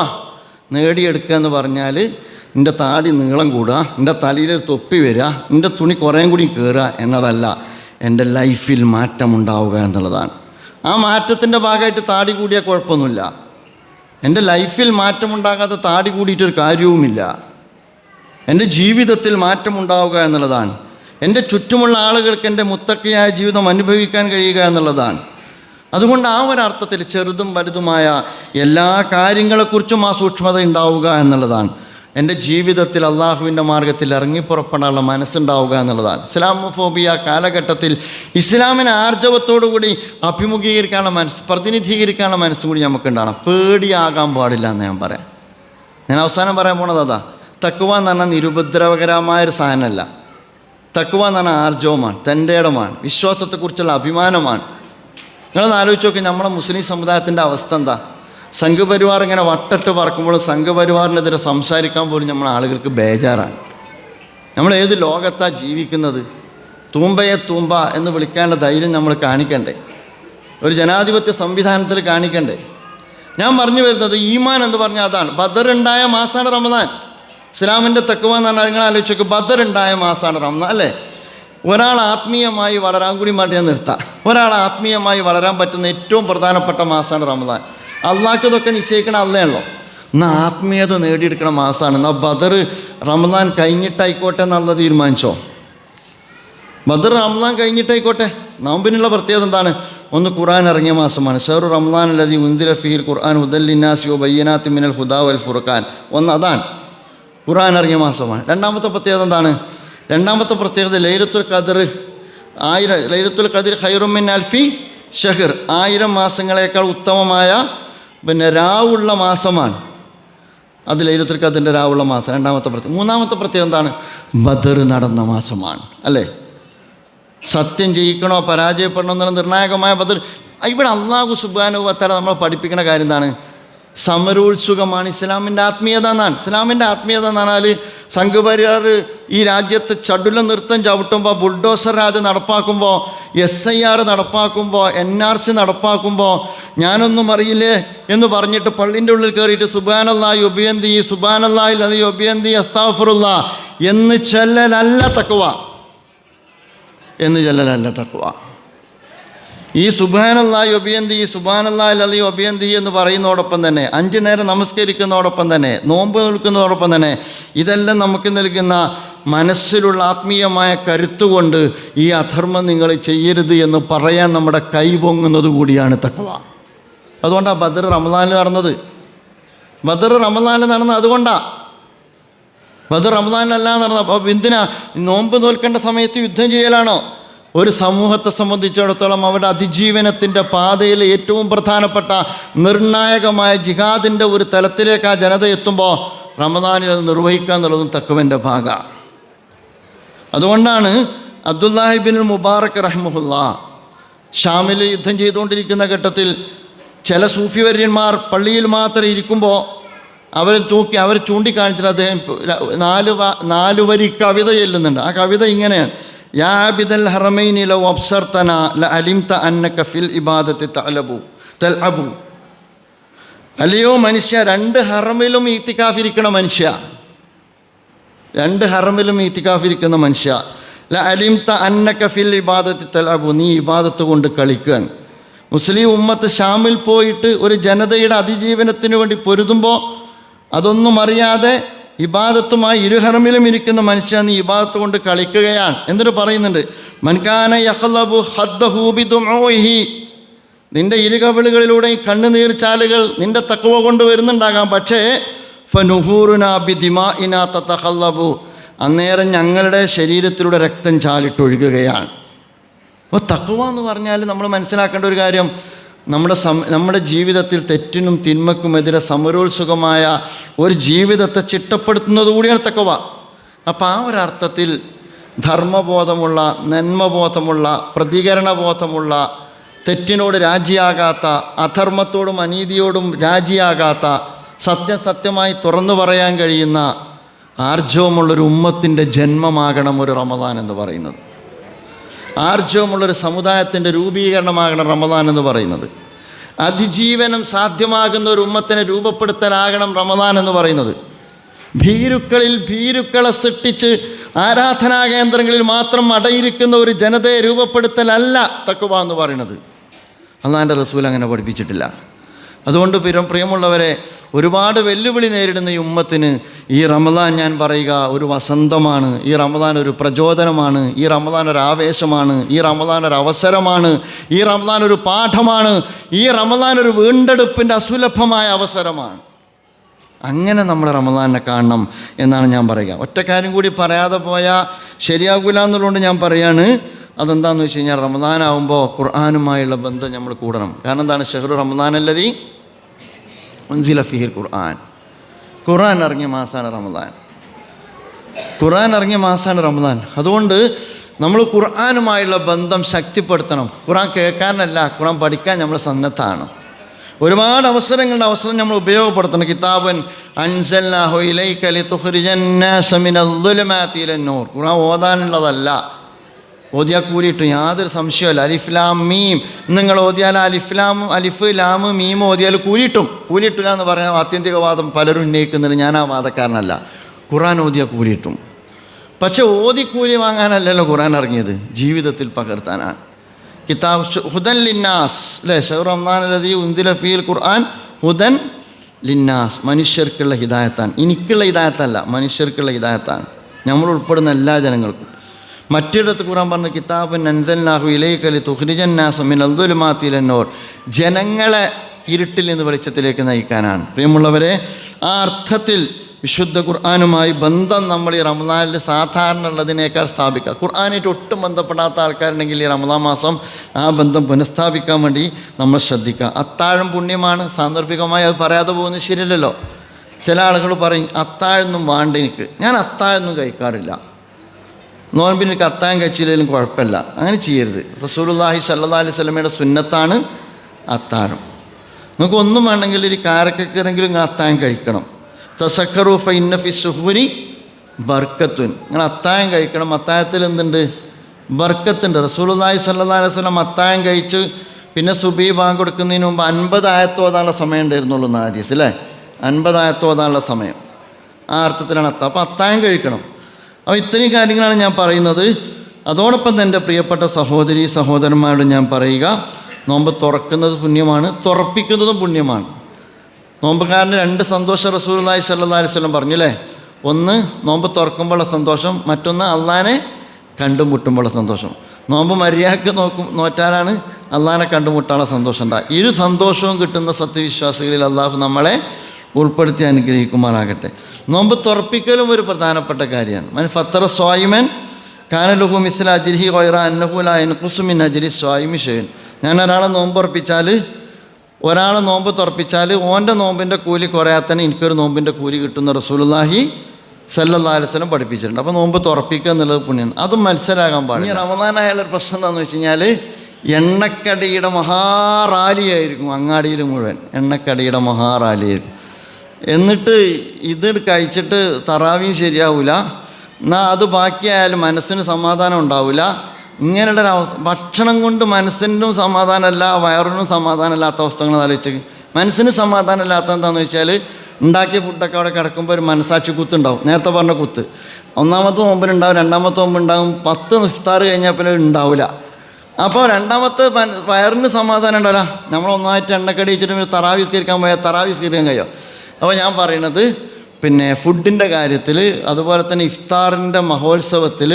നേടിയെടുക്കുക എന്ന് പറഞ്ഞാൽ എൻ്റെ താടി നീളം കൂടുക, എൻ്റെ തലയിലൊരു തൊപ്പി വരിക, എൻ്റെ തുണി കുറേയും കൂടി കയറുക എന്നതല്ല, എൻ്റെ ലൈഫിൽ മാറ്റമുണ്ടാവുക എന്നുള്ളതാണ്. ആ മാറ്റത്തിൻ്റെ ഭാഗമായിട്ട് താടി കൂടിയാൽ കുഴപ്പമൊന്നുമില്ല. എൻ്റെ ലൈഫിൽ മാറ്റമുണ്ടാകാതെ താടി കൂടിയിട്ടൊരു കാര്യവുമില്ല. എൻ്റെ ജീവിതത്തിൽ മാറ്റമുണ്ടാവുക എന്നുള്ളതാണ്. എൻ്റെ ചുറ്റുമുള്ള ആളുകൾക്ക് എൻ്റെ മുത്തക്കിയായ ജീവിതം അനുഭവിക്കാൻ കഴിയുക എന്നുള്ളതാണ്. അതുകൊണ്ട് ആ ഒരർത്ഥത്തിൽ ചെറുതും വലുതുമായ എല്ലാ കാര്യങ്ങളെക്കുറിച്ചും ആ സൂക്ഷ്മത ഉണ്ടാവുക എന്നുള്ളതാണ്. എൻ്റെ ജീവിതത്തിൽ അള്ളാഹുവിൻ്റെ മാർഗത്തിൽ ഇറങ്ങിപ്പുറപ്പെടാനുള്ള മനസ്സുണ്ടാവുക എന്നുള്ളതാണ്. ഇസ്ലാമോഫോബിയ കാലഘട്ടത്തിൽ ഇസ്ലാമിനെ ആർജവത്തോടുകൂടി അഭിമുഖീകരിക്കാനുള്ള മനസ്സ്, പ്രതിനിധീകരിക്കാനുള്ള മനസ്സും കൂടി നമുക്കുണ്ടാകണം. പേടിയാകാൻ പാടില്ല എന്ന് ഞാൻ പറയാം. ഞാൻ അവസാനം പറയാൻ പോണത് അതാ. തഖ്വ എന്ന് പറഞ്ഞാൽ നിരുപദ്രവകരമായൊരു സാധനമല്ല. തഖ്വ എന്ന് പറഞ്ഞാൽ ആർജവമാണ്, തൻ്റെ ഇടമാണ്, വിശ്വാസത്തെക്കുറിച്ചുള്ള അഭിമാനമാണ്. നിങ്ങളൊന്ന് ആലോചിച്ച് നോക്കി, നമ്മുടെ മുസ്ലിം സമുദായത്തിൻ്റെ അവസ്ഥ എന്താ? സംഘപരിവാർ ഇങ്ങനെ വട്ടട്ട് പറക്കുമ്പോൾ സംഘപരിവാറിനെതിരെ സംസാരിക്കാൻ പോലും നമ്മൾ ആളുകൾക്ക് ബേജാറാണ്. നമ്മൾ ഏത് ലോകത്താണ് ജീവിക്കുന്നത്? തൂമ്പയെ തൂമ്പ എന്ന് വിളിക്കേണ്ട ധൈര്യം നമ്മൾ കാണിക്കണ്ടേ? ഒരു ജനാധിപത്യ സംവിധാനത്തിൽ കാണിക്കണ്ടേ? ഞാൻ പറഞ്ഞു വരുന്നത് ഈമാൻ എന്ന് പറഞ്ഞാൽ അതാണ്. ബദർ ഉണ്ടായ മാസമാണ് റമദാൻ. ഇസ്ലാമിൻ്റെ തഖ്വ എന്ന് പറഞ്ഞാൽ നിങ്ങൾ ആലോചിച്ച് നോക്ക്, ബദർ ഉണ്ടായ മാസമാണ് റമദാൻ അല്ലേ? ഒരാൾ ആത്മീയമായി വളരാൻ കൂടി വേണ്ടി ഞാൻ നിർത്താം. ഒരാൾ ആത്മീയമായി വളരാൻ പറ്റുന്ന ഏറ്റവും പ്രധാനപ്പെട്ട മാസമാണ് റമദാൻ. അള്ളാഹ്ക്ക് ഇതൊക്കെ നിശ്ചയിക്കണം അല്ലേയുള്ളൂ. എന്നാൽ ആത്മീയത നേടിയെടുക്കുന്ന മാസമാണ്. എന്നാൽ ബദർ റമദാൻ കഴിഞ്ഞിട്ടായിക്കോട്ടെ എന്നുള്ളത് തീരുമാനിച്ചോ? ബദർ റമദാൻ കഴിഞ്ഞിട്ടായിക്കോട്ടെ. നോമ്പിനുള്ള പ്രത്യേകത എന്താണ്? ഒന്ന്, ഖുർആൻ ഇറങ്ങിയ മാസമാണ്. ഷഹ്റു റമദാൻ അല്ലദീ ഉൻസില ഫീഹിൽ ഖുർആൻ ഹുദൽ ലിന്നാസി വബയ്യിനാത്തിൻ മിനൽ ഹുദാ വൽ ഫുർഖാൻ. ഒന്ന് അതാണ്, ഖുർആൻ ഇറങ്ങിയ മാസമാണ്. രണ്ടാമത്തെ പ്രത്യേകത എന്താണ്? രണ്ടാമത്തെ പ്രത്യേകത ലൈലത്തുൽ ഖദ്ർ. ലൈലത്തുൽ ഖദ്ർ ഖൈറും മിൻ അൽഫി ഷഹ്ർ. 1000 മാസങ്ങളേക്കാൾ ഉത്തമമായ രാവുള്ള മാസമാണ്. അത് ലൈലത്തുൽ ഖദ്റിൻ്റെ രാവുള്ള മാസം. രണ്ടാമത്തെ പ്രത്യേകത. മൂന്നാമത്തെ പ്രത്യേകത എന്താണ്? ബദർ നടന്ന മാസമാണ്, അല്ലേ? സത്യം ജയിക്കണോ പരാജയപ്പെടണോ എന്നുള്ള നിർണായകമായ ബദർ. ഇവിടെ അള്ളാഹു സുബ്ഹാനഹു വ തആല നമ്മളെ പഠിപ്പിക്കുന്ന കാര്യം എന്താണ്? സമരോത്സുകമാണ് ഇസ്ലാമിൻ്റെ ആത്മീയത എന്നാണ്. ഇസ്ലാമിൻ്റെ ആത്മീയത എന്ന് പറഞ്ഞാൽ സംഘപരിവാർ ഈ രാജ്യത്ത് ചടുല നൃത്തം ചവിട്ടുമ്പോൾ, ബുൾഡോസർ രാജ് നടപ്പാക്കുമ്പോൾ, SIR നടപ്പാക്കുമ്പോൾ, NRC നടപ്പാക്കുമ്പോൾ, ഞാനൊന്നും അറിയില്ലേ എന്ന് പറഞ്ഞിട്ട് പള്ളിൻ്റെ ഉള്ളിൽ കയറിയിട്ട് സുബ്ഹാനല്ലാഹി വബിഹംദിഹി സുബ്ഹാനല്ലാഹിൽ അലി വബിഹംദിഹി അസ്തഗ്ഫിറുല്ലാഹ് എന്ന് ചൊല്ലലല്ല തഖ്വ. ഈ സുബ്ഹാനല്ലാഹി വബിഹംദിഹി സുബ്ഹാനല്ലാഹിൽ അലി വബിഹംദിഹി എന്ന് പറയുന്നതോടൊപ്പം തന്നെ 5 നേരം നമസ്കരിക്കുന്നതോടൊപ്പം തന്നെ നോമ്പ് നിൽക്കുന്നതോടൊപ്പം തന്നെ ഇതെല്ലാം നമുക്ക് നൽകുന്ന മനസ്സിലുള്ള ആത്മീയമായ കരുത്തുകൊണ്ട് ഈ അധർമ്മം നിങ്ങൾ ചെയ്യരുത് എന്ന് പറയാൻ നമ്മുടെ കൈ പൊങ്ങുന്നത് കൂടിയാണ് തഖ്വ. അതുകൊണ്ടാണ് ബദർ റമദാനിൽ നടന്നത്. അതുകൊണ്ടാണ് ബദർ റമദാനിലല്ല നടന്നത്. അപ്പോൾ എന്തിനാ നോമ്പ് നോൽക്കേണ്ട സമയത്ത് യുദ്ധം ചെയ്യലാണോ? ഒരു സമൂഹത്തെ സംബന്ധിച്ചിടത്തോളം അവരുടെ അതിജീവനത്തിൻ്റെ പാതയിൽ ഏറ്റവും പ്രധാനപ്പെട്ട നിർണായകമായ ജിഹാദിൻ്റെ ഒരു തലത്തിലേക്ക് ആ ജനത എത്തുമ്പോൾ റമദാനിൽ അത് നിർവഹിക്കുക എന്നുള്ളതും തഖ്വൻ്റെ ഭാഗമാണ്. അതുകൊണ്ടാണ് അബ്ദുല്ലാഹി ബിൻ മുബാറക് റഹിമഹുല്ലാ ഷാമിൽ യുദ്ധം ചെയ്തുകൊണ്ടിരിക്കുന്ന ഘട്ടത്തിൽ ചില സൂഫി വര്യന്മാർ പള്ളിയിൽ മാത്രം ഇരിക്കുമ്പോൾ അവർ ചൂണ്ടിക്കാണിച്ചിട്ട് അദ്ദേഹം 4 വരി കവിത ചൊല്ലുന്നുണ്ട്. ആ കവിത ഇങ്ങനെയാണ്: യാ ആബിദൽ ഹറമൈനി ലൗ അബ്സർതന ലഅലിംത അന്നക ഫിൽ ഇബാദത്തി തഅലബു. അല്ലയോ മനുഷ്യ, 2 ഹറമിലും ഈത്തിക്കാഫിരിക്കുന്ന മനുഷ്യ, ലഅലിംത അന്നക ഫിൽ ഇബാദത്തി തഅലബു, നീ ഇബാദത്ത് കൊണ്ട് കളിക്കുകയാണ്. മുസ്ലിം ഉമ്മത്ത് ഷാമിൽ പോയിട്ട് ഒരു ജനതയുടെ അതിജീവനത്തിന് വേണ്ടി പൊരുതുമ്പോൾ അതൊന്നും അറിയാതെ ഇബാദത്തുമായി ഇരുഹറമിലും ഇരിക്കുന്ന മനുഷ്യ, നീ ഇബാദത്ത് കൊണ്ട് കളിക്കുകയാണ്. എന്നിട്ട് പറയുന്നുണ്ട്, മൻകാന യഖ്ലബു ഹദ്ദഹു ബിദുമുഇഹി, നിന്റെ ഇരുകവിളുകളിലൂടെ ഈ കണ്ണുനീർ ചാലുകൾ നിന്റെ തഖ്വ കൊണ്ട് വരുന്നുണ്ടാകാം. പക്ഷേ ഫനുഹൂറുനാ ബിദിമാഇനാ തതഖല്ലബു, അന്നേരം ഞങ്ങളുടെ ശരീരത്തിലൂടെ രക്തം ചാലിട്ടൊഴുകുകയാണ്. അപ്പോൾ തഖ്വ എന്ന് പറഞ്ഞാൽ നമ്മൾ മനസ്സിലാക്കേണ്ട ഒരു കാര്യം, നമ്മുടെ ജീവിതത്തിൽ തെറ്റിനും തിന്മക്കുമെതിരെ സമരോത്സുകമായ ഒരു ജീവിതത്തെ ചിട്ടപ്പെടുത്തുന്നത് കൂടിയാണ് തഖ്വ. അപ്പോൾ ആ ഒരർത്ഥത്തിൽ ധർമ്മബോധമുള്ള, നന്മബോധമുള്ള, പ്രതികരണബോധമുള്ള, തെറ്റിനോട് രാജിയാകാത്ത, അധർമ്മത്തോടും അനീതിയോടും രാജിയാകാത്ത, സത്യമായി തുറന്നു പറയാൻ കഴിയുന്ന ആർജവമുള്ളൊരു ഉമ്മത്തിൻ്റെ ജന്മമാകണം ഒരു റമദാൻ എന്ന് പറയുന്നത്. ആർജവമുള്ളൊരു സമുദായത്തിൻ്റെ രൂപീകരണമാകണം റമദാൻ എന്ന് പറയുന്നത്. അതിജീവനം സാധ്യമാകുന്ന ഒരു ഉമ്മത്തിനെ രൂപപ്പെടുത്തലാകണം റമദാൻ എന്ന് പറയുന്നത്. ഭീരുക്കളെ സൃഷ്ടിച്ച് ആരാധനാ കേന്ദ്രങ്ങളിൽ മാത്രം അടയിരിക്കുന്ന ഒരു ജനതയെ രൂപപ്പെടുത്തലല്ല തഖ്വ എന്ന് പറയുന്നത്. അല്ലാഹുവിൻ്റെ റസൂൽ അങ്ങനെ പഠിപ്പിച്ചിട്ടില്ല. അതുകൊണ്ട് പ്രിയമുള്ളവരെ, ഒരുപാട് വെല്ലുവിളി നേരിടുന്ന ഈ ഉമ്മത്തിന് ഈ റമദാൻ ഞാൻ പറയുക ഒരു വസന്തമാണ്. ഈ റമദാൻ ഒരു പ്രചോദനമാണ്. ഈ റമദാൻ ഒരു ആവേശമാണ്. ഈ റമദാൻ ഒരു അവസരമാണ്. ഈ റമദാൻ ഒരു പാഠമാണ്. ഈ റമദാൻ ഒരു വീണ്ടെടുപ്പിൻ്റെ അസുലഭമായ അവസരമാണ്. അങ്ങനെ നമ്മൾ റമദാനെ കാണണം എന്നാണ് ഞാൻ പറയുക. ഒറ്റ കാര്യം കൂടി പറയാതെ പോയാൽ ശരിയാകില്ല എന്നുള്ളതുകൊണ്ട് ഞാൻ പറയാണ്. അതെന്താണെന്ന് വെച്ച് കഴിഞ്ഞാൽ, റമദാനാവുമ്പോൾ ഖുർആനുമായുള്ള ബന്ധം നമ്മൾ കൂടണം. കാരണം എന്താണ്? ഷഹ്റു റമദാൻ അല്ലദീ ഉൻസില ഫീഹിൽ ഖുർആൻ ഇറങ്ങിയ മാസമാണ് റമദാൻ. അതുകൊണ്ട് നമ്മൾ ഖുർആനുമായുള്ള ബന്ധം ശക്തിപ്പെടുത്തണം. ഖുർആൻ കേൾക്കാനല്ല, ഖുർആൻ പഠിക്കാൻ നമ്മൾ സന്നദ്ധമാണ്. ഒരുപാട് അവസരം നമ്മൾ ഉപയോഗപ്പെടുത്തണം. കിതാബൻ അൻസൽനാഹു ഇലൈക ലിതുഖ്രിജന്നാസ മിനദ്ദുലുമാതി ഇലന്നൂർ. ഖുർആൻ ഓതാനുള്ളതല്ല, ഓതിയാൽ കൂലിയിട്ട് യാതൊരു സംശയമല്ല. അലിഫ് ലാം മീം നിങ്ങൾ ഓതിയാൽ അലിഫ് ലാം മീം ഓതിയാൽ കൂലിയിട്ടില്ല എന്ന് പറഞ്ഞാൽ ആത്യന്തികവാദം പലരും ഉന്നയിക്കുന്നുണ്ട്. ഞാൻ ആ വാദക്കാരനല്ല. ഖുർആൻ ഓതിയാൽ കൂലിയിട്ടും. പക്ഷെ ഓതിക്കൂലി വാങ്ങാനല്ലല്ലോ ഖുർആൻ ഇറങ്ങിയത്, ജീവിതത്തിൽ പകർത്താനാണ്. കിതാബ് ഹുദൻ ലിന്നാസ് അല്ലേ, ഷഹ്റു റമദാനല്ലദീ ഉൻസില ഫീഹിൽ ഖുർആൻ ഹുദൻ ലിന്നാസ്, മനുഷ്യർക്കുള്ള ഹിദായത്താണ്. എനിക്കുള്ള ഹിദായത്തല്ല, മനുഷ്യർക്കുള്ള ഹിദായത്താണ്, നമ്മൾ ഉൾപ്പെടുന്ന എല്ലാ ജനങ്ങൾക്കും. മറ്റിടത്ത് ഖുർആൻ പറഞ്ഞ കിതാബൻ അൻസൽനാഹു ഇലൈക ലിതുഖ്രിജൻ നാസ മിനൽ ദുലുമാതി ഇലന്നൂർ, ജനങ്ങളെ ഇരുട്ടിൽ നിന്ന് വെളിച്ചത്തിലേക്ക് നയിക്കാനാണ്. പ്രിയമുള്ളവരെ, ആ അർത്ഥത്തിൽ വിശുദ്ധ ഖുർആനുമായി ബന്ധം നമ്മൾ ഈ റമദാനിൽ സാധാരണ ഉള്ളതിനേക്കാൾ സ്ഥാപിക്കുക. ഖുർആനായിട്ട് ഒട്ടും ബന്ധപ്പെടാത്ത ആൾക്കാരുണ്ടെങ്കിൽ ഈ റമദാൻ മാസം ആ ബന്ധം പുനഃസ്ഥാപിക്കാൻ വേണ്ടി നമ്മൾ ശ്രദ്ധിക്കുക. അത്താഴം പുണ്യമാണ്, സാന്ദർഭികമായി അത് പറയാതെ പോകുന്നത് ശരിയല്ലല്ലോ. ചില ആളുകൾ പറയും അത്താഴൊന്നും വേണ്ട എനിക്ക്, ഞാൻ അത്താഴൊന്നും കഴിക്കാറില്ല, നോൻപിന് എനിക്ക് അത്താഴം കഴിച്ചില്ലെങ്കിലും കുഴപ്പമില്ല. അങ്ങനെ ചെയ്യരുത്. റസൂലുള്ളാഹി സ്വല്ലല്ലാഹി അലൈഹി വസല്ലമയുടെ സുന്നത്താണ് അത്താഴം. നിങ്ങൾക്ക് ഒന്നും വേണമെങ്കിൽ ഒരു കാരക്കെങ്കിലും നിങ്ങൾ അത്താഴം കഴിക്കണം. തസക്കറു ഫഇന്ന ഫി സുഹൂരി ബർക്കത്തുൻ, നിങ്ങൾ അത്താഴം കഴിക്കണം. അത്താഴത്തിൽ എന്തുണ്ട്? ബർക്കത്തുണ്ട്. റസൂലുള്ളാഹി സ്വല്ലല്ലാഹി അലൈഹി വസല്ലം അത്താഴം കഴിച്ച് പിന്നെ സുബഹി ബാങ്ക് കൊടുക്കുന്നതിന് മുമ്പ് 50 ആയത്ത് ഓതാനുള്ള സമയം ഉണ്ടായിരുന്നുള്ളൂ എന്ന് ഹദീസ് അല്ലേ, 50 ആയത്ത് ഓതാനുള്ള സമയം. ആ അർത്ഥത്തിലാണ് അത്താഴം. അപ്പോൾ അത്താഴം കഴിക്കണം. അപ്പോൾ ഇത്രയും കാര്യങ്ങളാണ് ഞാൻ പറയുന്നത്. അതോടൊപ്പം തന്നെ പ്രിയപ്പെട്ട സഹോദരി സഹോദരന്മാരോട് ഞാൻ പറയുക, നോമ്പ് തുറക്കുന്നത് പുണ്യമാണ്, തുറപ്പിക്കുന്നതും പുണ്യമാണ്. നോമ്പുകാരന് 2 സന്തോഷം റസൂലുള്ളാഹി സ്വല്ലല്ലാഹി അലൈഹി വസല്ലം പറഞ്ഞു അല്ലേ. ഒന്ന് നോമ്പ് തുറക്കുമ്പോഴുള്ള സന്തോഷം, മറ്റൊന്ന് അള്ളാനെ കണ്ടുമുട്ടുമ്പോഴുള്ള സന്തോഷം. നോമ്പ് മര്യാദക്ക് നോറ്റാലാണ് അള്ളാനെ കണ്ടുമുട്ടാനുള്ള സന്തോഷം ഉണ്ടാകുക. ഇരു സന്തോഷവും കിട്ടുന്ന സത്യവിശ്വാസികളിൽ അള്ളാഹു നമ്മളെ ഉൾപ്പെടുത്തി അനുഗ്രഹിക്കുമാറാകട്ടെ. നോമ്പ് തുറപ്പിക്കലും ഒരു പ്രധാനപ്പെട്ട കാര്യമാണ്. മൻ ഫത്തറ സ്വായിമൻ കാനലുഹു മിസ്ല അജ്രിഹി ഗൈറ അന്നഹു ലാ യൻഖുസു മിൻ അജ്രി സ്വായിമി ഷൈഉൻ. ഞാൻ ഒരാളെ നോമ്പ് തുറപ്പിച്ചാൽ ഓൻ്റെ നോമ്പിൻ്റെ കൂലി കുറയാതെ തന്നെ എനിക്കൊരു നോമ്പിൻ്റെ കൂലി കിട്ടുന്ന റസൂലുള്ളാഹി സ്വല്ലല്ലാഹി അലൈഹി വസല്ലം പഠിപ്പിച്ചിട്ടുണ്ട്. അപ്പോൾ നോമ്പ് തുറപ്പിക്കുക എന്നുള്ളത് പുണ്യമാണ്. അതും മത്സരമാകാൻ പാടില്ല. ഇനി റമദാനായാലൊരു പ്രശ്നം എന്താണെന്ന് വെച്ച് കഴിഞ്ഞാൽ എണ്ണക്കടിയുടെ മഹാറാലിയായിരിക്കും, അങ്ങാടിയിൽ മുഴുവൻ എണ്ണക്കടിയുടെ മഹാറാലിയായിരിക്കും. എന്നിട്ട് ഇത് കഴിച്ചിട്ട് തറാവീഹ് ശരിയാവില്ല, എന്നാൽ അത് ബാക്കിയായാലും മനസ്സിന് സമാധാനം ഉണ്ടാവില്ല. ഇങ്ങനെയുള്ളൊരു അവസ്ഥ, ഭക്ഷണം കൊണ്ട് മനസ്സിനും സമാധാനമല്ല വയറിനും സമാധാനമില്ലാത്ത അവസ്ഥകൾ ആലോചിച്ച്. മനസ്സിന് സമാധാനമില്ലാത്ത എന്താണെന്ന് വെച്ചാൽ ഉണ്ടാക്കിയ ഫുഡൊക്കെ അവിടെ കിടക്കുമ്പോൾ ഒരു മനസാക്ഷി കുത്തുണ്ടാവും. നേരത്തെ പറഞ്ഞ കുത്ത്, ഒന്നാമത്തെ നോമ്പിനുണ്ടാവും, രണ്ടാമത്തെ നോമ്പുണ്ടാവും, 10 ഇഫ്താർ കഴിഞ്ഞാൽ പിന്നെ ഉണ്ടാവില്ല. അപ്പോൾ രണ്ടാമത്തെ വയറിന് സമാധാനം ഉണ്ടാവില്ല. നമ്മൾ ഒന്നായിട്ട് എണ്ണക്കടി വെച്ചിട്ട് തറാവീഹ് നിസ്കരിക്കാൻ പോയാൽ തറാവീഹ് നിസ്കരിക്കാൻ കഴിയും. അപ്പോൾ ഞാൻ പറയണത് പിന്നെ ഫുഡിൻ്റെ കാര്യത്തിൽ, അതുപോലെ തന്നെ ഇഫ്താറിൻ്റെ മഹോത്സവത്തിൽ,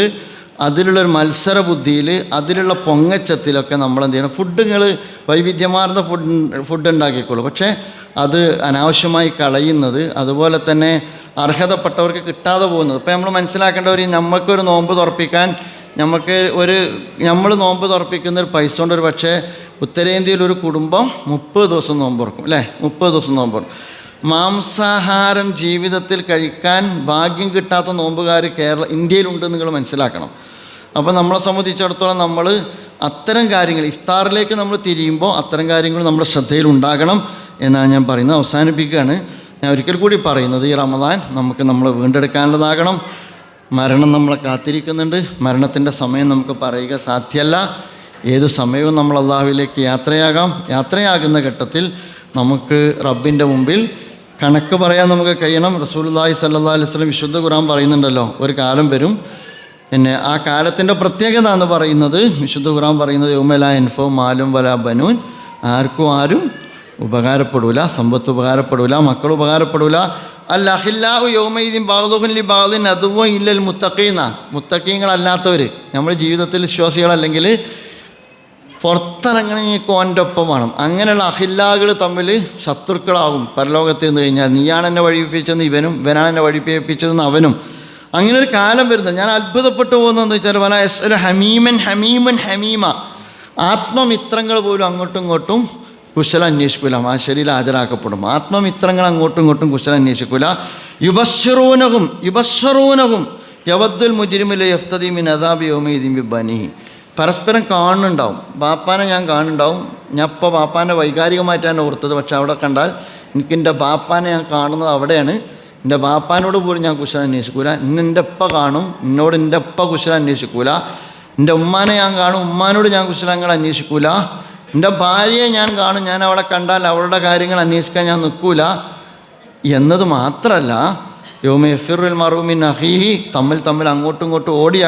അതിലുള്ളൊരു മത്സര ബുദ്ധിയിൽ, അതിലുള്ള പൊങ്ങച്ചത്തിലൊക്കെ നമ്മൾ എന്ത് ചെയ്യണം, ഫുഡുകൾ വൈവിധ്യമാർന്ന ഫുഡ് ഉണ്ടാക്കിക്കോളൂ. പക്ഷേ അത് അനാവശ്യമായി കളയുന്നത്, അതുപോലെ തന്നെ അർഹതപ്പെട്ടവർക്ക് കിട്ടാതെ പോകുന്നത്. ഇപ്പോൾ നമ്മൾ മനസ്സിലാക്കേണ്ട നമുക്കൊരു നോമ്പ് തുറപ്പിക്കാൻ നമ്മൾ നോമ്പ് തുറപ്പിക്കുന്ന ഒരു പൈസ കൊണ്ട് ഒരു പക്ഷേ ഉത്തരേന്ത്യയിലൊരു കുടുംബം 30 ദിവസം നോമ്പ് തുറക്കും അല്ലേ, 30 ദിവസം നോമ്പ് തുറക്കും. മാംസാഹാരം ജീവിതത്തിൽ കഴിക്കാൻ ഭാഗ്യം കിട്ടാത്ത നോമ്പുകാർ ഇന്ത്യയിലുണ്ട് നിങ്ങൾ മനസ്സിലാക്കണം. അപ്പോൾ നമ്മളെ സംബന്ധിച്ചിടത്തോളം നമ്മൾ അത്തരം കാര്യങ്ങൾ ഇഫ്താറിലേക്ക് നമ്മൾ തിരിയുമ്പോൾ അത്തരം കാര്യങ്ങൾ നമ്മുടെ ശ്രദ്ധയിലുണ്ടാകണം എന്നാണ് ഞാൻ പറയുന്നത്. അവസാനിപ്പിക്കുകയാണ്. ഞാൻ ഒരിക്കൽ കൂടി പറയുന്നത്, ഈ റമദാൻ നമ്മൾ വീണ്ടെടുക്കാനുള്ളതാകണം. മരണം നമ്മളെ കാത്തിരിക്കുന്നുണ്ട്. മരണത്തിൻ്റെ സമയം നമുക്ക് പറയുക സാധ്യമല്ല. ഏത് സമയവും നമ്മൾ അള്ളാഹുവിലേക്ക് യാത്രയാകുന്ന ഘട്ടത്തിൽ നമുക്ക് റബ്ബിൻ്റെ മുമ്പിൽ കണക്ക് പറയാൻ നമുക്ക് കഴിയണം. റസൂലുള്ളാഹി സ്വല്ലല്ലാഹി അലൈഹി വസല്ലം വിശുദ്ധ ഖുർആൻ പറയുന്നുണ്ടല്ലോ, ഒരു കാലം വരും. പിന്നെ ആ കാലത്തിൻ്റെ പ്രത്യേകത എന്ന് പറയുന്നത്, വിശുദ്ധ ഖുർആൻ പറയുന്നത്, യൗമ ലാ യൻഫഉ മാലും വലാ ബനൂൻ, ആരും ഉപകാരപ്പെടൂല, സമ്പത്ത് ഉപകാരപ്പെടൂല, മക്കൾ ഉപകാരപ്പെടൂല. അൽ അഖില്ലാഉ യൗമഇദിൻ ബഅ്ദുഹും ലിബഅ്ദിൻ അദുവ്വൻ ഇല്ലൽ മുത്തഖീന, മുത്തഖീങ്ങളല്ലാത്തവർ, നമ്മുടെ ജീവിതത്തിൽ വിശ്വാസികളല്ലെങ്കിൽ പുറത്തിറങ്ങണമെങ്കിൽ ഓൻ്റെ ഒപ്പം വേണം. അങ്ങനെയുള്ള അഹില്ലാകൾ തമ്മിൽ ശത്രുക്കളാകും പരലോകത്ത് നിന്ന് കഴിഞ്ഞാൽ. നീയാണ് എന്നെ വഴിപ്പിച്ചതെന്ന് ഇവനാണ് എന്നെ വഴിപ്പിച്ചതെന്ന് അവനും. അങ്ങനെ ഒരു കാലം വരുന്നത്. ഞാൻ അത്ഭുതപ്പെട്ടു പോകുന്നതെന്ന് വെച്ചാൽ വല യസ്അലു ഹമീമൻ ഹമീമ, ആത്മമിത്രങ്ങൾ പോലും അങ്ങോട്ടും ഇങ്ങോട്ടും കുശലം അന്വേഷിക്കൂല. മാശരിയിൽ ഹാജരാക്കപ്പെടും. ആത്മമിത്രങ്ങൾ അങ്ങോട്ടും ഇങ്ങോട്ടും കുശലം അന്വേഷിക്കൂല. യുബശ്ശറൂനഹും യവദ്ദുൽ മുജ്രിമു ലയഫ്തദി മിൻ അദാബി യൗമഇദിൻ ബിബനിഹി. പരസ്പരം കാണുന്നുണ്ടാവും. ബാപ്പാനെ ഞാൻ കാണുന്നുണ്ടാവും. ഞാൻ ഇപ്പോൾ ബാപ്പാനെ വൈകാരികമായിട്ടാണ് ഓർത്തത്. പക്ഷെ അവിടെ കണ്ടാൽ എനിക്ക് എൻ്റെ ബാപ്പാനെ ഞാൻ കാണുന്നത് അവിടെയാണ്. എൻ്റെ ബാപ്പാനോട് പോലും ഞാൻ കുശലം അന്വേഷിക്കൂല. എൻ്റെ ഉപ്പ കാണും, എന്നോട് എൻ്റെ ഉപ്പ കുശലം അന്വേഷിക്കൂല. എൻ്റെ ഉമ്മാനെ ഞാൻ കാണും, ഉമ്മാനോട് ഞാൻ കുശലങ്ങൾ അന്വേഷിക്കൂല. എൻ്റെ ഭാര്യയെ ഞാൻ കാണും, ഞാൻ അവളെ കണ്ടാൽ അവളുടെ കാര്യങ്ങൾ അന്വേഷിക്കാൻ ഞാൻ നിൽക്കൂല. എന്നത് മാത്രമല്ല, യൗമ യഫിറുൽ മർഉ മിൻ അഖീഹി, തമ്മിൽ അങ്ങോട്ടും ഇങ്ങോട്ടും ഓടി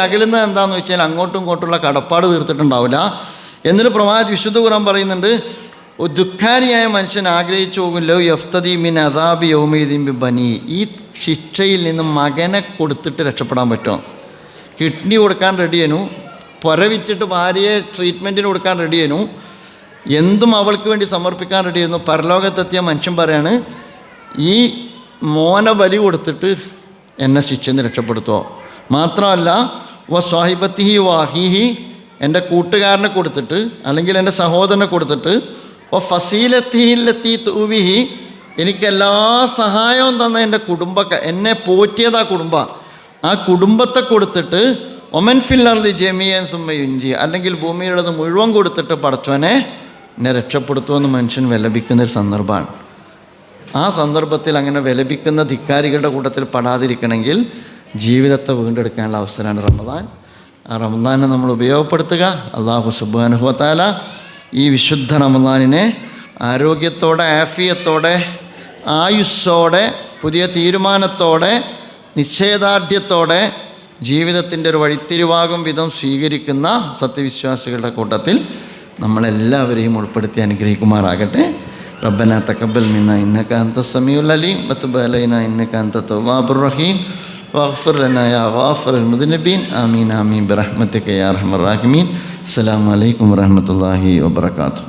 അകലുന്നത് എന്താണെന്ന് വെച്ചാൽ അങ്ങോട്ടും ഇങ്ങോട്ടുള്ള കടപ്പാട് തീർത്തിട്ടുണ്ടാവില്ല. എന്നിട്ട് പ്രവാചകൻ വിശുദ്ധ ഖുർആൻ പറയുന്നുണ്ട്, ദുഃഖാരിയായ മനുഷ്യൻ ആഗ്രഹിച്ചു പോകുമല്ലോ യഫ്തദി മിൻ അദാബി യൗമഇദിൻ ബിബനി, ഈ ശിക്ഷയിൽ നിന്ന് മകനെ കൊടുത്തിട്ട് രക്ഷപ്പെടാൻ പറ്റുമോ? കിഡ്നി കൊടുക്കാൻ റെഡിയേനു, പുര വിറ്റിട്ട് ഭാര്യയെ ട്രീറ്റ്മെൻറ്റിന് കൊടുക്കാൻ റെഡിയേനു, എന്തും അവൾക്ക് വേണ്ടി സമർപ്പിക്കാൻ റെഡിയായിരുന്നു. പരലോകത്തെത്തിയ മനുഷ്യൻ പറയാണ്, ഈ മോനെ ബലി കൊടുത്തിട്ട് എന്നെ ശിക്ഷയിൽ നിന്ന് രക്ഷപ്പെടുത്തുമോ? മാത്രമല്ല സ്വാഹിബത്തിഹി വാഹിഹി, എൻ്റെ കൂട്ടുകാരനെ കൊടുത്തിട്ട് അല്ലെങ്കിൽ എൻ്റെ സഹോദരനെ കൊടുത്തിട്ട് ഫസീലത്തിഹില്ലത്തി തൂവിഹി, എനിക്കെല്ലാ സഹായവും തന്ന എൻ്റെ എന്നെ പോറ്റിയത് ആ കുടുംബത്തെ കൊടുത്തിട്ട് ഒമൻ ഫില്ലർലി ജമിയൻ സുമ്മയുഞ്ചി, അല്ലെങ്കിൽ ഭൂമിയുള്ളത് മുഴുവൻ കൊടുത്തിട്ട് പടച്ചോനെ എന്നെ രക്ഷപ്പെടുത്തുമെന്ന് മനുഷ്യൻ വിലപിക്കുന്നൊരു സന്ദർഭമാണ്. ആ സന്ദർഭത്തിൽ അങ്ങനെ വിലപിക്കുന്ന ധിക്കാരികളുടെ കൂട്ടത്തിൽ പെടാതിരിക്കണമെങ്കിൽ ജീവിതത്തെ വീണ്ടെടുക്കാനുള്ള അവസരമാണ് റമദാൻ. ആ റമദാനെ നമ്മൾ ഉപയോഗപ്പെടുത്തുക. അല്ലാഹു സുബ്ഹാനഹു വ തആല ഈ വിശുദ്ധ റമദാനിനെ ആരോഗ്യത്തോടെ, ആഫിയത്തോടെ, ആയുസ്സോടെ, പുതിയ തീരുമാനത്തോടെ, നിശ്ചയദാർഢ്യത്തോടെ ജീവിതത്തിൻ്റെ ഒരു വഴിത്തിരിവാകും വിധം സ്വീകരിക്കുന്ന സത്യവിശ്വാസികളുടെ കൂട്ടത്തിൽ നമ്മളെല്ലാവരെയും ഉൾപ്പെടുത്തി അനുഗ്രഹിക്കുമാറാകട്ടെ. റബ്ബന തഖബ്ബൽ മിന്നാ ഇന്നക അൻത സമീഉൽ അലീം വതുബ് അലൈനാ ഇന്നക അൻത തവ്വാബുർ റഹീം വഗ്ഫിർ ലനാ യാ ഗാഫിറുൽ മുദ്നിബീൻ ആമീൻ ആമീൻ ബിറഹ്മതിക യാ അർഹമർ റഹീമീൻ. അസ്സലാമു അലൈക്കും വറഹ്മത്തുള്ളാഹി വബറകാതുഹു.